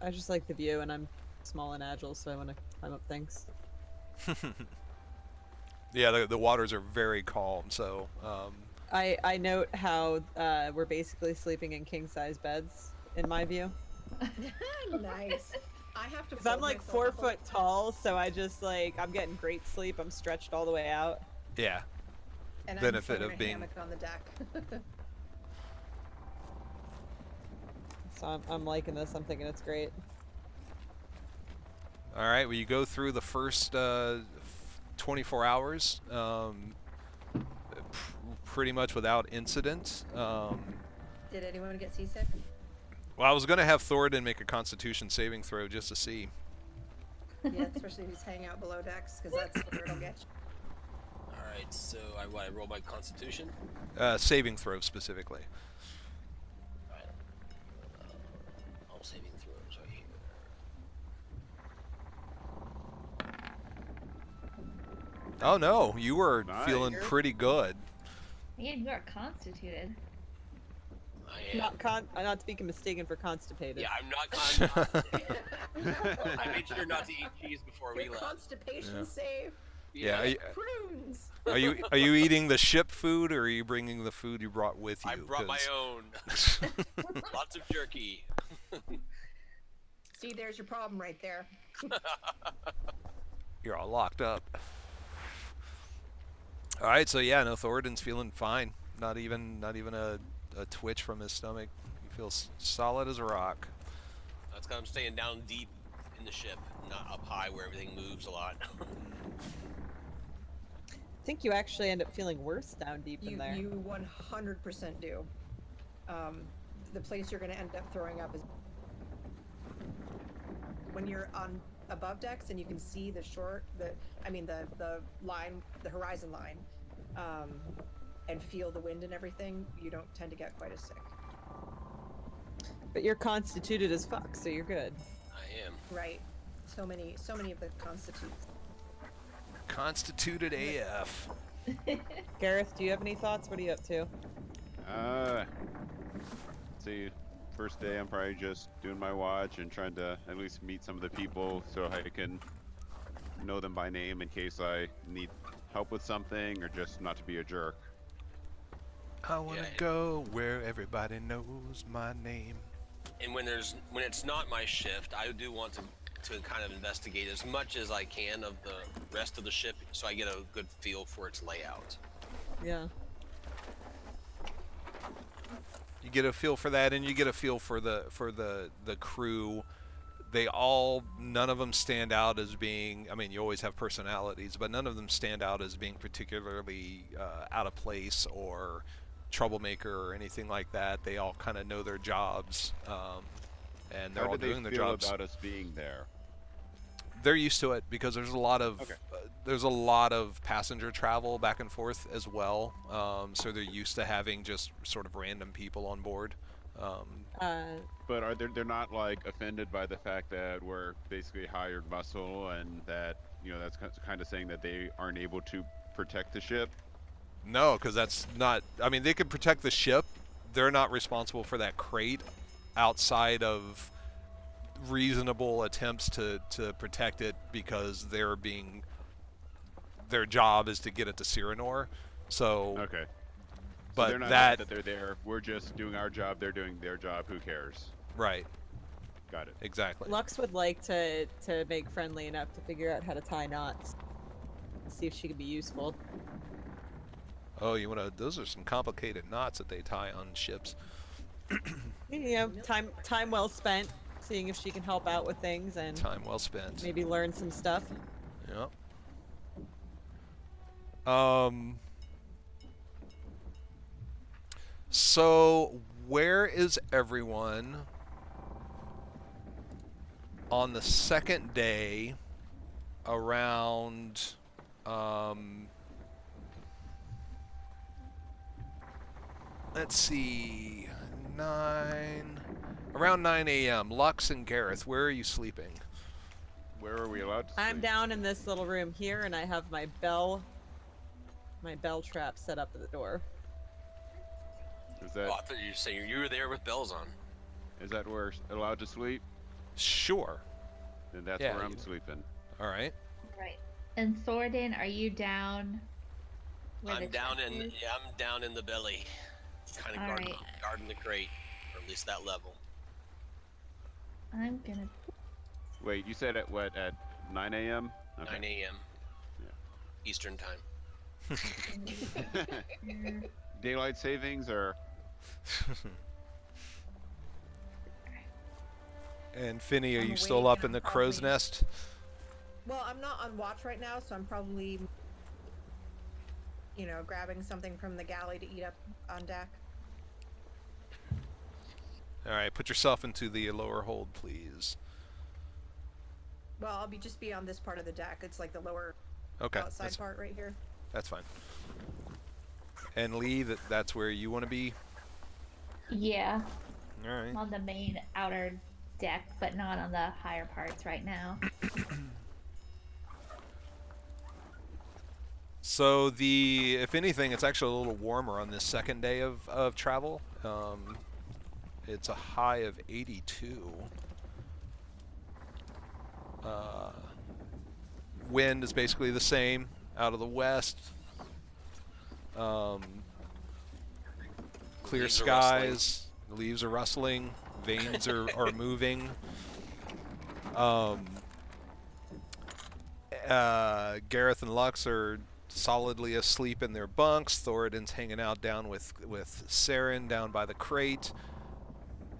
I just like the view, and I'm small and agile, so I want to climb up things. Yeah, the waters are very calm. So I note how we're basically sleeping in king size beds in my view. Nice. I have to. Because I'm fold like myself 4 up foot tall, so I just I'm getting great sleep. I'm stretched all the way out. yeah, and benefit I'm of of being- hammock on the deck. So I'm liking this. I'm thinking it's great. all right. Well, you go through the first 24 hours, pretty much without incident. Did anyone get seasick? Well, I was going to have Thoradin make a Constitution saving throw just to see. Yeah, especially if he's hanging out below decks, because that's where it'll get you. Alright, so I roll my constitution? Saving throw specifically. Alright. All saving throws right here. Oh no, you were Nice. feeling pretty good. Man, you are constituted. I am. I'm not to be mistaken for constipated. Yeah, I'm not I made sure not to eat cheese before we Your left. constipation Yeah. save. Yeah. Prunes. Are you eating the ship food, or are you bringing the food you brought with you? I brought my 'Cause- own. Lots of jerky. See, there's your problem right there. You're all locked up. All right, so yeah, no, Thoradin's feeling fine. Not even a twitch from his stomach. He feels solid as a rock. That's because I'm staying down deep in the ship, not up high where everything moves a lot. I think you actually end up feeling worse down deep in there. You 100% do. the place you're going to end up throwing up is when you're on above decks and you can see the line, the horizon line, and feel the wind and everything. You don't tend to get quite as sick. But you're constituted as fuck, so you're good. I am. Right. So many of the constitutes. Constituted AF. Gareth, do you have any thoughts? What are you up to? See, first day I'm probably just doing my watch and trying to at least meet some of the people so I can know them by name in case I need help with something or just not to be a jerk. I want to go where everybody knows my name. And when it's not my shift, I do want to kind of investigate as much as I can of the rest of the ship so I get a good feel for its layout. Yeah. You get a feel for that, and you get a feel for the crew. None of them stand out as being, I mean, you always have personalities, but none of them stand out as being particularly out of place or troublemaker or anything like that. They all kind of know their jobs, and they're all doing their jobs. How did they feel about us being there? They're used to it because there's a lot of passenger travel back and forth as well. So they're used to having just sort of random people on board. But they're not like offended by the fact that we're basically hired muscle and that, you know, that's kind of saying that they aren't able to protect the ship? No, because that's not, I mean, they can protect the ship. They're not responsible for that crate outside of reasonable attempts to protect it because their job is to get it to Cyranor. So okay. But so they're not mad that they're there. We're just doing our job. They're doing their job. Who cares? Right. Got it. Exactly. Lux would like to make friendly enough to figure out how to tie knots. See if she could be useful. Oh, you want to? Those are some complicated knots that they tie on ships. You know, time well spent seeing if she can help out with things and Time well spent. maybe learn some stuff. Yep. So where is everyone on the second day around let's see, around 9 a.m. Lux and Gareth, where are you sleeping? Where are we allowed to sleep? I'm down in this little room here, and I have my bell trap set up at the door. Is that? Oh, I thought you were saying you were there with bells on. Is that where we're allowed to sleep? Sure. Then that's Yeah, where I'm sleeping. All right. Right. And Thoradin, are you down? I'm down in the belly, kind of guarding the crate, or at least that level. I'm gonna. Wait, you said at what? At 9 a.m. Okay. 9 a.m. Yeah. Eastern time. Daylight savings or? And Finny, are I'm you still awake up and in I'm the crow's probably- nest? Well, I'm not on watch right now, so I'm probably, grabbing something from the galley to eat up on deck. All right, put yourself into the lower hold, please. Well, I'll just be on this part of the deck. It's like the lower Okay, outside part right here. that's fine. And Lee, that's where you want to be? Yeah, All right. I'm on the main outer deck, but not on the higher parts right now. So if anything, it's actually a little warmer on this second day of travel. It's a high of 82. Wind is basically the same out of the west. Clear Leaves are skies. The leaves are rustling. Veins are moving. Gareth and Lux are solidly asleep in their bunks. Thoradin's hanging out down with Saren down by the crate.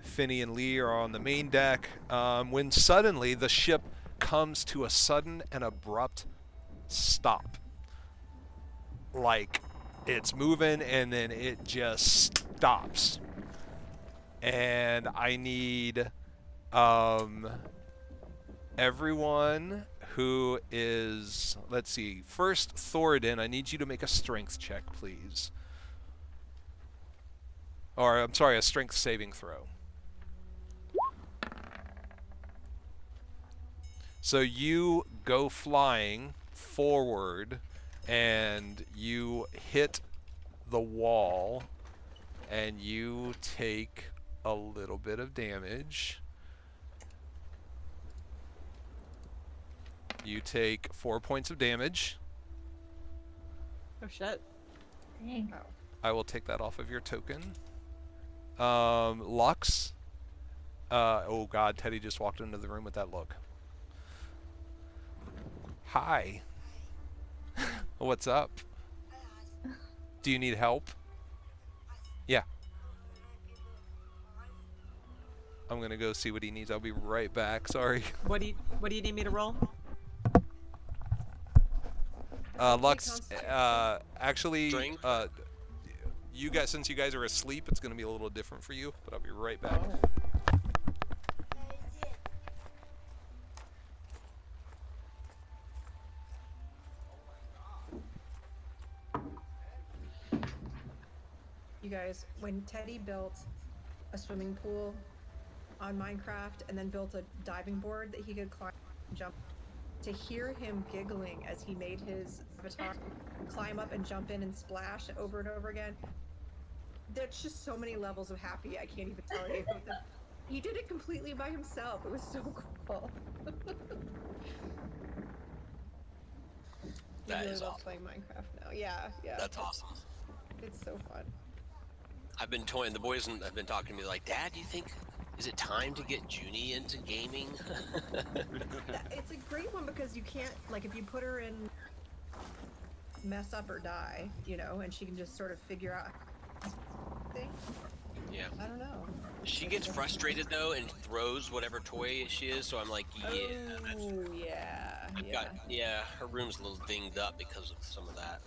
Finny and Lee are on the main deck. When suddenly the ship comes to a sudden and abrupt stop. Like it's moving and then it just stops. And I need um, everyone who is, let's see, first Thoradin, I need you to make a strength check, please. Or, I'm sorry, a strength saving throw. So you go flying forward and you hit the wall and you take a little bit of damage. You take 4 points of damage. Oh shit. Dang. I will take that off of your token. Lux. Oh god, Teddy just walked into the room with that look. Hi. What's up? Do you need help? Yeah. I'm gonna go see what he needs. I'll be right back. Sorry. What do you need me to roll? Lux, actually, Strength? you guys, since you guys are asleep, it's gonna be a little different for you. But I'll be right back. You guys, when Teddy built a swimming pool on Minecraft and then built a diving board that he could climb and jump, to hear him giggling as he made his avatar climb up and jump in and splash over and over again, there's just so many levels of happy I can't even tell you. He did it completely by himself. It was so cool. He That really is loves awesome. playing Minecraft now. Yeah, yeah. That's awesome. It's so fun. I've been toying. The boys have been talking to me like, Dad, do you think is it time to get Junie into gaming? It's a great one because you can't, like, if you put her in mess up or die, you know, and she can just sort of figure out thing. Yeah. I don't know. She gets frustrated though and throws whatever toy she is. So I'm like, yeah. Oh, yeah. Yeah. Her room's a little dinged up because of some of that.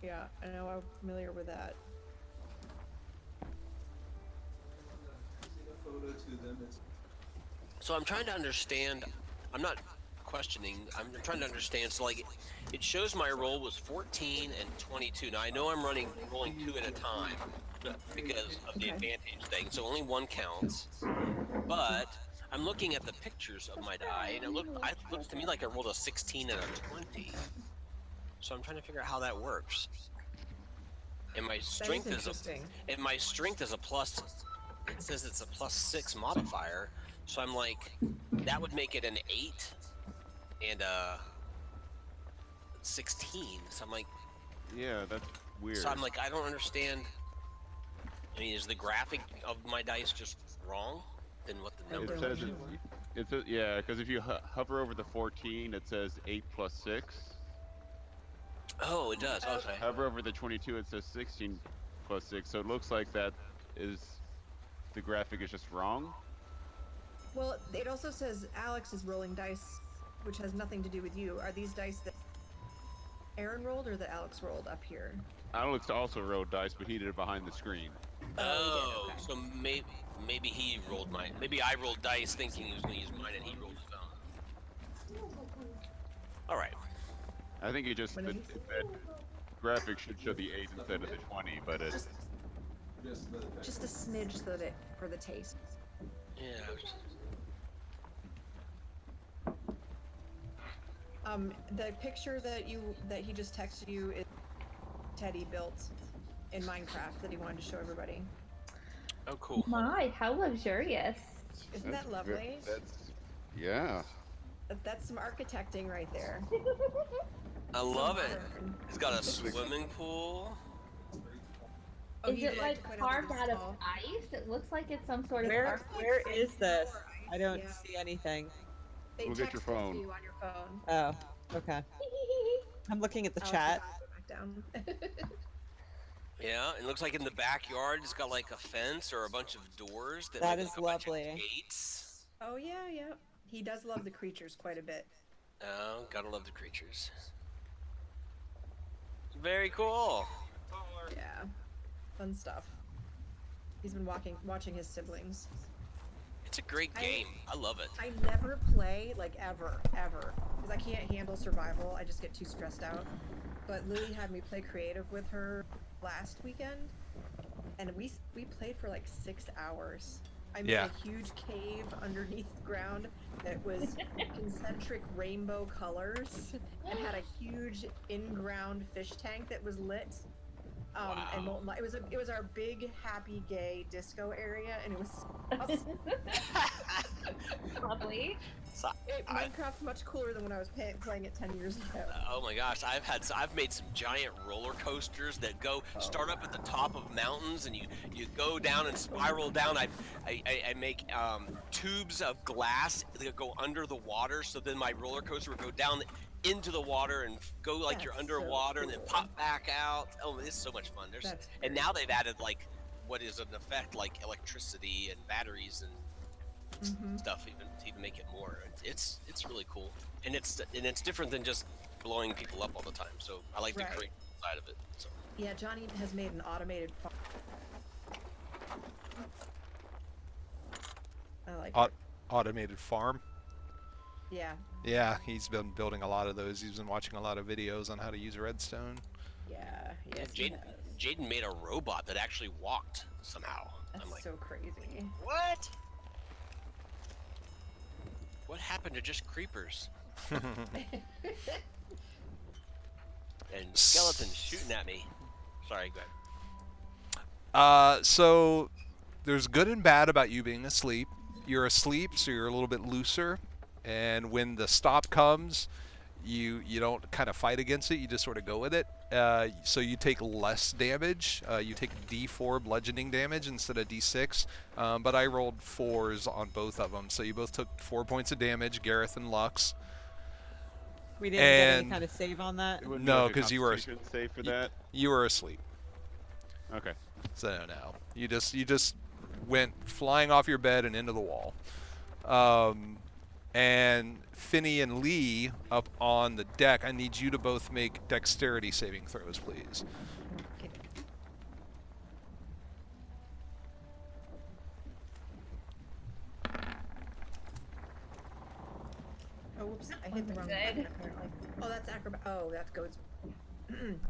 Yeah, I know. I'm familiar with that. So I'm trying to understand. I'm not questioning. I'm trying to understand. So like, it shows my roll was 14 and 22. Now I know I'm rolling 2 at a time because of the advantage thing. So only one counts. But I'm looking at the pictures of my die, and it looks to me like I rolled a 16 and a 20. So I'm trying to figure out how that works. And my strength interesting. and my strength is a plus. It says it's a +6 modifier. So I'm like, that would make it an 8 and a 16. So I'm like, Yeah, that's weird. so I'm like, I don't understand. I mean, is the graphic of my dice just wrong than what the It numbers says are? it says, yeah, because if you hover over the 14, it says 8 plus 6. Oh, it does. Okay. Hover over the 22, it says 16 plus 6. So it looks like that is the graphic is just wrong. Well, it also says Alex is rolling dice, which has nothing to do with you. Are these dice that Aaron rolled or that Alex rolled up here? Alex also rolled dice, but he did it behind the screen. Oh, okay. so maybe he rolled mine. Maybe I rolled dice thinking he was going to use mine, and he rolled his own. All right. I think it just that graphic should show the 8 instead of the 20, but it. Just a smidge so that for the taste. Yeah. The picture that he just texted you is Teddy built in Minecraft that he wanted to show everybody. Oh, cool. My, how luxurious. Isn't that lovely? Yeah. That's some architecting right there. I love it. Modern. It's got a swimming pool. Oh, Is you'd it like to point carved this out of tall? ice? It looks like it's some sort of Where architecture. is this? I don't Yeah. see anything. They Look at your texted phone. you on your phone. Oh, okay. I'm looking at the Alex, chat. you gotta go back down. Yeah, it looks like in the backyard it's got like a fence or a bunch of doors that That make is like a bunch of lovely. gates. Oh yeah. He does love the creatures quite a bit. Oh, gotta love the creatures. Very cool. Yeah. Fun stuff. He's been watching his siblings. It's a great game. I love it. I never play, like, ever, because I can't handle survival. I just get too stressed out. But Lily had me play creative with her last weekend, and we played for like 6 hours. I made Yeah. a huge cave underneath the ground that was concentric rainbow colors and had a huge in-ground fish tank that was lit. And Wow. molten light. It was our big happy gay disco area, and it was Lovely. So Minecraft's much cooler than when I was playing it 10 years ago. oh my gosh, I've made some giant roller coasters that go start up at the top of mountains and you go down and spiral down. I make tubes of glass that go under the water, so then my roller coaster would go down into the water and go like you're That's so underwater and then cool. pop back out. Oh, it's so much fun. That's And great. now they've added like what is an effect like electricity and batteries and stuff to even make it more. It's really cool, and it's different than just blowing people up all the time. So I like the Right. creative side of it. So Yeah, Johnny has made an automated farm. I like it. Automated farm. Yeah, Yeah, he's been building a lot of those. He's been watching a lot of videos on how to use redstone. yeah, yes, he Jaden has. Jaden made a robot that actually walked somehow. That's I'm like, so crazy. what? What happened to just creepers and skeletons shooting at me? Sorry, go ahead. So there's good and bad about you being asleep. You're asleep, so you're a little bit looser, and when the stop comes, you don't kind of fight against it. You just sort of go with it. So you take less damage. You take D4 bludgeoning damage instead of D6. But I rolled 4s on both of them, so you both took 4 points of damage, Gareth and Lux. We didn't get any And- kind of save on that. It wouldn't No, be like a 'cause you were- Constitution save for that. You were asleep. Okay. So no, you just went flying off your bed and into the wall. And Finney and Lee up on the deck, I need you to both make dexterity saving throws, please. Okay. Oh, whoops! I hit the wrong Good. button apparently. Oh, that's acrobat. Oh, that goes.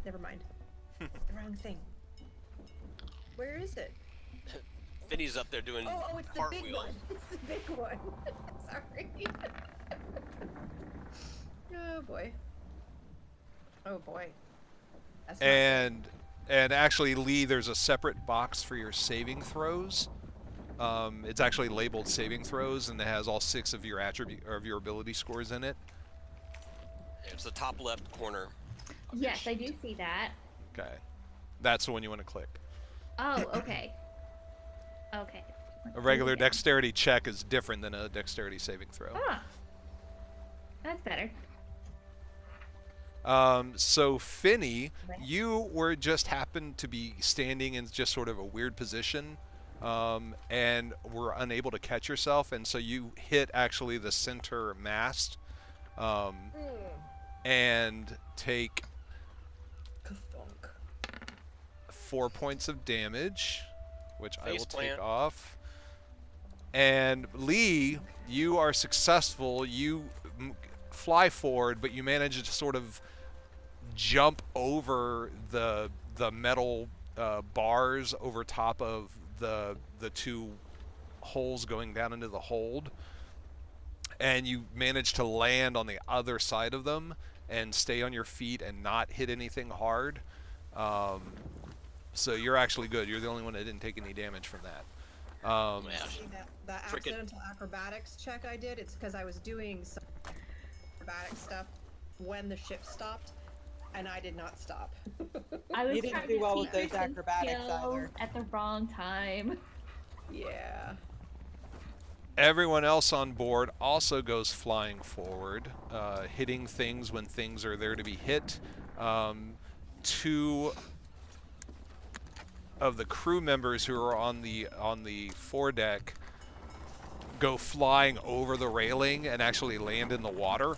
Never mind. The wrong thing. Where is it? Finney's up there doing Oh, it's the big cartwheels. one. It's the big one. Sorry. Oh boy. Oh boy. That's not good. And actually, Lee, there's a separate box for your saving throws. It's actually labeled saving throws, and it has all 6 of your attribute or of your ability scores in it. It's the top left corner. of your Yes, I do sheet. see that. Okay, that's the one you want to click. Oh, okay. Okay. A regular Okay. dexterity check is different than a dexterity saving throw. Ah. That's better. So Finney, you were just happened to be standing in just sort of a weird position, and were unable to catch yourself, and so you hit actually the center mast, and take Ka-thunk. 4 points of damage, which I will Face take plant. off. And Lee, you are successful. You fly forward, but you manage to sort of jump over the metal bars over top of the 2 holes going down into the hold, and you manage to land on the other side of them and stay on your feet and not hit anything hard. So you're actually good. You're the only one that didn't take any damage from that. Yeah. See that Frickin- accidental acrobatics check I did? It's because I was doing some acrobatic stuff when the ship stopped, and I did not stop. I was You didn't trying do to well with secret those some acrobatics skills either. at the wrong time. Yeah. Everyone else on board also goes flying forward, hitting things when things are there to be hit. 2 of the crew members who are on the foredeck go flying over the railing and actually land in the water.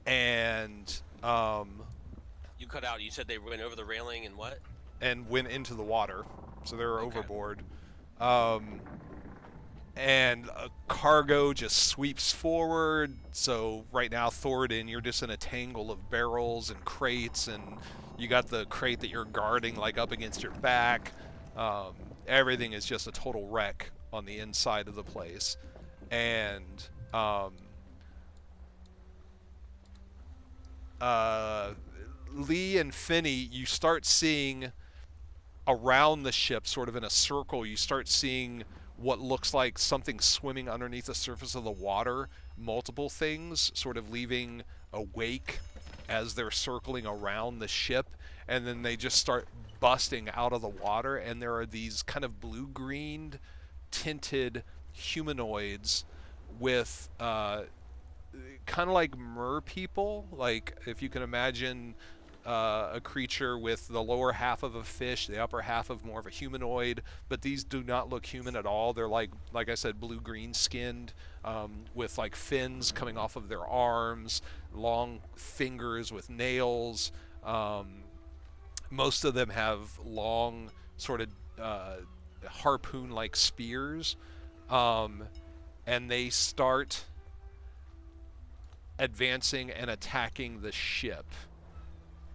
And You cut out. You said they went over the railing and what? and went into the water, so they're Okay. overboard. And a cargo just sweeps forward. So right now, Thoradin, you're just in a tangle of barrels and crates, and you got the crate that you're guarding like up against your back. Everything is just a total wreck on the inside of the place, and Lee and Finney, you start seeing around the ship, sort of in a circle, you start seeing what looks like something swimming underneath the surface of the water, multiple things sort of leaving a wake as they're circling around the ship, and then they just start busting out of the water, and there are these kind of blue-green tinted humanoids with kind of like mer people, like if you can imagine a creature with the lower half of a fish, the upper half of more of a humanoid, but these do not look human at all. They're like I said, blue-green skinned, with like fins coming off of their arms, long fingers with nails. Most of them have long, sort of harpoon-like spears, and they start advancing and attacking the ship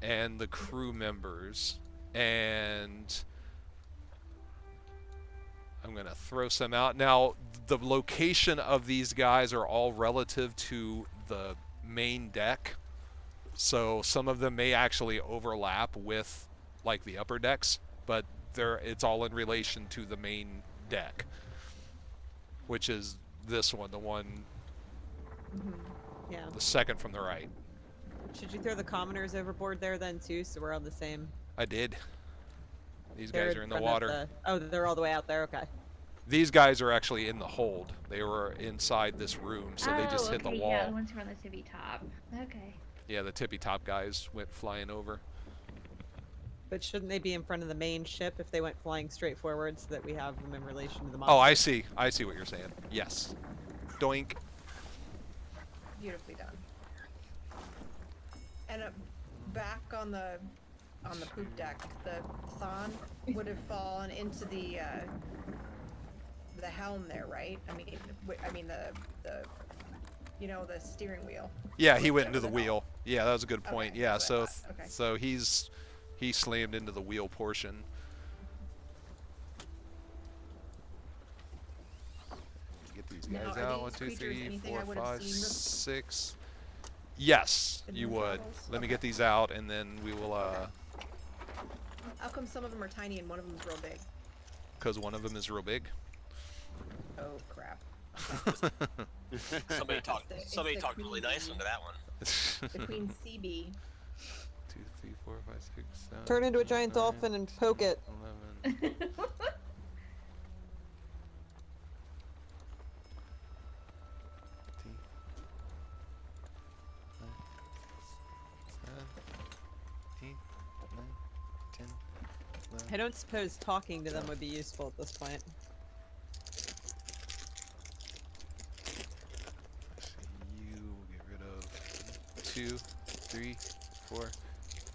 and the crew members, and I'm gonna throw some out. Now, the location of these guys are all relative to the main deck, so some of them may actually overlap with like the upper decks, but it's all in relation to the main deck, which is this one, Yeah. the second from the right. Should you throw the commoners overboard there then too, so we're on the same? I did. These They're guys are in the front of water. Oh, they're all the way out there. Okay. These guys are actually in the hold. They were inside this room, so they just hit the okay, wall. yeah, the ones from the tippy top. Okay. Yeah, the tippy top guys went flying over. But shouldn't they be in front of the main ship if they went flying straight forward, so that we have them in relation to the monster? Oh, I see. I see what you're saying. Yes. Doink. Beautifully done. And back on the poop deck, the Tonn would have fallen into the helm there, right? I mean the the steering wheel. Yeah, he went into That the was wheel. Yeah, that was a good point. Okay, Yeah, that's what I so thought. Okay. so he slammed into the wheel portion. Get these Now, guys are out. these 1, 2, creatures 3, anything 4, I would've 5, seen 6. Yes, in you the would. models? Let me Okay. get these out, and then we will. How come some of them are tiny and one of them is real big? Because one of them is real big. Oh crap! Somebody talked. It's the Somebody talked queen really nice bee. into that one. The queen CB. 2, 3, 4, 5, 6, 7. Turn into a 8, giant 9, dolphin and 10, poke it. 11. 8, 9, 10, 11. I don't suppose talking to them would be useful at this point. Actually, you will get rid of 2, 3, 4,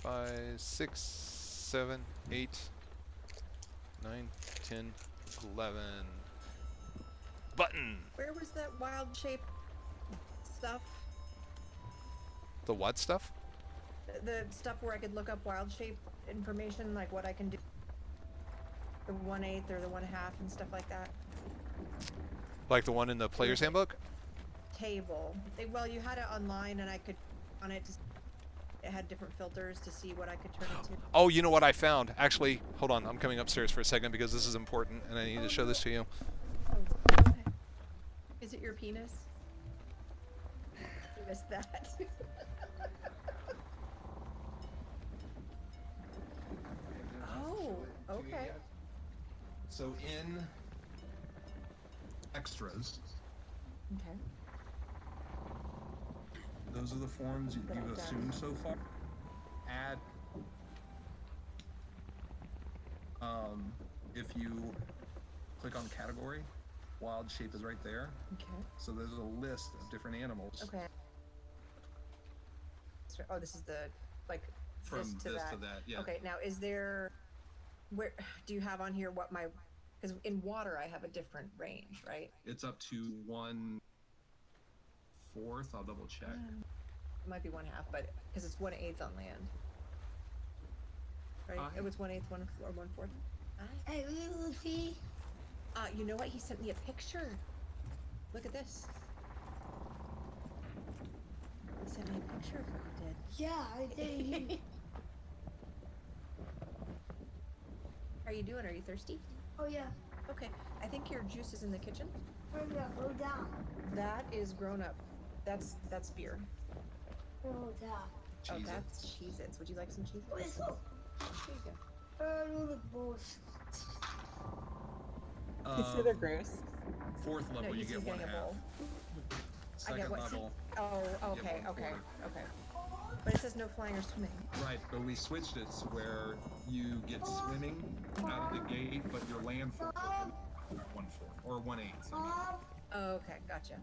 5, 6, 7, 8, 9, 10, 11. Button! Where was that wild shape stuff? The what stuff? The stuff where I could look up wild shape information, like what I can do. The 1/8 or the 1/2 and stuff like that. Like the one in the player's handbook? Table. Well, you had it online, and I could on it. It had different filters to see what I could turn it to. Oh, you know what I found? Actually, hold on. I'm coming upstairs for a second because this is important and I need to show this to you. Oh, go ahead. Is it your penis? You missed that. Oh, okay. So in extras, Okay. those are the forms That you've I've done. assumed so far. Add, if you click on category, wild shape is right there. Okay. So there's a list of different animals Okay. Oh, this is the like from this to that. Yeah. Okay. Now, is there Where do you have on here what my? Because in water I have a different range, right? It's up to 1/4. I'll double check. It might be 1/2, but because it's 1/8 on land. Right? It was 1/8, 1/4. Hey, Lucy. You know what? He sent me a picture. Look at this. He sent me a picture of what he did. Yeah, I did. How are you doing? Are you thirsty? Oh yeah. Okay. I think your juice is in the kitchen. Where we go down? That is grown up. That's beer. Go down. Oh, Cheez-It. that's Cheez-Its. Would you like some Cheez-Its? Wait, so. There you go. The balls. You see they're gross. 4th level, No, you he's get getting 1/2. a bowl. I Second get what? level, Oh, you get okay, 1/4. okay. But it says no flying or swimming. Right, but we switched it to where you get swimming out of the gate, but your land force is 1/4 or 1/8. I mean. Oh, okay, gotcha.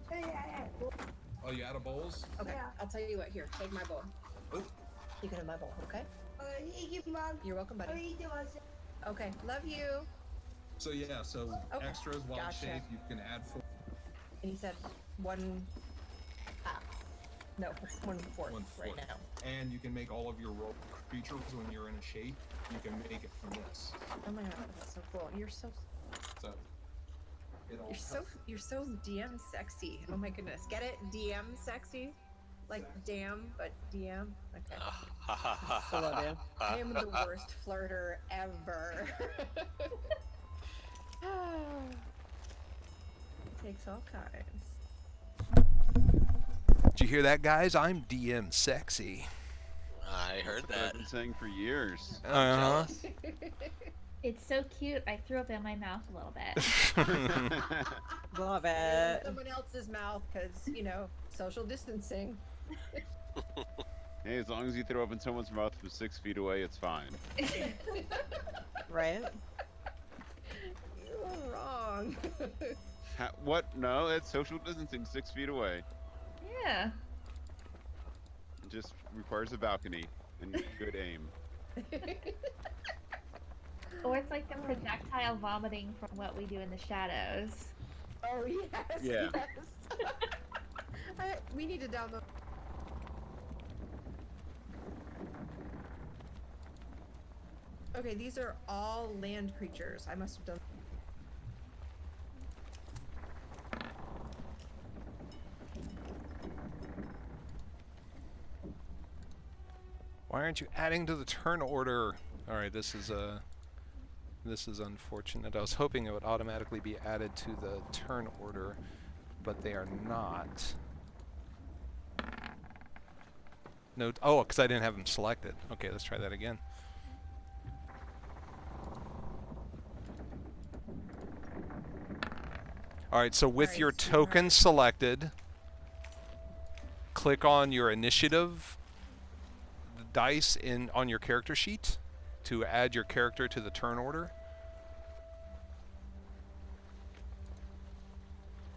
Oh, you out of bowls? Okay, Yeah. I'll tell you what. Here, take my bowl. Oh, You can have my bowl, okay? Thank you, Mom. You're welcome, buddy. Okay, love you. so yeah, so Okay, extras, wild gotcha. shape, you can add 4. And he said 1/2. No, it's 1/4 right 1/4. now. And you can make all of your roll creatures when you're in a shape. You can make it from this. Oh my god, that's so cool. So You're so DM sexy. Oh my goodness. Get it? DM sexy? Like damn, but DM? Okay. I love you. I am the worst flirter ever. Takes all kinds. Did you hear that, guys? I'm DM sexy. I heard That's what I've that. been saying for years. Uh-huh. Jealous. It's so cute. I threw up in my mouth a little bit. Love it. Someone else's mouth, because, social distancing. Hey, as long as you throw up in someone's mouth from 6 feet away, it's fine. Right? You're wrong. What? No, it's social distancing 6 feet away. Yeah. It just requires a balcony and good aim. Or it's like the projectile vomiting from what we do in the shadows. Oh, yes. Yeah. Yes. We need to download. Okay, these are all land creatures. I must have done. Why aren't you adding to the turn order? All right, this is unfortunate. I was hoping it would automatically be added to the turn order, but they are not. No, oh, because I didn't have them selected. Okay, let's try that again. All right, so with your token selected, click on your initiative dice on your character sheet to add your character to the turn order.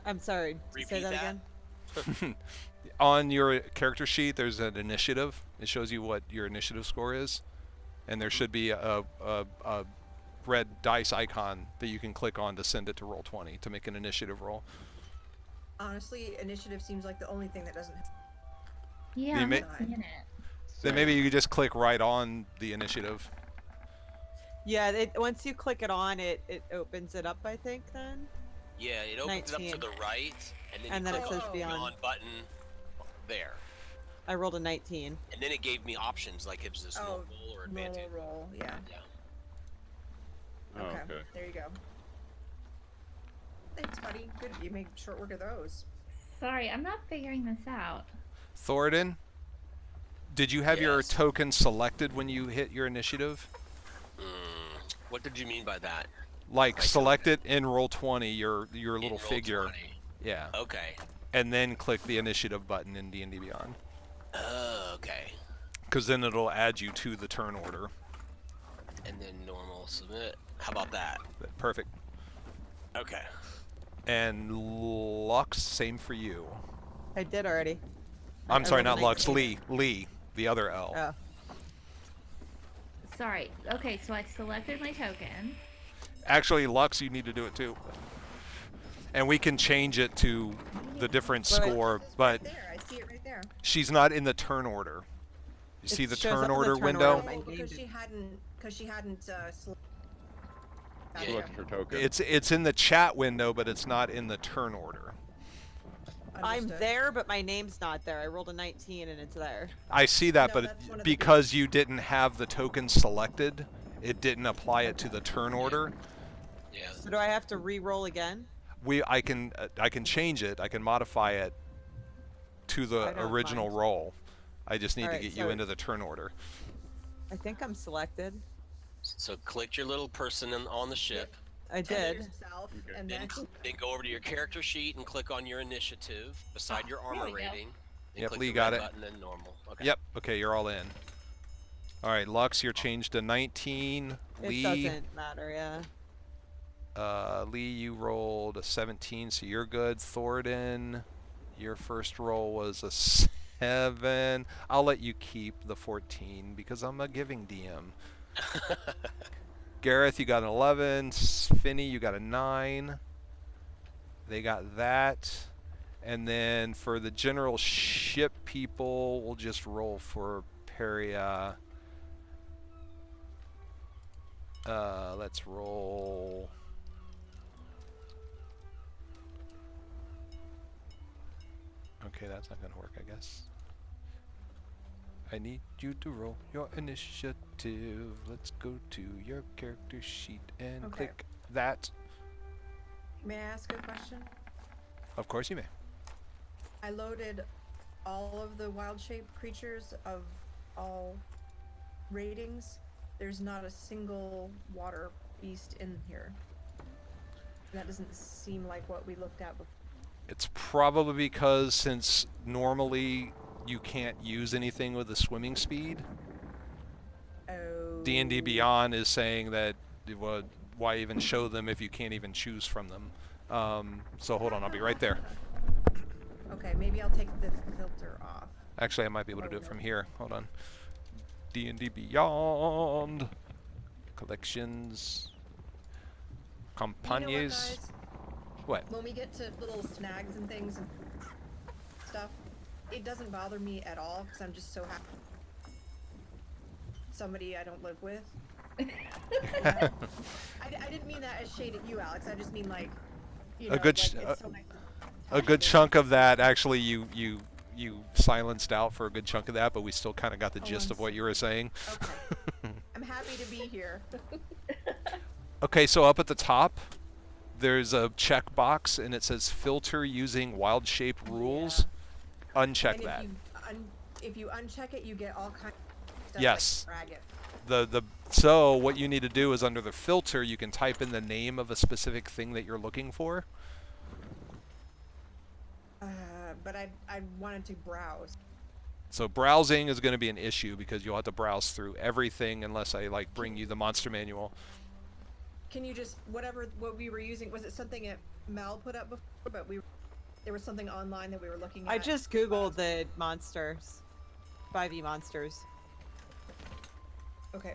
I'm sorry. Say Repeat that that? again. On your character sheet, there's an initiative. It shows you what your initiative score is, and there should be a red dice icon that you can click on to send it to Roll20 to make an initiative roll. Honestly, initiative seems like the only thing that doesn't. Yeah, You I'm may- not seeing it. Then maybe you could just click right on the initiative. Yeah, once you click it on, it opens it up, I think, then. Yeah, it opens it up 19. to the right, and then And you then it click says on the beyond. beyond button there. I rolled a 19. And then it gave me options like it was a small roll or advantage. Roll. Yeah. Yeah. Oh, Okay. okay. There you go. Thanks, buddy. Good. You made short work of those. Sorry, I'm not figuring this out. Thoradin, did you have your Yes. token selected when you hit your initiative? What did you mean by that? Like My select token. it in Roll20, your In little figure. Roll20. Yeah. Okay. And then click the initiative button in D&D Beyond. Okay. Because then it'll add you to the turn order. And then normal submit. How about that? Perfect. Okay. And Lux, same for you. I did already. I'm I sorry, rolled a not Lux, 19. Lee, the other L. Oh. Sorry. Okay, so I selected my token. Actually, Lux, you need to do it too. And we can change it to the different But- score, but Right there, I see it right there. she's not in the turn order. You see It the shows turn up in the order turn window? order. I Oh, named because it. she hadn't Yeah. Selected her token. It's in the chat window, but it's not in the turn order. I'm Understood. there, but my name's not there. I rolled a 19 and it's there. I see that, No, but that's one of the because you didn't have the token selected, it didn't apply it to the turn order. Yeah. So do I have to re-roll again? I can change it. I can modify it to I the don't original mind. roll. I just need to Alright, get you so- into the turn order. I think I'm selected. So click your little person on the ship. I Tell did. yourself, Okay. and Then, then go over to your character sheet and click on your initiative beside your there armor we go. rating. Then Yep, click Lee the got red it. button, then normal. Okay. Yep. Okay, you're all in. All right, Lux, you're changed to 19. It Lee, doesn't matter, yeah. Lee, you rolled a 17, so you're good. Thornton, your first roll was a 7. I'll let you keep the 14 because I'm a giving DM. Gareth, you got an 11. Finney, you got a 9. They got that. And then for the general ship people, we'll just roll for Peria. Let's roll. Okay, that's not gonna work, I guess. I need you to roll your initiative. Let's go to your character sheet and Okay. click that. May I ask a question? Of course you may. I loaded all of the wild shaped creatures of all ratings. There's not a single water beast in here. That doesn't seem like what we looked at before. It's probably because since normally you can't use anything with the swimming speed, Oh. D&D Beyond is saying that well, why even show them if you can't even choose from them. So hold on, I'll be right there. Okay, maybe I'll take the filter off. Actually, I might be able to Oh, do it no. from here. Hold on. D&D Beyond. Collections. You know what, Compagnes. guys? What? When we get to little snags and things and stuff, it doesn't bother me at all because I'm just so happy. Somebody I don't live with. I didn't mean that as shade at you, Alex. I just mean like, you know, A good like, it's so nice to A talk good to chunk of that, actually, you silenced out for a good chunk of that, but we still kind of got the gist of what you were saying. Okay. I'm happy to be here. Okay, so up at the top, there's a checkbox, and it says filter using wild shape rules. Uncheck And that. if you uncheck it, you get all kinds of stuff. Yes. Like frag it. So what you need to do is under the filter, you can type in the name of a specific thing that you're looking for. But I wanted to browse. So browsing is going to be an issue because you'll have to browse through everything unless I like bring you the monster manual. Can you just what we were using? Was it something that Mel put up before? But there was something online that we were looking at. I just googled the monsters. 5e monsters. Okay.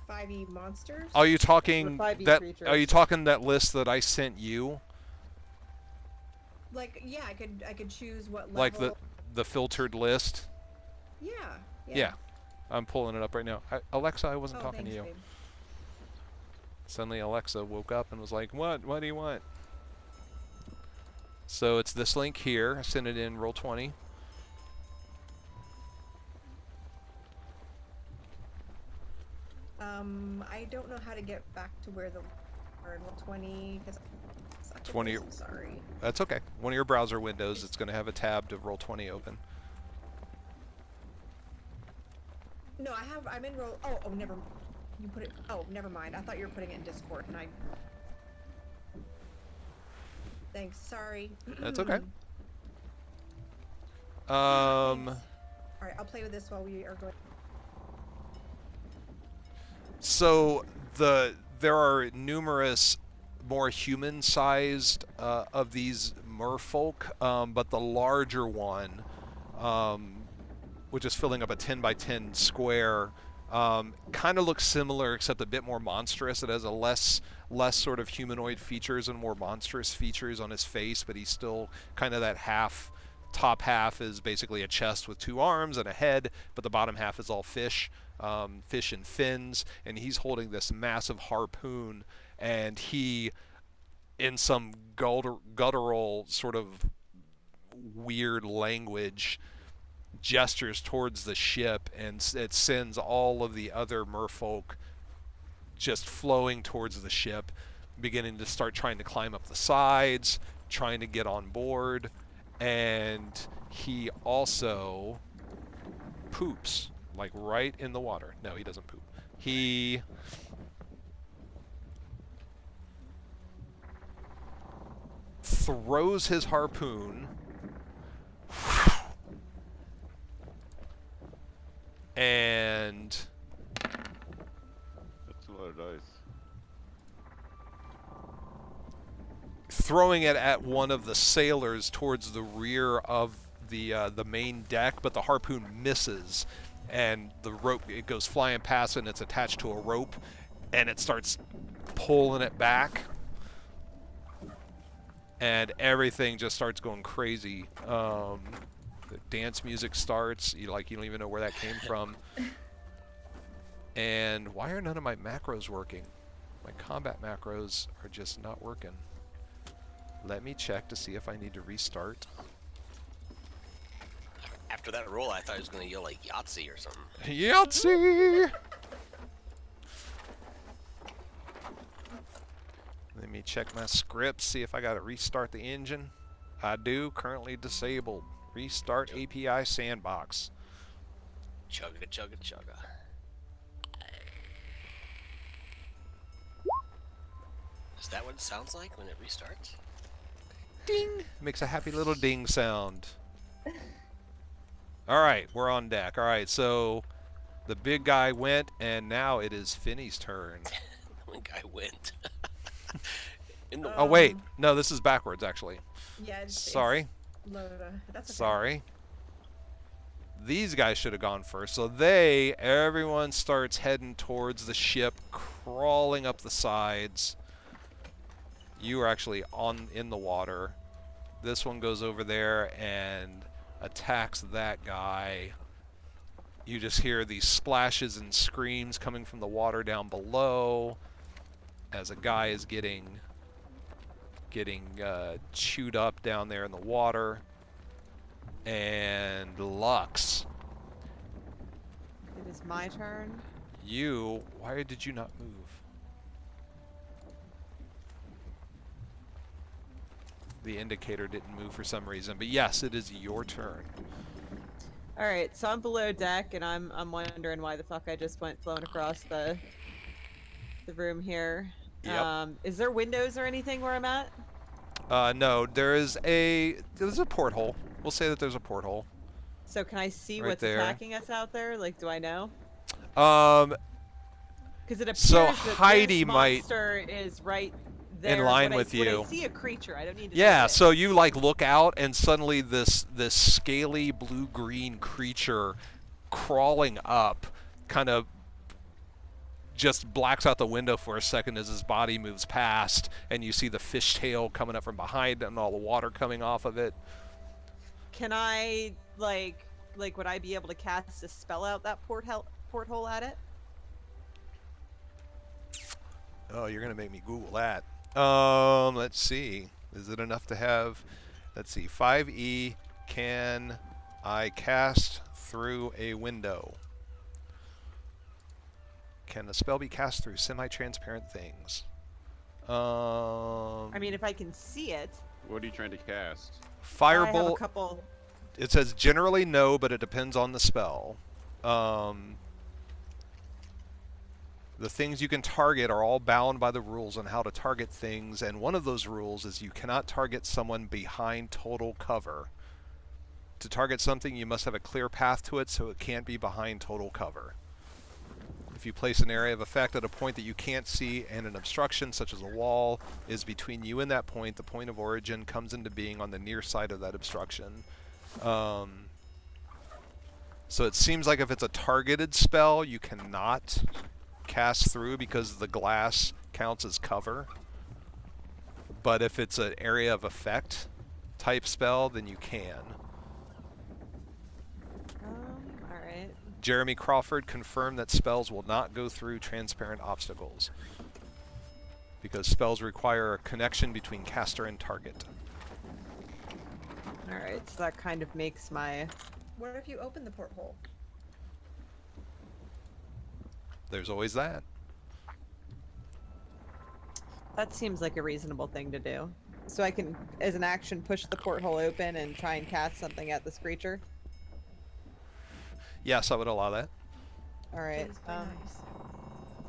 5e monsters. Are you talking The 5e that? creatures. Are you talking that list that I sent you? Like yeah, I could choose what level. Like the filtered list? Yeah. Yeah. I'm pulling it up right now. Alexa, I wasn't Oh, talking thanks, to you. babe. Suddenly Alexa woke up and was like, "What? What do you want?" So it's this link here. I sent it in Roll20. I don't know how to get back to where the Roll 20 because 20 I'm sorry. That's okay. One of your browser windows, it's going to have a tab to Roll20 open. No, I'm in roll. Oh, never. You put it. Oh, never mind. I thought you were putting it in Discord, and I. Thanks. Sorry. That's okay. Thanks. All right, I'll play with this while we are going. So there are numerous more human-sized of these merfolk, but the larger one, which is filling up a 10 by 10 square, Kind of looks similar, except a bit more monstrous. It has a less sort of humanoid features and more monstrous features on his face, but he's still kind of that half. Top half is basically a chest with 2 arms and a head, but the bottom half is all fish, fish and fins, and he's holding this massive harpoon, and he, in some guttural sort of weird language, gestures towards the ship, and it sends all of the other merfolk just flowing towards the ship, beginning to start trying to climb up the sides, trying to get on board. And he also poops, like right in the water. No, he doesn't poop. He throws his harpoon and That's a lot of dice. throwing it at one of the sailors towards the rear of the main deck, but the harpoon misses, and the rope, it goes flying past, and it's attached to a rope, and it starts pulling it back, and everything just starts going crazy. The dance music starts. You don't even know where that came from. And why are none of my macros working? My combat macros are just not working. Let me check to see if I need to restart. After that roll, I thought he was going to yell like Yahtzee or something. Yahtzee! Let me check my script, see if I got to restart the engine. I do. Currently disabled. Restart API sandbox. Chugga, chugga, chugga. Is that what it sounds like when it restarts? Ding! Makes a happy little ding sound. Alright, we're on deck. Alright, so the big guy went, and now it is Finney's turn. The one guy went. In the Oh, wait. No, this is backwards, actually. Yeah. Sorry. That's okay. Sorry. These guys should have gone first. So everyone starts heading towards the ship, crawling up the sides. You are actually in the water. This one goes over there and attacks that guy. You just hear these splashes and screams coming from the water down below as a guy is getting chewed up down there in the water. And Lux, It is my turn. why did you not move? The indicator didn't move for some reason, but yes, it is your turn. All right, so I'm below deck, and I'm wondering why the fuck I just went flown across the room here. Yep. Is there windows or anything where I'm at? No, there's a porthole. We'll say that there's a porthole. So can I see Right what's there. attacking us out there? Like, do I know? Because it appears So that Heidi this might monster is right there. in line when with when you. I see a creature, I don't need to know Yeah, what it so is. you like look out, and suddenly this scaly blue-green creature crawling up kind of just blacks out the window for a second as his body moves past, and you see the fishtail coming up from behind and all the water coming off of it. Can I like would I be able to cast a spell out that porthole at it? Oh, you're gonna make me Google that. Let's see. Is it enough to have? Let's see. 5e. Can I cast through a window? Can the spell be cast through semi-transparent things? I mean, if I can see it. What are you trying to cast? I have a Firebolt. couple. It says generally no, but it depends on the spell. The things you can target are all bound by the rules on how to target things, and one of those rules is you cannot target someone behind total cover. To target something, you must have a clear path to it, so it can't be behind total cover. If you place an area of effect at a point that you can't see and an obstruction, such as a wall, is between you and that point, the point of origin comes into being on the near side of that obstruction. So it seems like if it's a targeted spell, you cannot cast through because the glass counts as cover. But if it's an area of effect type spell, then you can. Alright. Jeremy Crawford confirmed that spells will not go through transparent obstacles because spells require a connection between caster and target. Alright, so that kind of makes my... What if you open the porthole? There's always that. That seems like a reasonable thing to do. So I can, as an action, push the porthole open and try and cast something at this creature? Yes, I would allow that. Alright, Please be nice.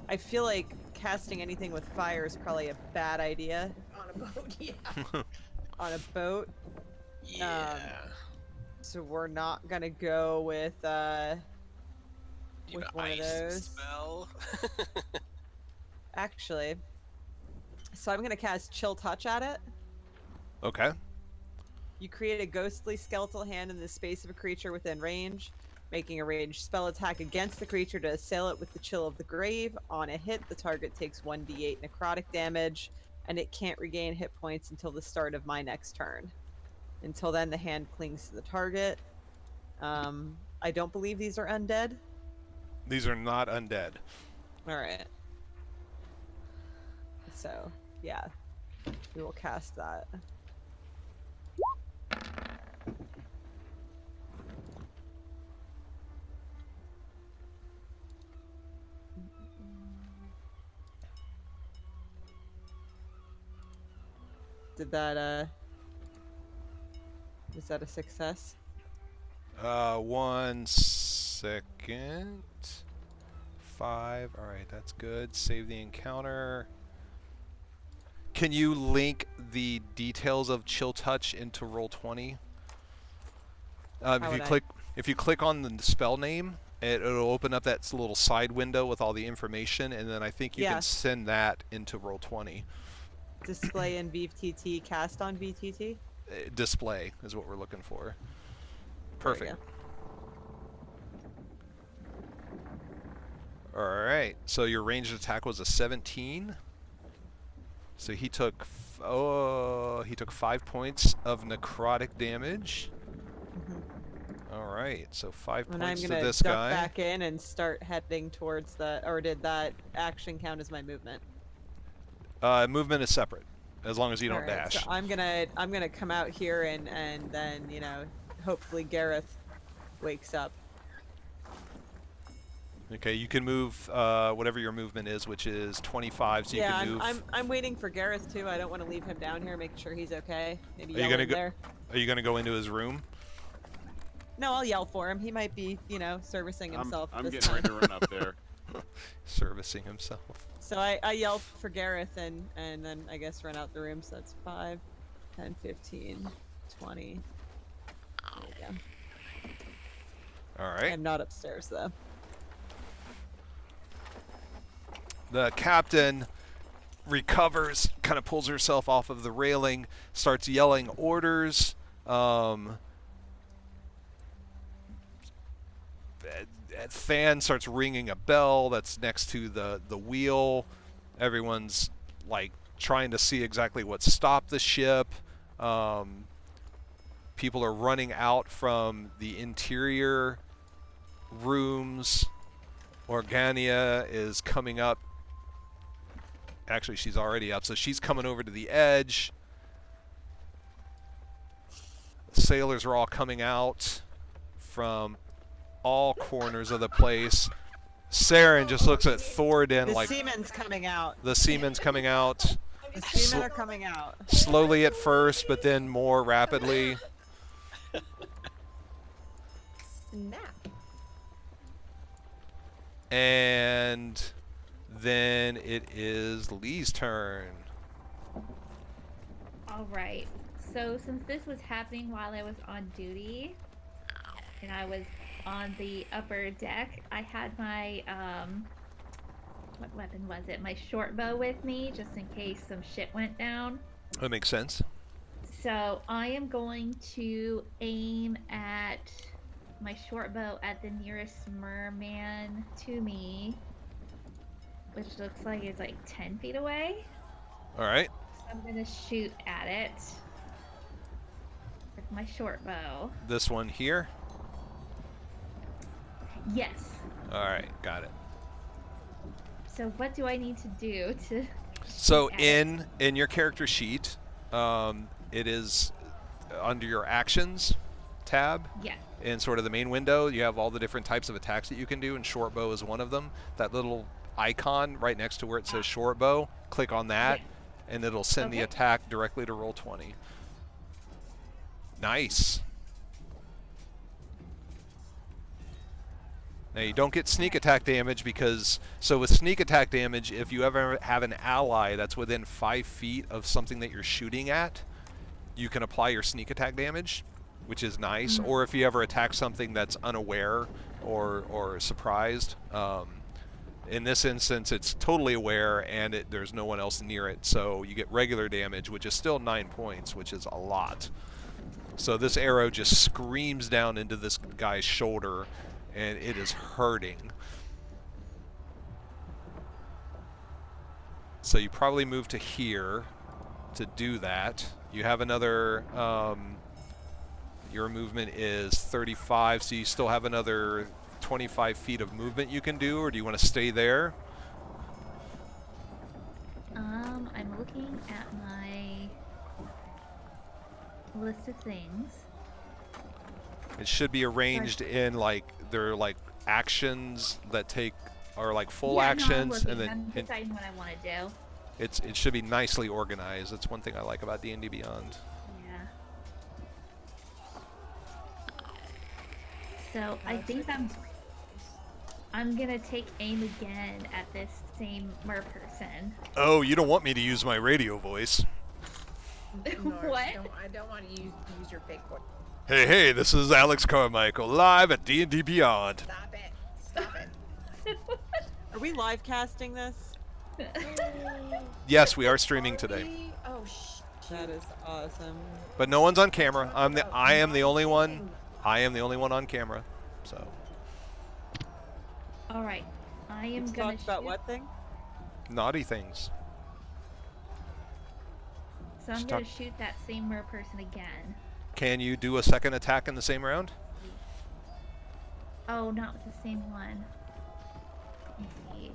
I feel like casting anything with fire is probably a bad idea On a boat, yeah. on a boat. Yeah. So we're not gonna go with Do you with have one of ice those. spell? Actually. So I'm gonna cast Chill Touch at it. Okay. You create a ghostly skeletal hand in the space of a creature within range, making a ranged spell attack against the creature to assail it with the Chill of the Grave. On a hit, the target takes 1d8 necrotic damage, and it can't regain hit points until the start of my next turn. Until then, the hand clings to the target. I don't believe these are undead. These are not undead. Alright. So, yeah. We will cast that. Did that, is that a success? 1 second. 5. All right, that's good. Save the encounter. Can you link the details of Chill Touch into Roll20? If you click on the spell name, it'll open up that little side window with all the information, and then I think you can send that into Roll20. Display in VTT, cast on VTT? Display is what we're looking for. Perfect. Alright, so your ranged attack was a 17. So he took 5 points of necrotic damage. Alright, so 5 And points I'm to gonna this duck guy. back in and start heading towards the, or did that action count as my movement? Movement is separate, as long as you don't Alright, dash. so I'm gonna come out here and then, you know, hopefully Gareth wakes up. Okay, you can move whatever your movement is, which is 25, so you Yeah, can move. I'm waiting for Gareth too. I don't want to leave him down here, make sure he's okay. Maybe Are you yell gonna in go? there. Are you gonna go into his room? No, I'll yell for him. He might be, you know, servicing himself. I'm this getting ready to run up there. Servicing himself. So I yell for Gareth and then I guess run out the room. So that's 5, 10, 15, 20. There we go. Alright. I'm not upstairs though. The captain recovers, kind of pulls herself off of the railing, starts yelling orders. Fan starts ringing a bell that's next to the wheel. Everyone's like trying to see exactly what stopped the ship. People are running out from the interior rooms. Organia is coming up. Actually, she's already up, so she's coming over to the edge. The sailors are all coming out from all corners of the place. Saren just looks at Thoradin The like seaman's coming out. the seaman's coming out. The seamen are coming out. Slowly at first, but then more rapidly. Snap. And then it is Lee's turn. Alright, so since this was happening while I was on duty, and I was on the upper deck, I had my, what weapon was it? My short bow with me, just in case some shit went down. That makes sense. So I am going to aim at my short bow at the nearest merman to me, which looks like it's like 10 feet away. All right. So I'm gonna shoot at it with my short bow. This one here. Yes. All right, got it. So what do I need to do to? So shoot at it? in your character sheet, it is under your actions tab. Yeah. In sort of the main window, you have all the different types of attacks that you can do, and short bow is one of them. That little icon right next to where it says short bow, click on that, and it'll send the Okay. attack directly to roll 20. Nice. Now you don't get sneak attack damage because, so with sneak attack damage, if you ever have an ally that's within 5 feet of something that you're shooting at, you can apply your sneak attack damage, which is nice. Or if you ever attack something that's unaware or surprised. In this instance, it's totally aware and there's no one else near it, so you get regular damage, which is still 9 points, which is a lot. So this arrow just screams down into this guy's shoulder, and it is hurting. So you probably move to here to do that. You have another, your movement is 35, so you still have another 25 feet of movement you can do, or do you want to stay there? I'm looking at my list of things. It should be arranged in like, they're like actions that are like full Yeah, no, I'm actions, looking. and then I'm deciding what I want to do. it should be nicely organized. That's one thing I like about D&D Beyond. Yeah. So I think I'm gonna take aim again at this same mer person. Oh, you don't want me to use my radio voice. No, What? I don't want to use your fake voice. Hey, this is Alex Carmichael, live at D&D Beyond. Stop it. Stop it. Are we live casting this? Yes, we are streaming today, Oh, That is awesome. but no one's on camera. I am the only one. I am the only one on camera. So All right, I am Let's gonna talk about shoot- what thing? naughty things. So I'm Just gonna talk- shoot that same mer person again. Can you do a second attack in the same round? Oh, not with the same one. Let me see.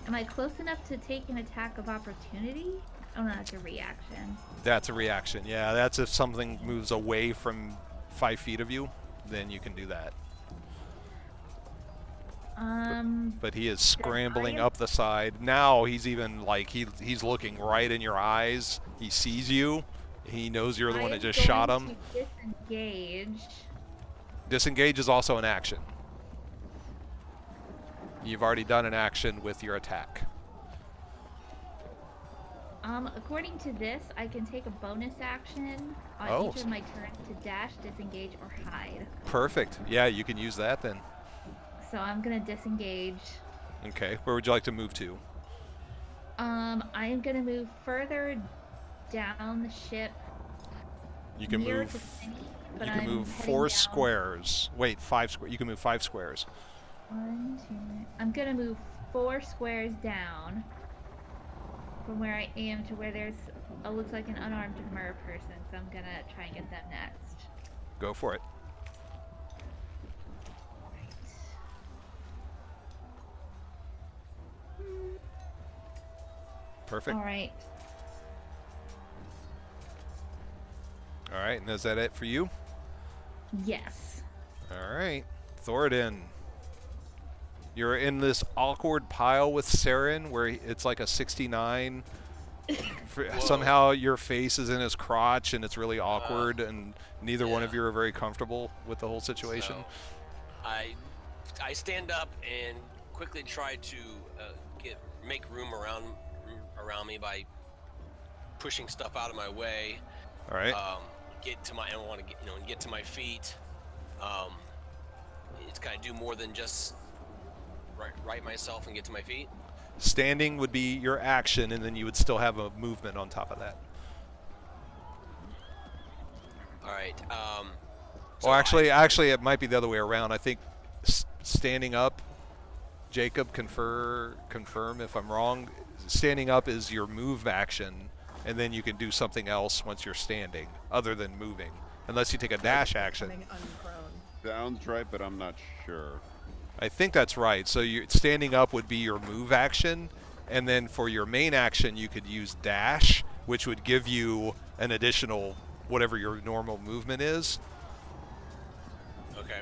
Am I close enough to take an attack of opportunity? Oh no, that's a reaction. That's a reaction. Yeah, that's if something moves away from 5 feet of you, then you can do that. But he is scrambling am- up the side. Now he's even like he's looking right in your eyes. He sees you. He knows you're the one I that am just shot going him. to disengage. Disengage is also an action. You've already done an action with your attack. According to this, I can take a bonus action on Oh. each of my turns to dash, disengage, or hide. Perfect. Yeah, you can use that then. So I'm gonna disengage. Okay. Where would you like to move to? I am gonna move further down the ship. You can near move. the city, but You can I'm move heading 4 down. squares. Wait, 5 squares. You can move 5 squares. 1, 2. I'm gonna move 4 squares down from where I am to where there's looks like an unarmed mer person. So I'm gonna try and get them next. Go for it. Perfect. All right. All right, and is that it for you? Yes. All right, Thoradin. You're in this awkward pile with Saren where it's like a 69. Somehow your face is in his crotch and it's really awkward, and neither one of you are very comfortable with the whole situation. So, I stand up and quickly try to make room around me by pushing stuff out of my way. All right. Get to my I want to get to my feet. It's kind of do more than just right myself and get to my feet. Standing would be your action, and then you would still have a movement on top of that. All right. Or actually, it might be the other way around. I think standing up, Jacob, confirm if I'm wrong. Standing up is your move action, and then you can do something else once you're standing, other than moving, unless you take a dash action. Becoming unprone. Sounds right, but I'm not sure. I think that's right. So you're standing up would be your move action, and then for your main action, you could use dash, which would give you an additional whatever your normal movement is. Okay.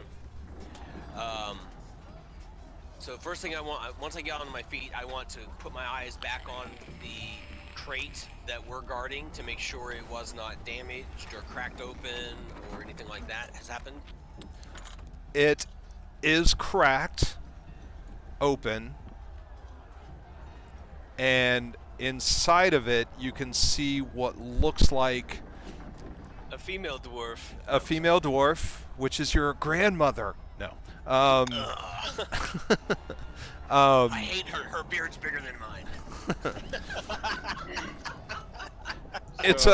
So first thing I want, once I get on my feet, I want to put my eyes back on the crate that we're guarding to make sure it was not damaged or cracked open or anything like that has happened. It is cracked open, and inside of it you can see what looks like A female dwarf. a female dwarf, which is your grandmother. No. I hate her. Her beard's bigger than mine. It's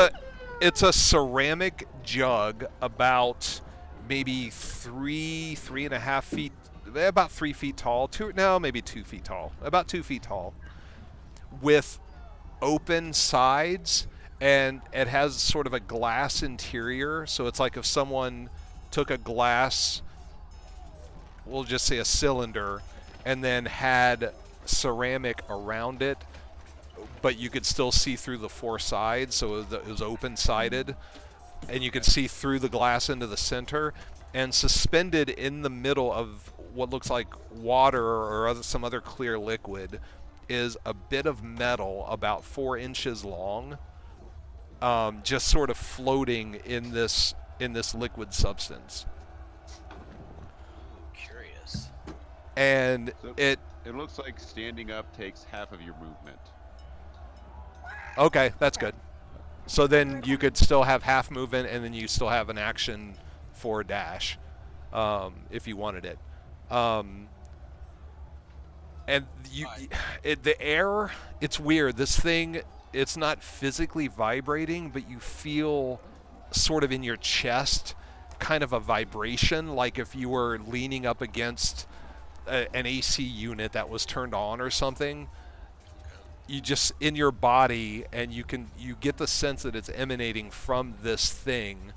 a ceramic jug about maybe 3.5 feet, about 3 feet tall. Maybe 2 feet tall. About 2 feet tall, with open sides, and it has sort of a glass interior. So it's like if someone took a glass, we'll just say a cylinder, and then had ceramic around it, but you could still see through the four sides, so it was open-sided, and you could see through the glass into the center, and suspended in the middle of what looks like water or some other clear liquid is a bit of metal about 4 inches long, just sort of floating in this liquid substance. Curious. And So it looks like standing up takes half of your movement. okay, that's good. So then you could still have half movement, and then you still have an action for dash, if you wanted it. And the air, it's weird. This thing, it's not physically vibrating, but you feel sort of in your chest kind of a vibration, like if you were leaning up against an AC unit that was turned on or something. You just in your body, and you get the sense that it's emanating from this thing,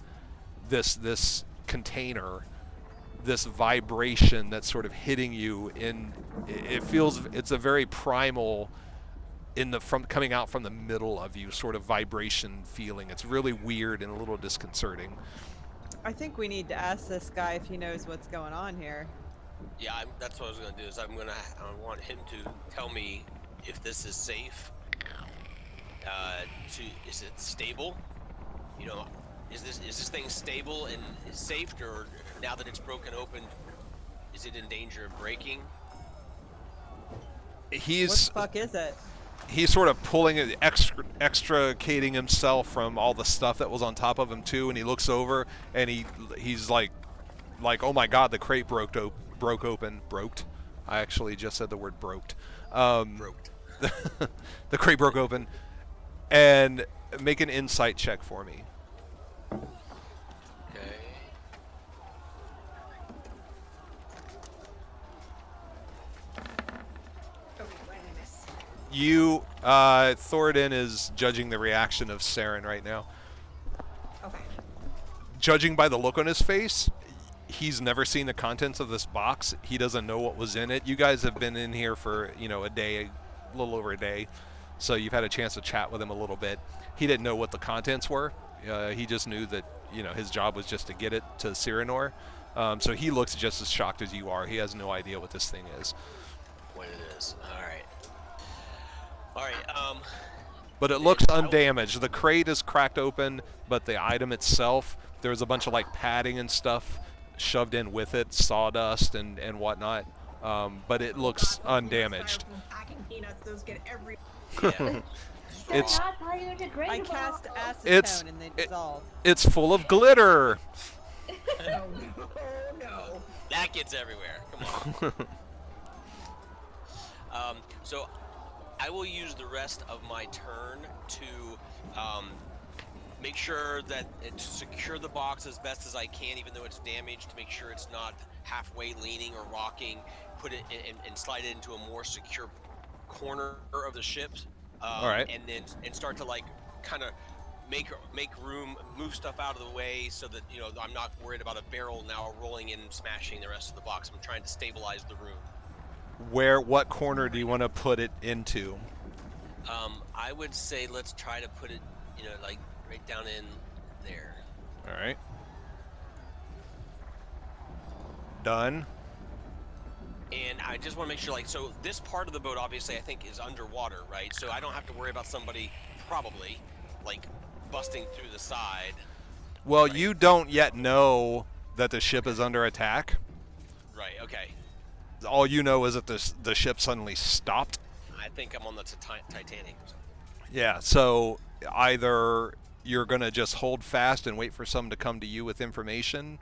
this container, this vibration that's sort of hitting you in. It's a very primal, coming out from the middle of you, sort of vibration feeling. It's really weird and a little disconcerting. I think we need to ask this guy if he knows what's going on here. Yeah, that's what I was gonna do. Is I want him to tell me if this is safe. Is it stable? You know, is this thing stable and is safe, or now that it's broken open, is it in danger of breaking? What the fuck is it? He's sort of pulling it, extricating himself from all the stuff that was on top of him too, and he looks over and he's like, oh my god, the crate broke open. Broked. I actually just said the word broked. Broked. The crate broke open, and make an insight check for me. Okay. You, Thoradin is judging the reaction of Saren right now. Okay. Judging by the look on his face, he's never seen the contents of this box. He doesn't know what was in it. You guys have been in here for, a day, a little over a day, so you've had a chance to chat with him a little bit. He didn't know what the contents were. He just knew that, his job was just to get it to Cyranor. So he looks just as shocked as you are. He has no idea what this thing is. What it is. All right. But it looks undamaged. The crate is cracked open, but the item itself, there's a bunch of padding and stuff shoved in with it, sawdust and whatnot. But it looks undamaged. Packing peanuts, those get every. Yeah. It's not biodegradable. I cast It's- acetone and they dissolve. it's full of glitter. Oh no. That gets everywhere. Come on. So I will use the rest of my turn to make sure that to secure the box as best as I can, even though it's damaged, to make sure it's not halfway leaning or rocking. Put it and slide it into a more secure corner of the ship, All right. and start to like kind of make room, move stuff out of the way, so that I'm not worried about a barrel now rolling in and smashing the rest of the box. I'm trying to stabilize the room. What corner do you want to put it into? I would say let's try to put it, like right down in there. All right. Done. And I just want to make sure, like, so this part of the boat obviously I think is underwater, right? So I don't have to worry about somebody probably like busting through the side. Well, Right. you don't yet know that the ship is under attack. Right. Okay. All you know is that the ship suddenly stopped. I think I'm on the Titanic. Or something. Yeah, so either you're going to just hold fast and wait for someone to come to you with information.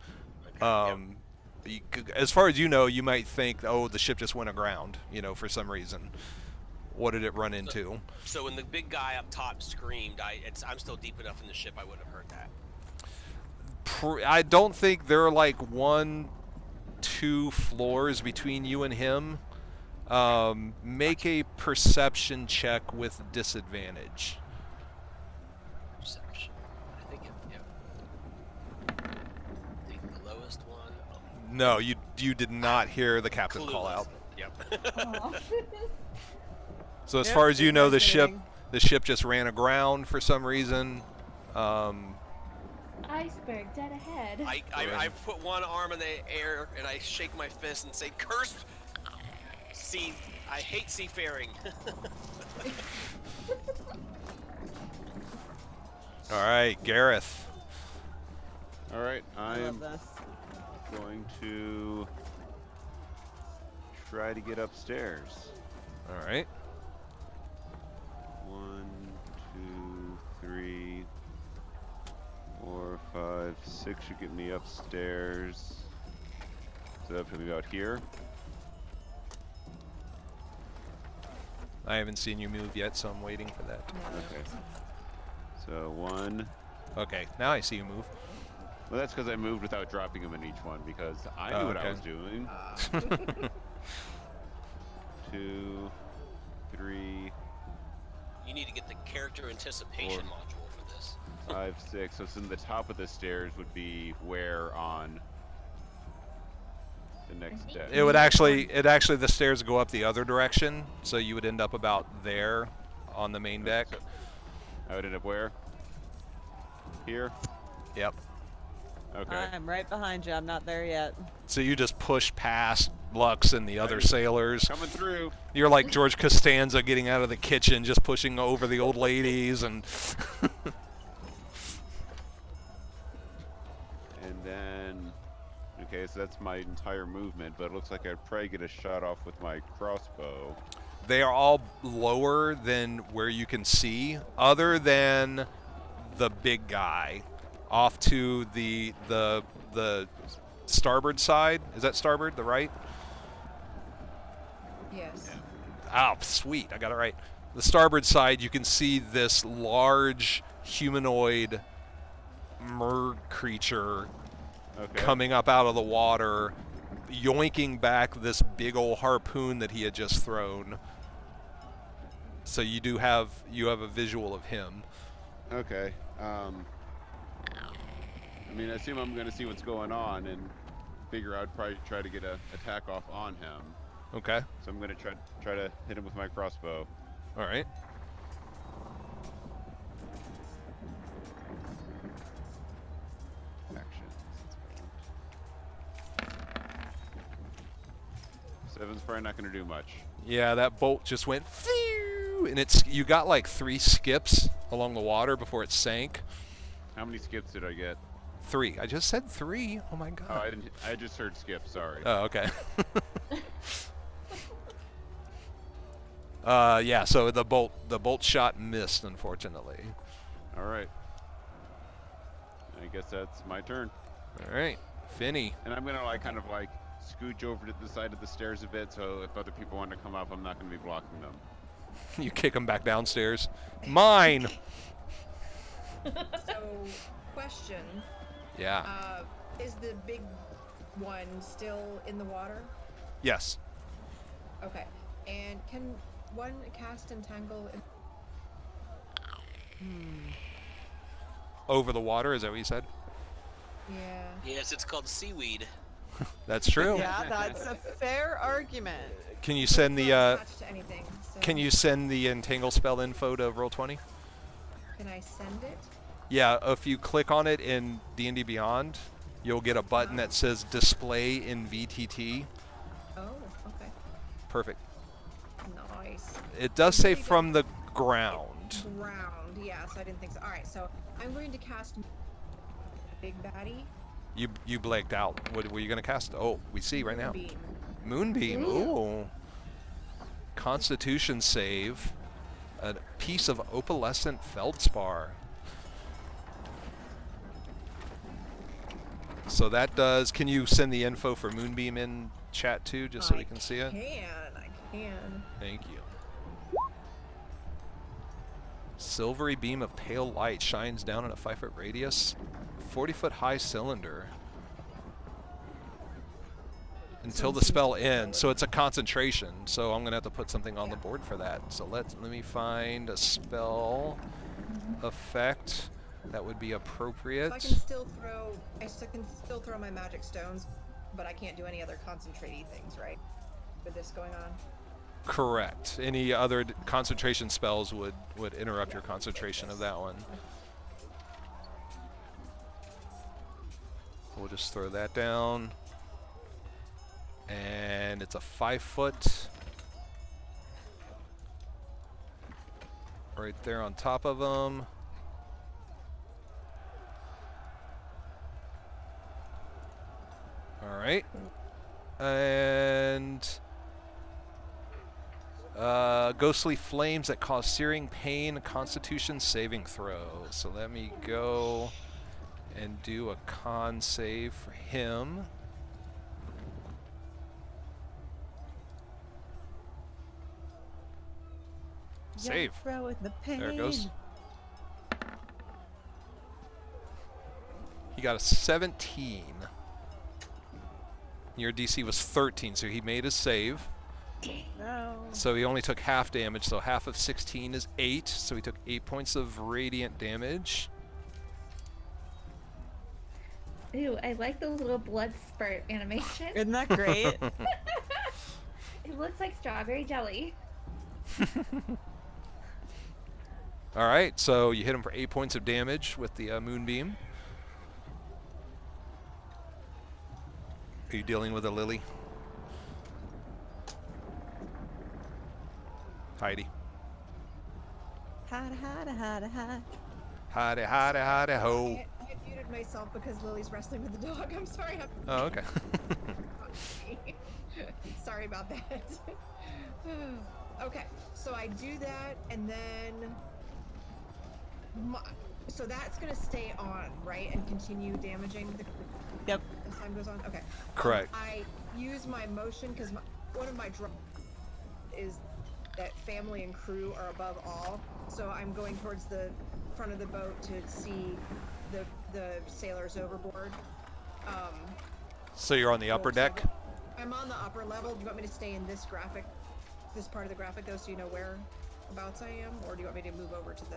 As far as you know, you might think, oh, the ship just went aground, for some reason. What did it run into? So when the big guy up top screamed, I'm still deep enough in the ship I would have heard that. I don't think there are like 1, 2 floors between you and him. Make a perception check with disadvantage. Perception. I think I think the lowest one. No, you did not hear the captain Clueless. call out. Yep. So as Yep, far as you know, the ship fascinating. just ran aground for some reason. Iceberg dead ahead. I put one arm in the air and I shake my fist and say, "Curse! Sea! I hate seafaring." All right, Gareth. All right, I love I'm this. going to try to get upstairs. All right. 1, 2, 3, 4, 5, 6 should get me upstairs. So that put me about here. I haven't seen you move yet, so I'm waiting for that. Okay. So 1. Okay, now I see you move. Well, that's because I moved without dropping them in each one because I knew what I was doing. 2, 3, You need to get the character anticipation module for this. 5, 6. So in the top of the stairs would be where on the next deck? It would actually the stairs go up the other direction, so you would end up about there on the main deck. So I would end up where? Here? Yep. Okay. I'm right behind you. I'm not there yet. So you just push past Lux and the other sailors. Coming through. You're like George Costanza getting out of the kitchen, just pushing over the old ladies and. And then, okay, so that's my entire movement, but it looks like I'd probably get a shot off with my crossbow. They are all lower than where you can see, other than the big guy off to the starboard side. Is that starboard, the right? Yes. Oh, sweet. I got it right. The starboard side, you can see this large humanoid mer creature coming up out of the water, yoinking back this big old harpoon that he had just thrown. So you have a visual of him. Okay. I mean, I assume I'm going to see what's going on and figure I'd probably try to get an attack off on him. Okay. So I'm going to try to hit him with my crossbow. All right. Actions. 7's probably not going to do much. Yeah, that bolt just went phew, and you got like 3 skips along the water before it sank. How many skips did I get? 3. I just said 3. Oh my god. Oh, I didn't. I just heard skip. Sorry. Oh, okay. Yeah. So the bolt shot missed, unfortunately. All right. I guess that's my turn. All right, Finny. And I'm gonna kind of scooch over to the side of the stairs a bit, so if other people want to come up, I'm not gonna be blocking them. You kick him back downstairs. Mine. So, question. Yeah. Is the big one still in the water? Yes. Okay. And can one cast entangle? Over the water, is that what you said? Yeah. Yes, it's called seaweed. That's true. Yeah, that's a fair argument. Can you But send it's the not attached to anything. So can you send the entangle spell info to Roll20? Can I send it? Yeah, if you click on it in D&D Beyond, you'll get a button that says display in VTT. Oh, okay. Perfect. Nice. It does I say really from the don't- ground. Ground, yeah, so I didn't think so. Alright, so I'm going to cast Big Baddie. You blanked out. What were you going to cast? Oh, we see right now. Moonbeam. Moonbeam. Ooh. Constitution save. A piece of opalescent feldspar. So that does. Can you send the info for Moonbeam in chat too, just so we can see it? I can. Thank you. Silvery beam of pale light shines down in a 5-foot radius. 40-foot high cylinder. Until the spell ends. So it's a concentration. So I'm going to have to put something on the board for that. So let me find a spell effect that would be appropriate. So I can still throw my magic stones, but I can't do any other concentraty things, right? With this going on. Correct. Any other concentration spells would interrupt your concentration of that one. We'll just throw that down. And it's a 5-foot. Right there on top of them. All right. And ghostly flames that cause searing pain, constitution saving throw. So let me go and do a con save for him. Save. Throw in the pain. There it goes. He got a 17. Your DC was 13, so he made his save. No. So he only took half damage, so half of 16 is 8. So he took 8 points of radiant damage. Ooh, I like the little blood spurt animation. Isn't that great? It looks like strawberry jelly. All right, so you hit him for 8 points of damage with the moonbeam. Are you dealing with a lily? Heidi. Hide, hide, hide, hide. Howdy, howdy, howdy, ho. I had muted myself because Lily's wrestling with the dog. I'm sorry. Oh, okay. Sorry about that. Okay, so I do that, and then so that's gonna stay on, right, and continue damaging the. Yep. As time goes on. Okay. Correct. I use my motion because one of my is that family and crew are above all. So I'm going towards the front of the boat to see the sailors overboard. So you're on the upper deck? I'm on the upper level. Do you want me to stay in this part of the graphic though, so you know whereabouts I am, or do you want me to move over to the?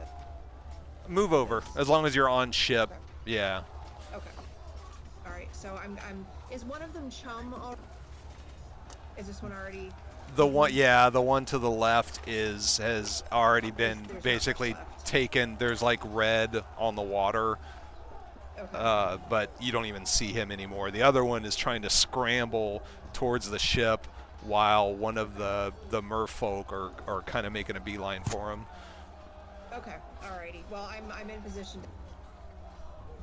Move over, as long as you're on ship. Okay. Yeah. Okay. All right. So I'm. Is one of them chum? Is this one already? The one, yeah, the one to the left has already been There's not basically much left. taken. There's like red on the water, Okay. but you don't even see him anymore. The other one is trying to scramble towards the ship while one of the merfolk are kind of making a beeline for him. Okay. Alrighty. Well, I'm in position.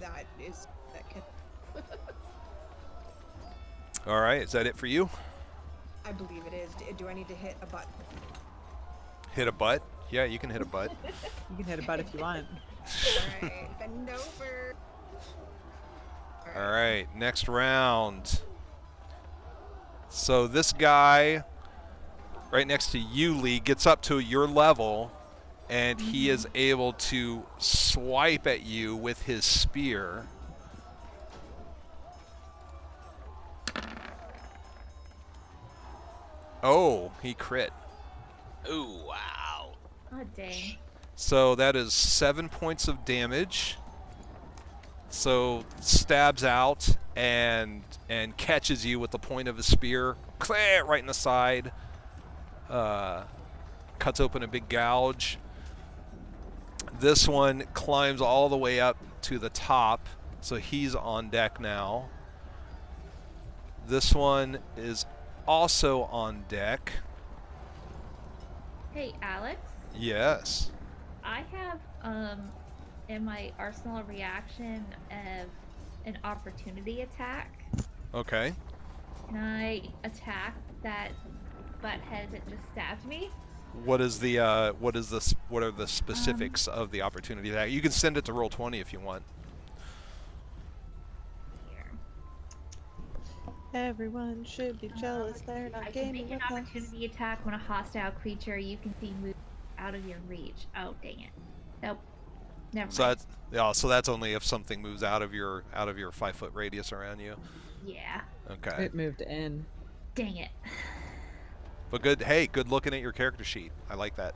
That can. All right, is that it for you? I believe it is. Do I need to hit a button? Hit a butt? Yeah, you can hit a butt. You can hit a butt if you want. Alright. Bend over. All right, next round. So this guy right next to you, Lee, gets up to your level and he is able to swipe at you with his spear. Oh, he crit. Ooh, wow. Oh, dang. So that is 7 points of damage. So stabs out and catches you with the point of his spear, right in the side. Cuts open a big gouge. This one climbs all the way up to the top, so he's on deck now. This one is also on deck. Hey, Alex. Yes. I have in my arsenal a reaction of an opportunity attack. Okay. Can I attack that butthead that just stabbed me? What are the specifics of the opportunity attack? You can send it to Roll20 if you want. Here. Everyone should be jealous. They're I not can make gaming an with us. opportunity attack when a hostile creature you can see moves out of your reach. Oh, dang it. Nope. Never So mind. so that's only if something moves out of your 5-foot radius around you. Yeah. Okay. It moved in. Dang it. But good. Hey, good looking at your character sheet. I like that.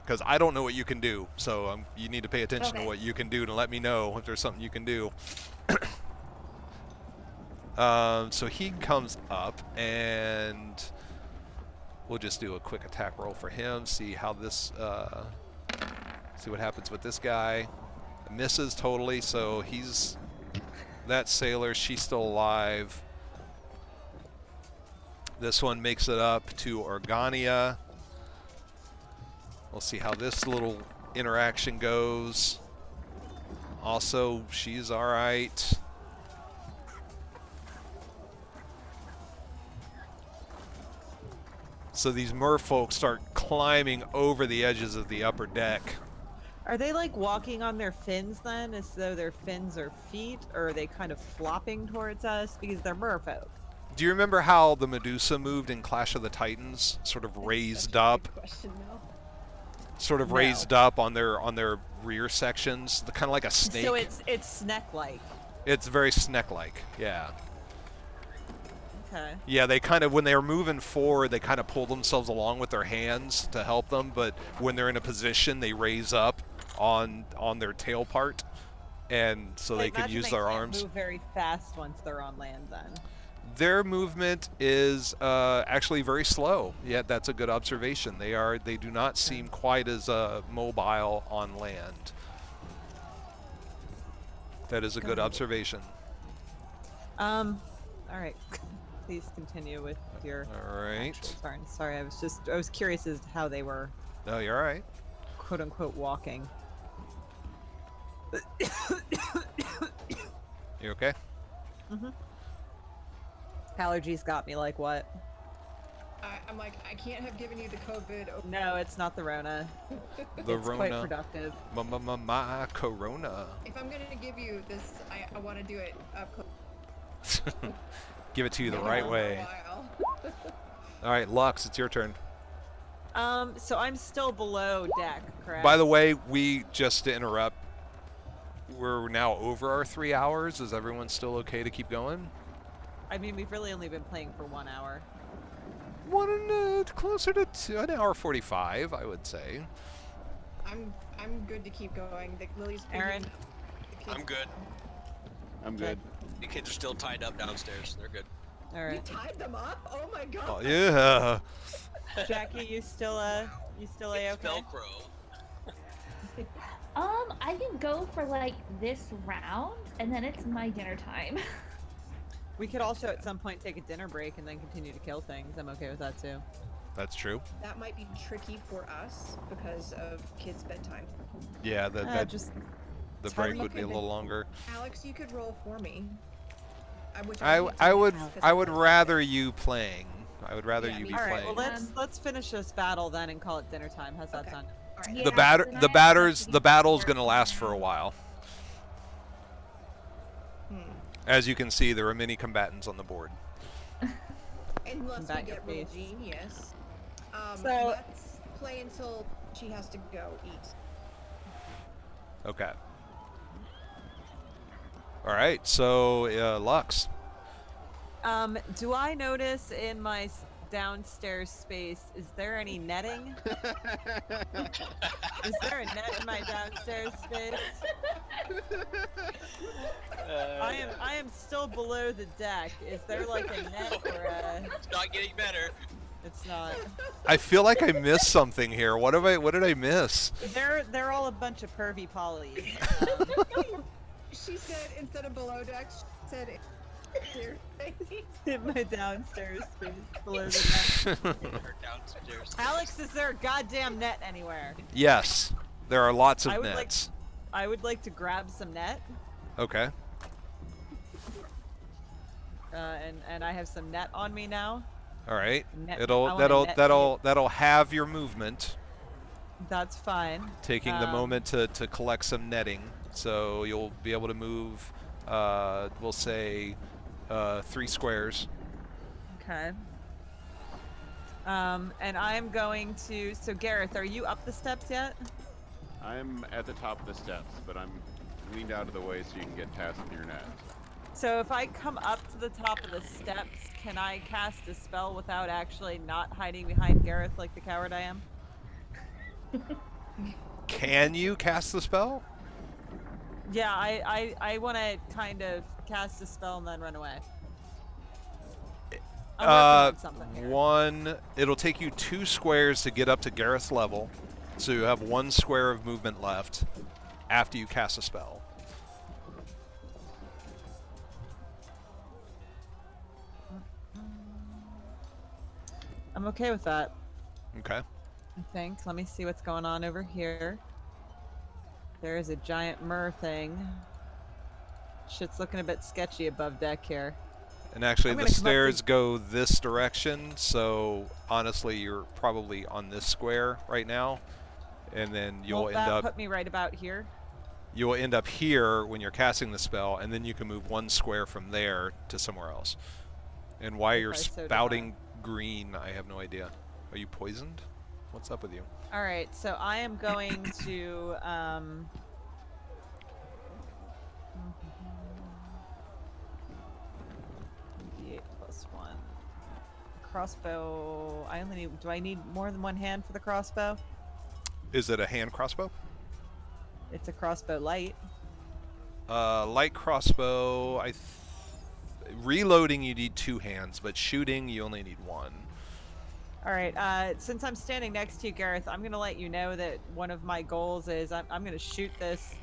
Because I don't know what you can do, so you need to pay attention to what you can do to let me know if there's something you can do. So he comes up, and we'll just do a quick attack roll for him. See how this. See what happens with this guy. Misses totally, so he's that sailor. She's still alive. This one makes it up to Organia. We'll see how this little interaction goes. Also, she's all right. So these merfolk start climbing over the edges of the upper deck. Are they like walking on their fins then, as though their fins are feet, or are they kind of flopping towards us because they're merfolk? Do you remember how the Medusa moved in Clash of the Titans? Sort of raised up. Sort of No. raised up on their rear sections, kind of like a snake. So it's snack-like. It's very snake-like, yeah. Okay. Yeah, they kind of, when they're moving forward, they kind of pull themselves along with their hands to help them, but when they're in a position, they raise up on their tail part, and so they can use their arms. They can't move very fast once they're on land then. Their movement is actually very slow. Yeah, that's a good observation. They do not seem quite as mobile on land. That is a good observation. All right. Please continue with your All right. actual turn. Sorry, I was curious as to how they were No, you're all right. quote unquote walking. You okay? Allergies got me like what? I'm like, I can't have given you the COVID. No, it's not the Rona. The It's quite productive. My corona. If I'm gonna give you this, I want to do it up close. Give it to you the For right a way. while. All right, Lux, it's your turn. So I'm still below deck, correct? By the way, just to interrupt, we're now over our 3 hours. Is everyone still okay to keep going? I mean, we've really only been playing for 1 hour. Closer to an hour 45, I would say. I'm good to keep going. Lily's Aaron? I'm good. I'm good. The kids are still tied up downstairs. They're good. All You right. tied them up? Oh my god. Oh, yeah. Jackie, you still It's a-okay? Velcro. I can go for like this round, and then it's my dinner time. We could also at some point take a dinner break and then continue to kill things. I'm okay with that too. That's true. That might be tricky for us because of kids' bedtime. Yeah, the tell break me would be a little longer. Alex, you could roll for me. I would rather you playing. I would rather Yeah, you me be too. All right, playing. well let's finish this battle then and call it dinner time. How's that Okay. sound? All right. Yeah, The then battle's I gonna last for a while. As you can see, there are many combatants on the board. Unless we Combat your get real face. genius. So- play until she has to go eat. Okay. All right. So Lux. Do I notice in my downstairs space, is there any netting? Is there a net in my downstairs space? I am still below the deck. Is there like a net or a? It's not getting better. It's not. I feel like I missed something here. What did I miss? They're all a bunch of pervy polys. She said instead of below deck, she said here. In my downstairs space below the net. Her downstairs. Alex, is there a goddamn net anywhere? Yes. There are lots of I would nets. I would like to grab some net. Okay. And I have some net on me now. All right. Net- I It'll want a that'll net that'll have your movement. That's fine. Taking the moment to collect some netting, so you'll be able to move. We'll say 3 squares. Okay. And I'm going to. So Gareth, are you up the steps yet? I'm at the top of the steps, but I'm leaned out of the way so you can get past with your net. So if I come up to the top of the steps, can I cast a spell without actually not hiding behind Gareth like the coward I am? Can you cast the spell? Yeah, I want to kind of cast a spell and then run away. I'm working on something here. One. It'll take you 2 squares to get up to Gareth's level, so you have 1 square of movement left after you cast a spell. I'm okay with that. Okay. I think. Let me see what's going on over here. There is a giant myrrh thing. Shit's looking a bit sketchy above deck here. And actually, I'm the gonna come up stairs to- go this direction, so honestly, you're probably on this square right now, and then you'll Won't end that up put me right about here? you will end up here when you're casting the spell, and then you can move 1 square from there to somewhere else. And why If you're I so spouting green, I have no idea. Are you poisoned? What's up with you? All right, so I am going to D8 plus 1 crossbow. I only need. Do I need more than 1 hand for the crossbow? Is it a hand crossbow? It's a crossbow light. Light crossbow. Reloading, you need 2 hands, but shooting, you only need 1. All right. Since I'm standing next to you, Gareth, I'm gonna let you know that one of my goals is I'm gonna shoot this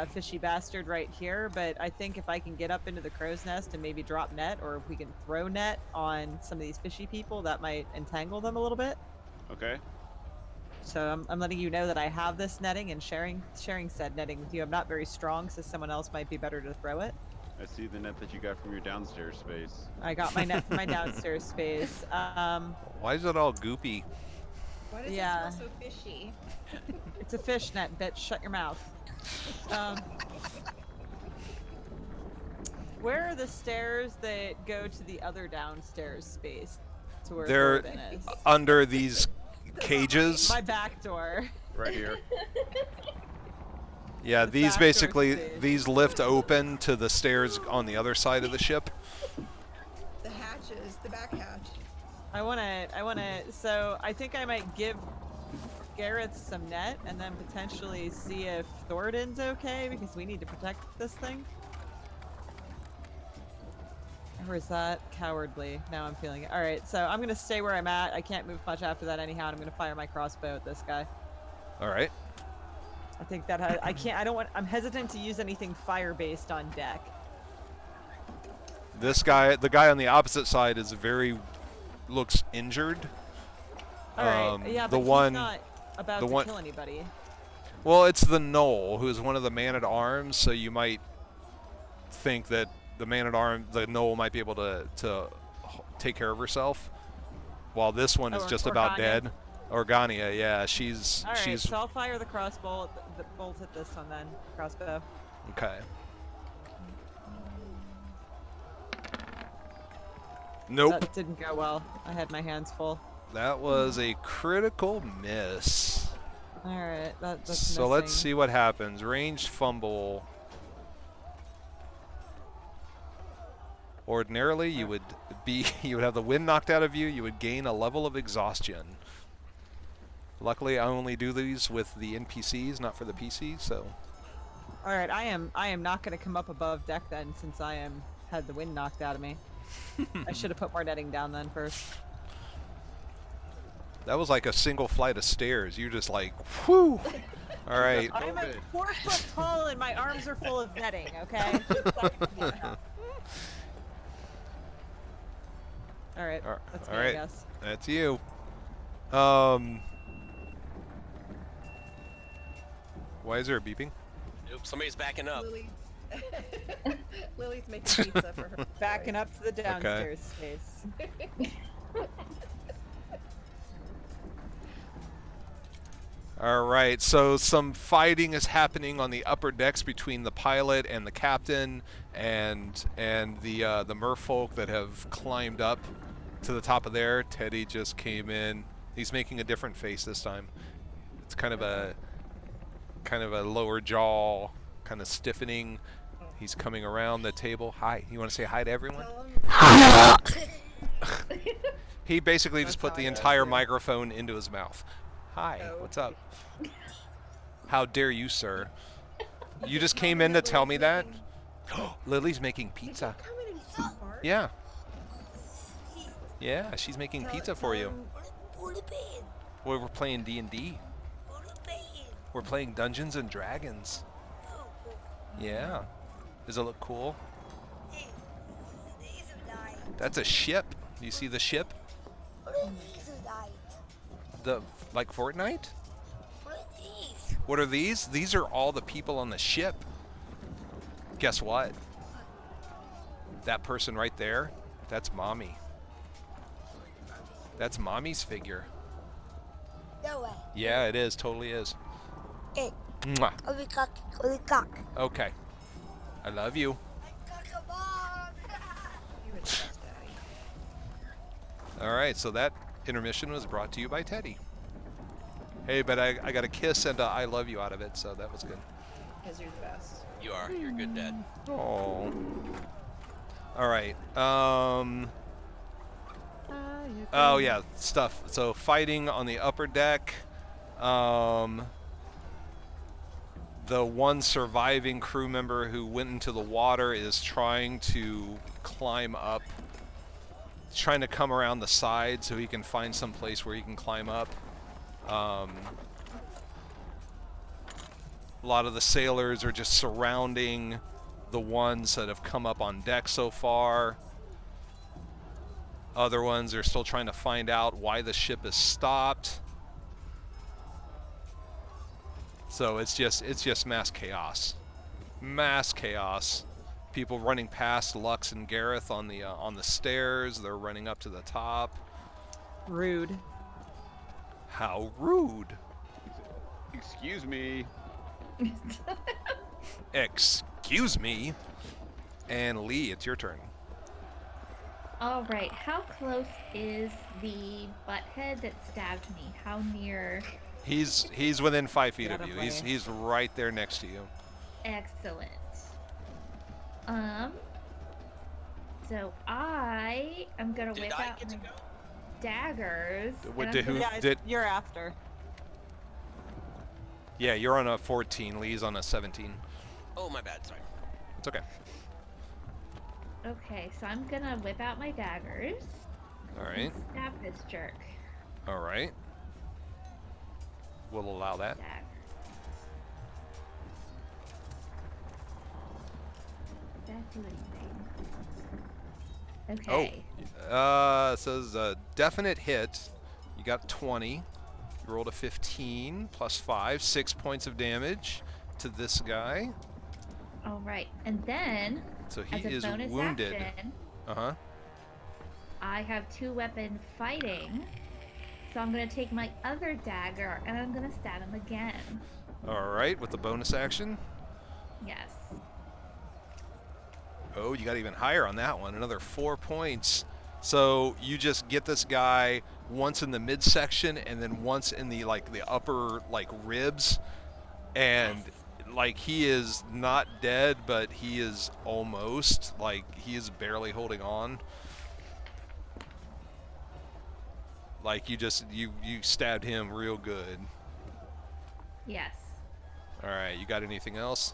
fishy bastard right here. But I think if I can get up into the crow's nest and maybe drop net, or if we can throw net on some of these fishy people, that might entangle them a little bit. Okay. So I'm letting you know that I have this netting and sharing said netting with you. I'm not very strong, so someone else might be better to throw it. I see the net that you got from your downstairs space. I got my net from my downstairs space. Why is it all goopy? Why does Yeah. it smell so fishy? It's a fish net, bitch. Shut your mouth. Where are the stairs that go to the other downstairs space? To where They're Gordon is? under these cages. My back door. Right here. Yeah, the these back door basically space. these lift open to the stairs on the other side of the ship. The hatches, the back hatch. I wanna. So I think I might give Gareth some net and then potentially see if Thoradin's okay because we need to protect this thing. Or is that cowardly? Now I'm feeling it. All right, so I'm gonna stay where I'm at. I can't move much after that anyhow. And I'm gonna fire my crossbow at this guy. All right. I think that I can't. I don't want. I'm hesitant to use anything fire-based on deck. This guy, the guy on the opposite side, is looks injured. All right. Yeah, the but one, he's not about the to one- kill anybody. Well, it's the Knoll, who is one of the man-at-arms, so you might think that the man-at-arms, the Knoll, might be able to take care of herself, while this one is Oh, just about Organia. dead. Organia, yeah, she's All right, she's so I'll fire the crossbow, the bolt at this one then. Crossbow. okay. Nope. That didn't go well. I had my hands full. That was a critical miss. All right, that's So let's missing. see what happens. Ranged fumble. Ordinarily, you would have the wind knocked out of you. You would gain a level of exhaustion. Luckily, I only do these with the NPCs, not for the PCs. So. All right, I am not going to come up above deck then, since had the wind knocked out of me. I should have put more netting down then first. That was like a single flight of stairs. You just like, whew. All right. I'm 4 foot tall and my arms are full of netting. Okay. All right, that's me, I guess. That's you. Why is there a beeping? Nope, somebody's backing up. Lily. Lily's making pizza for her. Backing up to the downstairs space. All right, so some fighting is happening on the upper decks between the pilot and the captain, and the merfolk that have climbed up to the top of there. Teddy just came in. He's making a different face this time. It's kind of a lower jaw, kind of stiffening. He's coming around the table. Hi, you want to say hi to everyone? He basically just put the entire microphone into his mouth. Hi, what's up? How dare you, sir? You just came in to tell me that? Lily's making pizza. Yeah. Yeah, she's making pizza for you. Well, we're playing D&D. We're playing Dungeons and Dragons. Yeah. Does it look cool? That's a ship. Do you see the ship? Like Fortnite? What are these? These are all the people on the ship. Guess what? That person right there, that's Mommy. That's Mommy's figure. No way. Yeah, it is. Totally is. Okay. Mwah. Only cock. Okay. I love you. All right, so that intermission was brought to you by Teddy. Hey, but I got a kiss and a I love you out of it, so that was good. Because you're the best. You are. You're good, Dad. Oh. All right. Oh yeah, stuff. So fighting on the upper deck. The one surviving crew member who went into the water is trying to climb up. He's trying to come around the side so he can find some place where he can climb up. A lot of the sailors are just surrounding the ones that have come up on deck so far. Other ones are still trying to find out why the ship is stopped. So it's just mass chaos. Mass chaos. People running past Lux and Gareth on the stairs. They're running up to the top. Rude. How rude. Excuse me. Excuse me. And Lee, it's your turn. All right, how close is the butthead that stabbed me? How near? He's within 5 feet Get of you. away. He's right there next to you. Excellent. So I am gonna Did whip I out get to my go? daggers. What and did I'm who- gonna- Yeah, Did- you're after. Yeah, you're on a 14. Lee's on a 17. Oh, my bad. Sorry. It's okay. Okay, so I'm gonna whip out my daggers All right. and stab this jerk. All right. We'll allow that. Dagger. Did that do anything? Okay. Oh. It says definite hit. You got 20. You rolled a 15 plus 5, 6 points of damage to this guy. All right, and then So he as a is bonus wounded. action, Uh-huh. I have 2-weapon fighting. So I'm gonna take my other dagger and I'm gonna stab him again. All right, with the bonus action. Yes. Oh, you got even higher on that one. Another 4 points. So you just get this guy once in the midsection, and then once in the upper ribs, and like he is not dead, but he is almost, like he is barely holding on. Like you stabbed him real good. Yes. All right, you got anything else?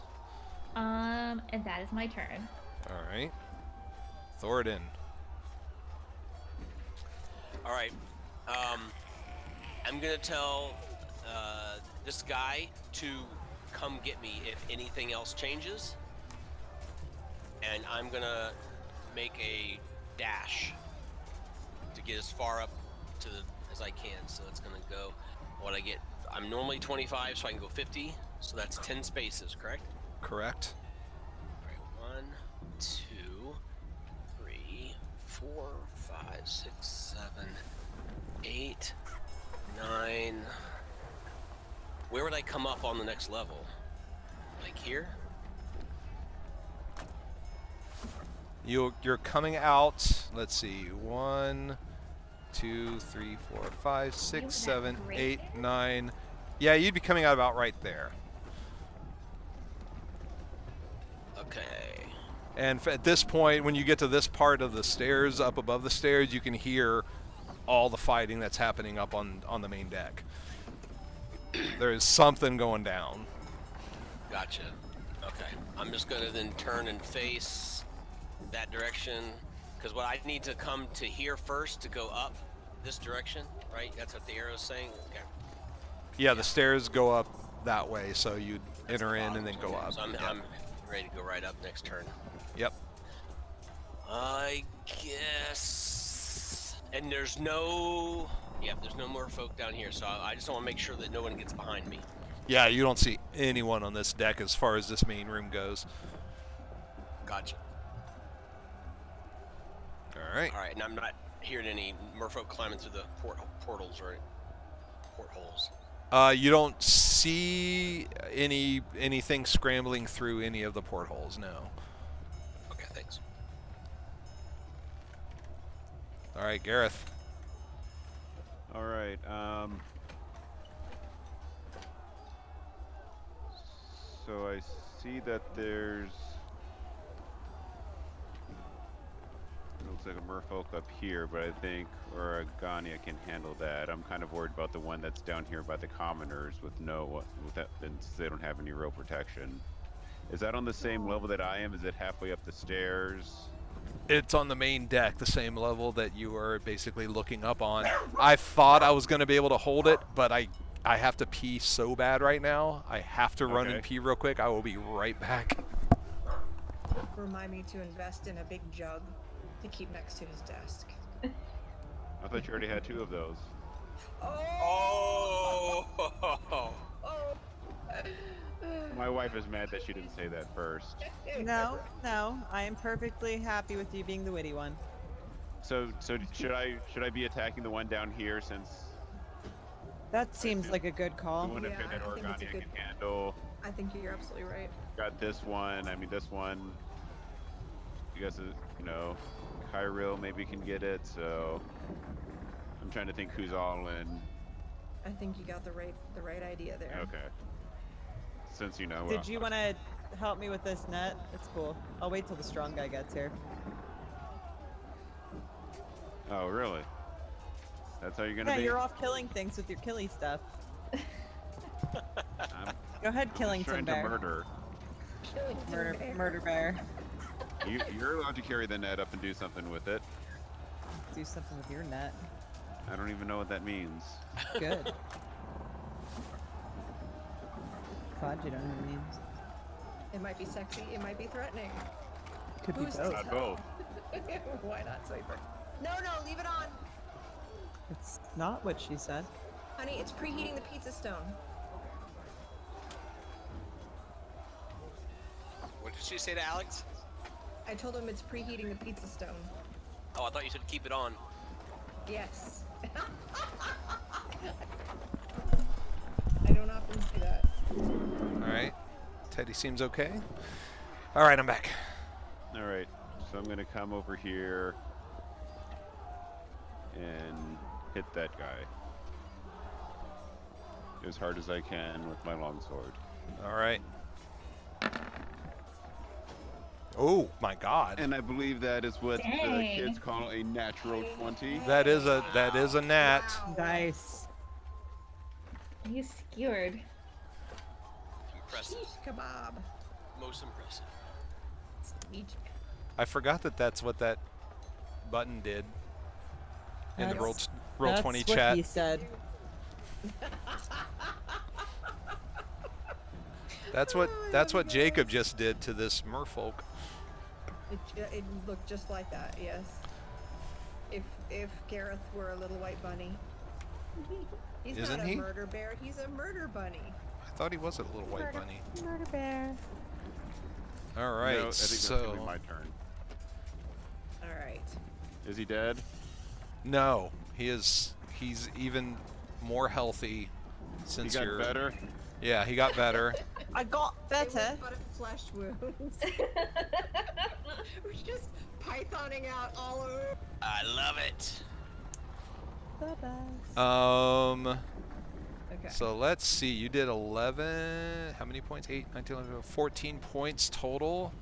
And that is my turn. All right, Thoradin. All right. I'm gonna tell this guy to come get me if anything else changes, and I'm gonna make a dash to get as far up to as I can. So it's gonna go. What I get? I'm normally 25, so I can go 50. So that's 10 spaces, correct? Correct. All right. 1, 2, 3, 4, 5, 6, 7, 8, 9. Where would I come up on the next level? Like here? You're coming out. Let's see. 1, 2, 3, 4, 5, 6, 7, 8, 9. Yeah, you'd be coming out about right there. Okay. And at this point, when you get to this part of the stairs, up above the stairs, you can hear all the fighting that's happening up on the main deck. There is something going down. Gotcha. Okay. I'm just gonna then turn and face that direction, because what I need to come to here first to go up this direction, right? That's what the arrow's saying? Okay. Yeah, the stairs go up that way, so you'd That's enter the in and then bottom. go up. So I'm, Yep. I'm ready to go right up next turn. Yep. I guess. And there's no. Yep, there's no more folk down here, so I just want to make sure that no one gets behind me. Yeah, you don't see anyone on this deck as far as this main room goes. Gotcha. All right. All right, and I'm not hearing any merfolk climbing through the portals or portholes. You don't see anything scrambling through any of the portholes, no. Okay, thanks. All right, Gareth. All right. So I see that there's. It looks like a merfolk up here, but I think Oragania can handle that. I'm kind of worried about the one that's down here by the commoners with since they don't have any real protection. Is that on the same level that I am? Is it halfway up the stairs? It's on the main deck, the same level that you are basically looking up on. I thought I was going to be able to hold it, but I have to pee so bad right now. I have to run and Okay. pee real quick. I will be right back. Remind me to invest in a big jug to keep next to his desk. I thought you already had 2 of those. Oh! Oh. My wife is mad that she didn't say that first. No, I am perfectly happy with you being the witty one. So should I be attacking the one down here since That seems like a good the call. one up Yeah, here that I think it's a Oragania good- can handle? I think you're absolutely right. Got this one. I mean, this one. I guess Kyril maybe can get it. So I'm trying to think who's all in. I think you got the right idea there. Okay. Since Did you want to help me with this net? It's cool. I'll wait till the strong guy gets here. Oh, really? That's how you're gonna Yeah, be? you're off killing things with your killy stuff. I'm Go ahead, just Killington trying Bear. to murder. Murder Bear. You're allowed to carry the net up and do something with it. Do something with your net. I don't even know what that means. Good. Glad you don't know what it means. It might be sexy, it might be threatening. Could be Who's both. to Not tell? both. Why not, Swiper? No, leave it on. It's not what she said. Honey, it's preheating the pizza stone. What did she say to Alex? I told him it's preheating the pizza stone. Oh, I thought you said keep it on. Yes. I don't often see that. All right. Teddy seems okay. All right, I'm back. All right. So I'm gonna come over here and hit that guy as hard as I can with my longsword. All right. Oh my God. And I believe that is what the Dang. kids call a natural 20. That is a nat. Wow. Dice. You skewered. Impressive. Sheesh kebab. Most impressive. Each I forgot that that's what that button did in the That's- roll That's 20 what chat. he said. That's what Jacob just did to this merfolk. it looked just like that. Yes. If Gareth were a little white bunny. He's Isn't not a he? murder bear. He's a murder bunny. I thought he was a little white bunny. Murder bear. All right, No, I think that's so gonna be my turn. All right. Is he dead? no, he's even more healthy since He got you're better? Yeah, he got better. I got It was better. but a flesh wound. We're just pythoning out all over. I love it. The best. Okay. So let's see, you did 11, how many points? 8, 19, 11, 14 points total.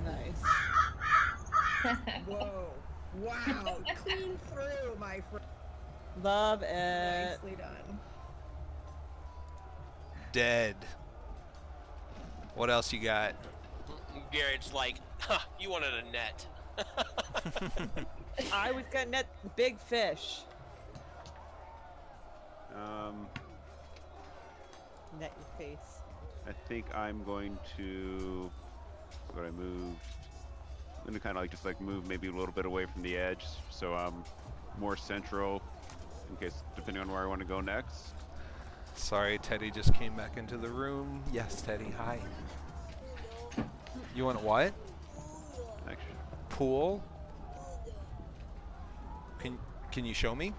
Nice. Whoa. Wow. Clean through, my friend. Love it. Nicely done. Dead. What else you got? Garrett's like, huh, you wanted a net. I was gonna net the big fish. Net your face. I think I'm going to. What I moved. I'm gonna kind of like just like move maybe a little bit away from the edge, so I'm more central, in case depending on where I want to go next. Sorry, Teddy just came back into the room. Yes, Teddy, hi. You want what? Actually, Pool? Can you show me?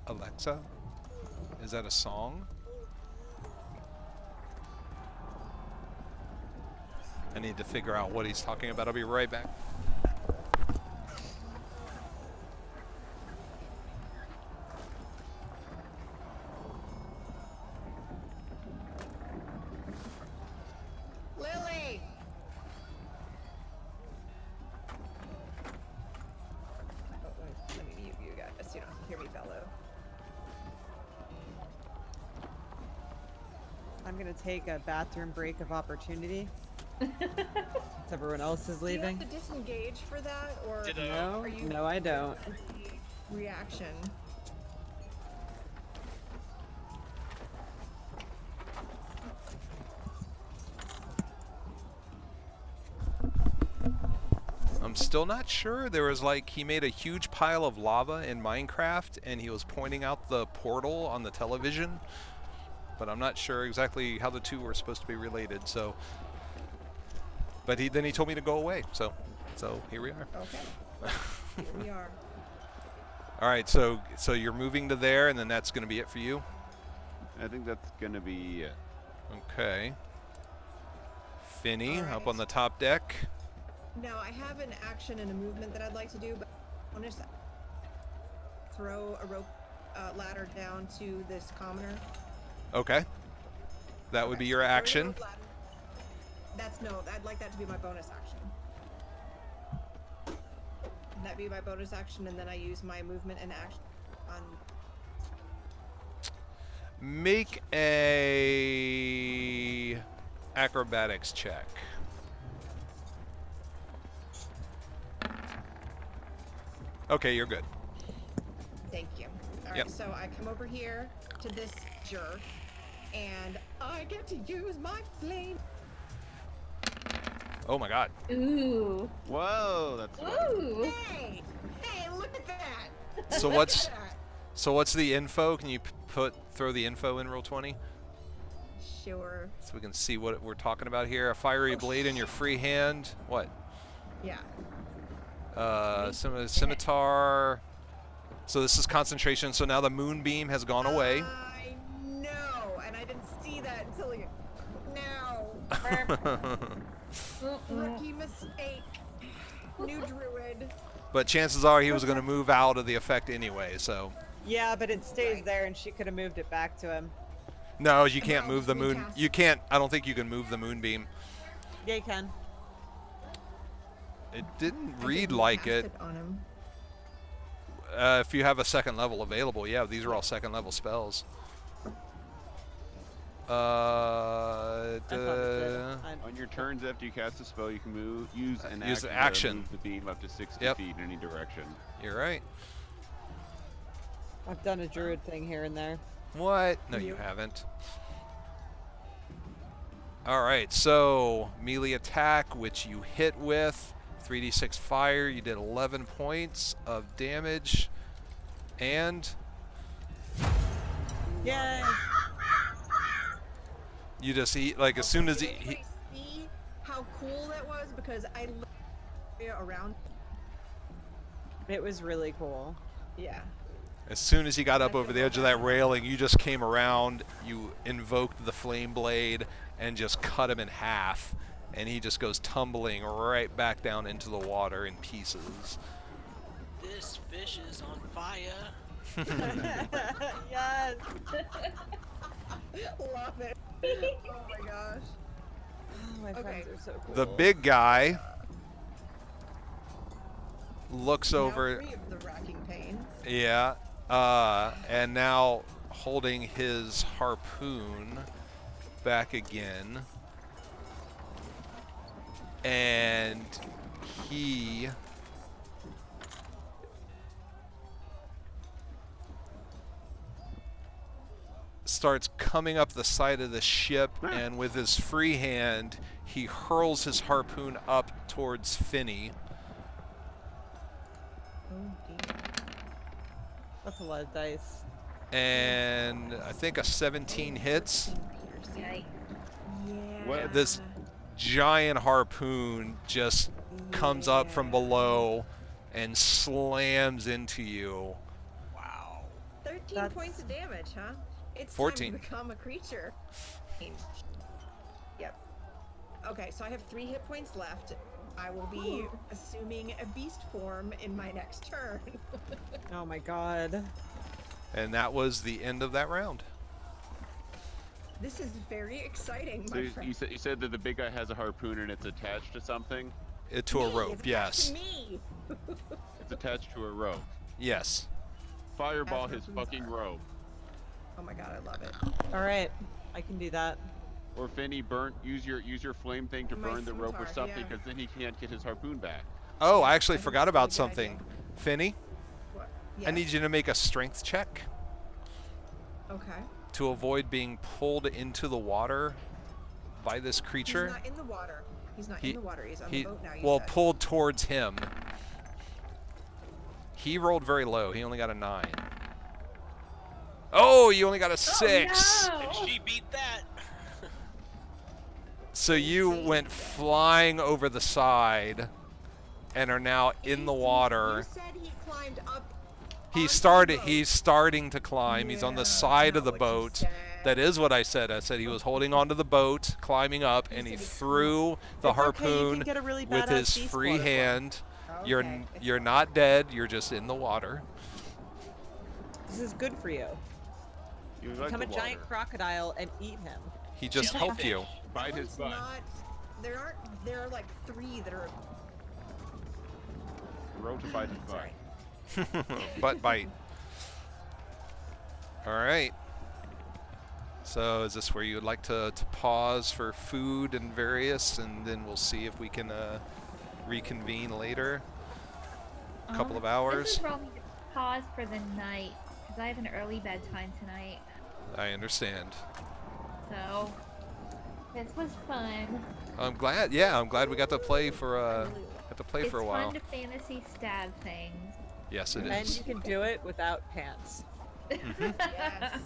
Alexa? Is that a song? I need to figure out what he's talking about. I'll be right back. Lily! Oh, wait, let me mute you guys so you don't hear me bellow. I'm gonna take a bathroom break of opportunity. Since everyone else is Do you leaving. have to disengage for that, or Ditto. No, are you no, I don't. reaction? I'm still not sure. There was like, he made a huge pile of lava in Minecraft and he was pointing out the portal on the television. But I'm not sure exactly how the two were supposed to be related, so. But then he told me to go away, so here we are. Okay. Here we are. All right, so you're moving to there, and then that's going to be it for you. I think that's gonna be it. Okay. Finny, All up right. on the top deck. Now, I have an action and a movement that I'd like to do, but I want to throw a rope ladder down to this commoner. Okay. That would be your So throw the action. rope ladder. I'd like that to be my bonus action. And that'd be my bonus action, and then I use my movement and action on. Make a acrobatics check. Okay, you're good. Thank you. All right, Yep. so I come over here to this jerk, and I get to use my flame. Oh my god. Ooh. Whoa, that's Ooh. Hey, look at that. So Look what's at that. so what's the info? Can you throw the info in roll 20 Sure. so we can see what we're talking about here? A fiery blade in your free hand. What? Yeah. Scimitar, So this is concentration. So now the moonbeam has gone away. I know, and I didn't see that until you. No. Rookie mistake. New druid. But chances are he was going to move out of the effect anyway, so. Yeah, but it stays there, and she could have moved it back to him. No, you can't No, move the we moon. cast- You can't. I don't think you can move the moonbeam. Yeah, you can. It didn't I read didn't like cast it. on him. If you have a second level available, yeah, these are all second level spells. I thought it did. On your turns after you cast a spell, you can use an Use action, action. to move the beam up to 60 Yep. feet in any direction. You're right. I've done a druid thing here and there. What? No, you haven't. All right, so melee attack, which you hit with 3d6 fire. You did 11 points of damage, and Yay! you just eat like as soon as Did he anybody see how cool that was? Because I looked around. It was really cool. Yeah. as soon as he got up over the edge of that railing, you just came around, you invoked the flame blade, and just cut him in half, and he just goes tumbling right back down into the water in pieces. This fish is on fire. Yes! Love it. Oh my gosh. Oh, my friends are so cool. The big guy looks Now over, free of the racking pain. yeah, and now holding his harpoon back again, and he starts coming up the side of the ship, and with his free hand, he hurls his harpoon up towards Finny. Oh dear. That's a lot of dice. And I think a 17 hits. Yikes. Yeah. What? This giant harpoon just comes up from below and slams into you. Wow. 13 That's- points of damage, huh? It's 14. time to become a creature. Yep. Okay, so I have 3 hit points left. I will be assuming a beast form in my next turn. Oh my god. And that was the end of that round. This is very exciting, So my you, friend. you said that the big guy has a harpoon and it's attached to something? To a Me, rope, it's yes. attached to me. It's attached to a rope. Yes. Fireball That's his what fucking harpoons are. rope. Oh my god, I love it. Alright, I can do that. Or Finny, use your flame thing to My burn the rope or scimitar, something, yeah. because then he can't get his harpoon back. Oh, I actually I think forgot that's a about good something. idea. Finny, What? I Yes. need you to make a strength check Okay. to avoid being pulled into the water by this creature. He's not in the water. He's not He- in the water. He's on He, the boat now. You well, said. pulled towards him. He rolled very low. He only got a 9. Oh, you only got a 6. Oh, And no. she beat that. So you went flying over the side and are now in the You water. said he climbed up. He's onto the boat. he's starting to climb. He's on the Yeah, side of not the what you boat. said. That is what I said. I said he was holding onto the boat, climbing up, and he said he threw the It's okay, you harpoon can get a really with badass his beast free waterfall. hand. You're Okay, it's you're fine. not dead. You're just in the water. This is good for you. You like Become the a giant water. crocodile and eat him. He just Jellyfish. helped you. Bite his One's butt. Not, there aren't. There are like 3 that are. Rope to bite his butt. Sorry. Butt bite. All right. So is this where you would like to pause for food and various, and then we'll see if we can reconvene later? A couple of This hours. is where I'll need to pause for the night, because I have an early bedtime tonight. I understand. So, this was fun. I'm glad. Yeah, I'm glad we got to play for It's for a while. fun to fantasy stab things. Yes, it And is. you can do it without pants. Yes.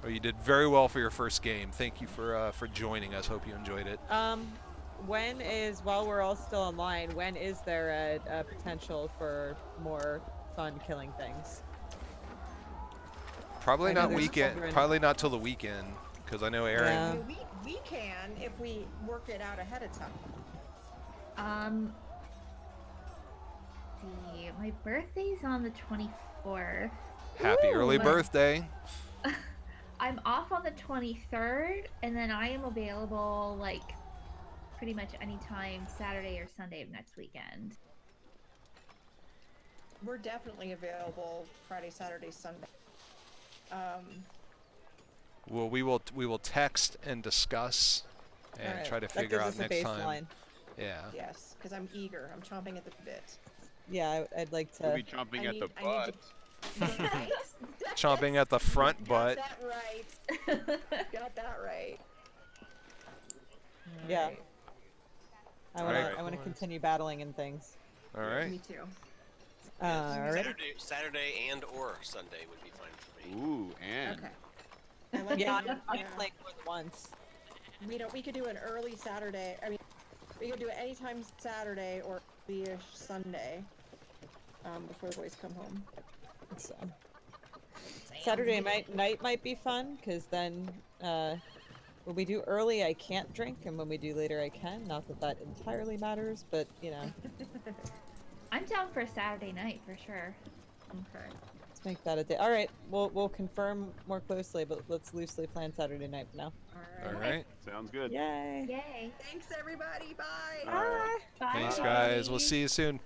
Well, you did very well for your first game. Thank you for joining us. Hope you enjoyed it. While we're all still online, when is there a potential for more fun killing things. Probably I know not there's weekend. children- Probably not till the weekend, because I know Aaron. Yeah. I mean, we can if we work it out ahead of time. See, my birthday's on the 24th. Happy early But birthday. I'm off on the 23rd, and then I am available like pretty much anytime Saturday or Sunday of next weekend. We're definitely available Friday, Saturday, Sunday. Well, we will text and discuss and Alright, try to that figure gives out us a next time. baseline. Yeah. Yes, because I'm eager. I'm chomping at the bit. Yeah, I'd like We'll to. be chomping I at the need- I need butt. Right? Chomping at the front butt. Got that right. Got that right. Yeah. Alright. Alright. I wanna continue battling and things. All right. Me too. Alright. Saturday and or Sunday would be fine for me. Ooh, and Okay. I like Yeah, that. I'm Yeah. playing more than once. We could do an early Saturday. I mean, we could do it anytime Saturday or early-ish Sunday. Before the boys come home. So. Saturday night might be fun, because then when we do early I can't drink, and when we do later I can. Not that that entirely matters, but you know. I'm down for Saturday night for sure. Okay. Let's make that a day. Alright, we'll confirm more closely, but let's loosely plan Saturday night for now. All right. sounds good. Yay! Yay. Thanks, everybody. Bye. All right. Bye. Thanks, guys. We'll see you soon.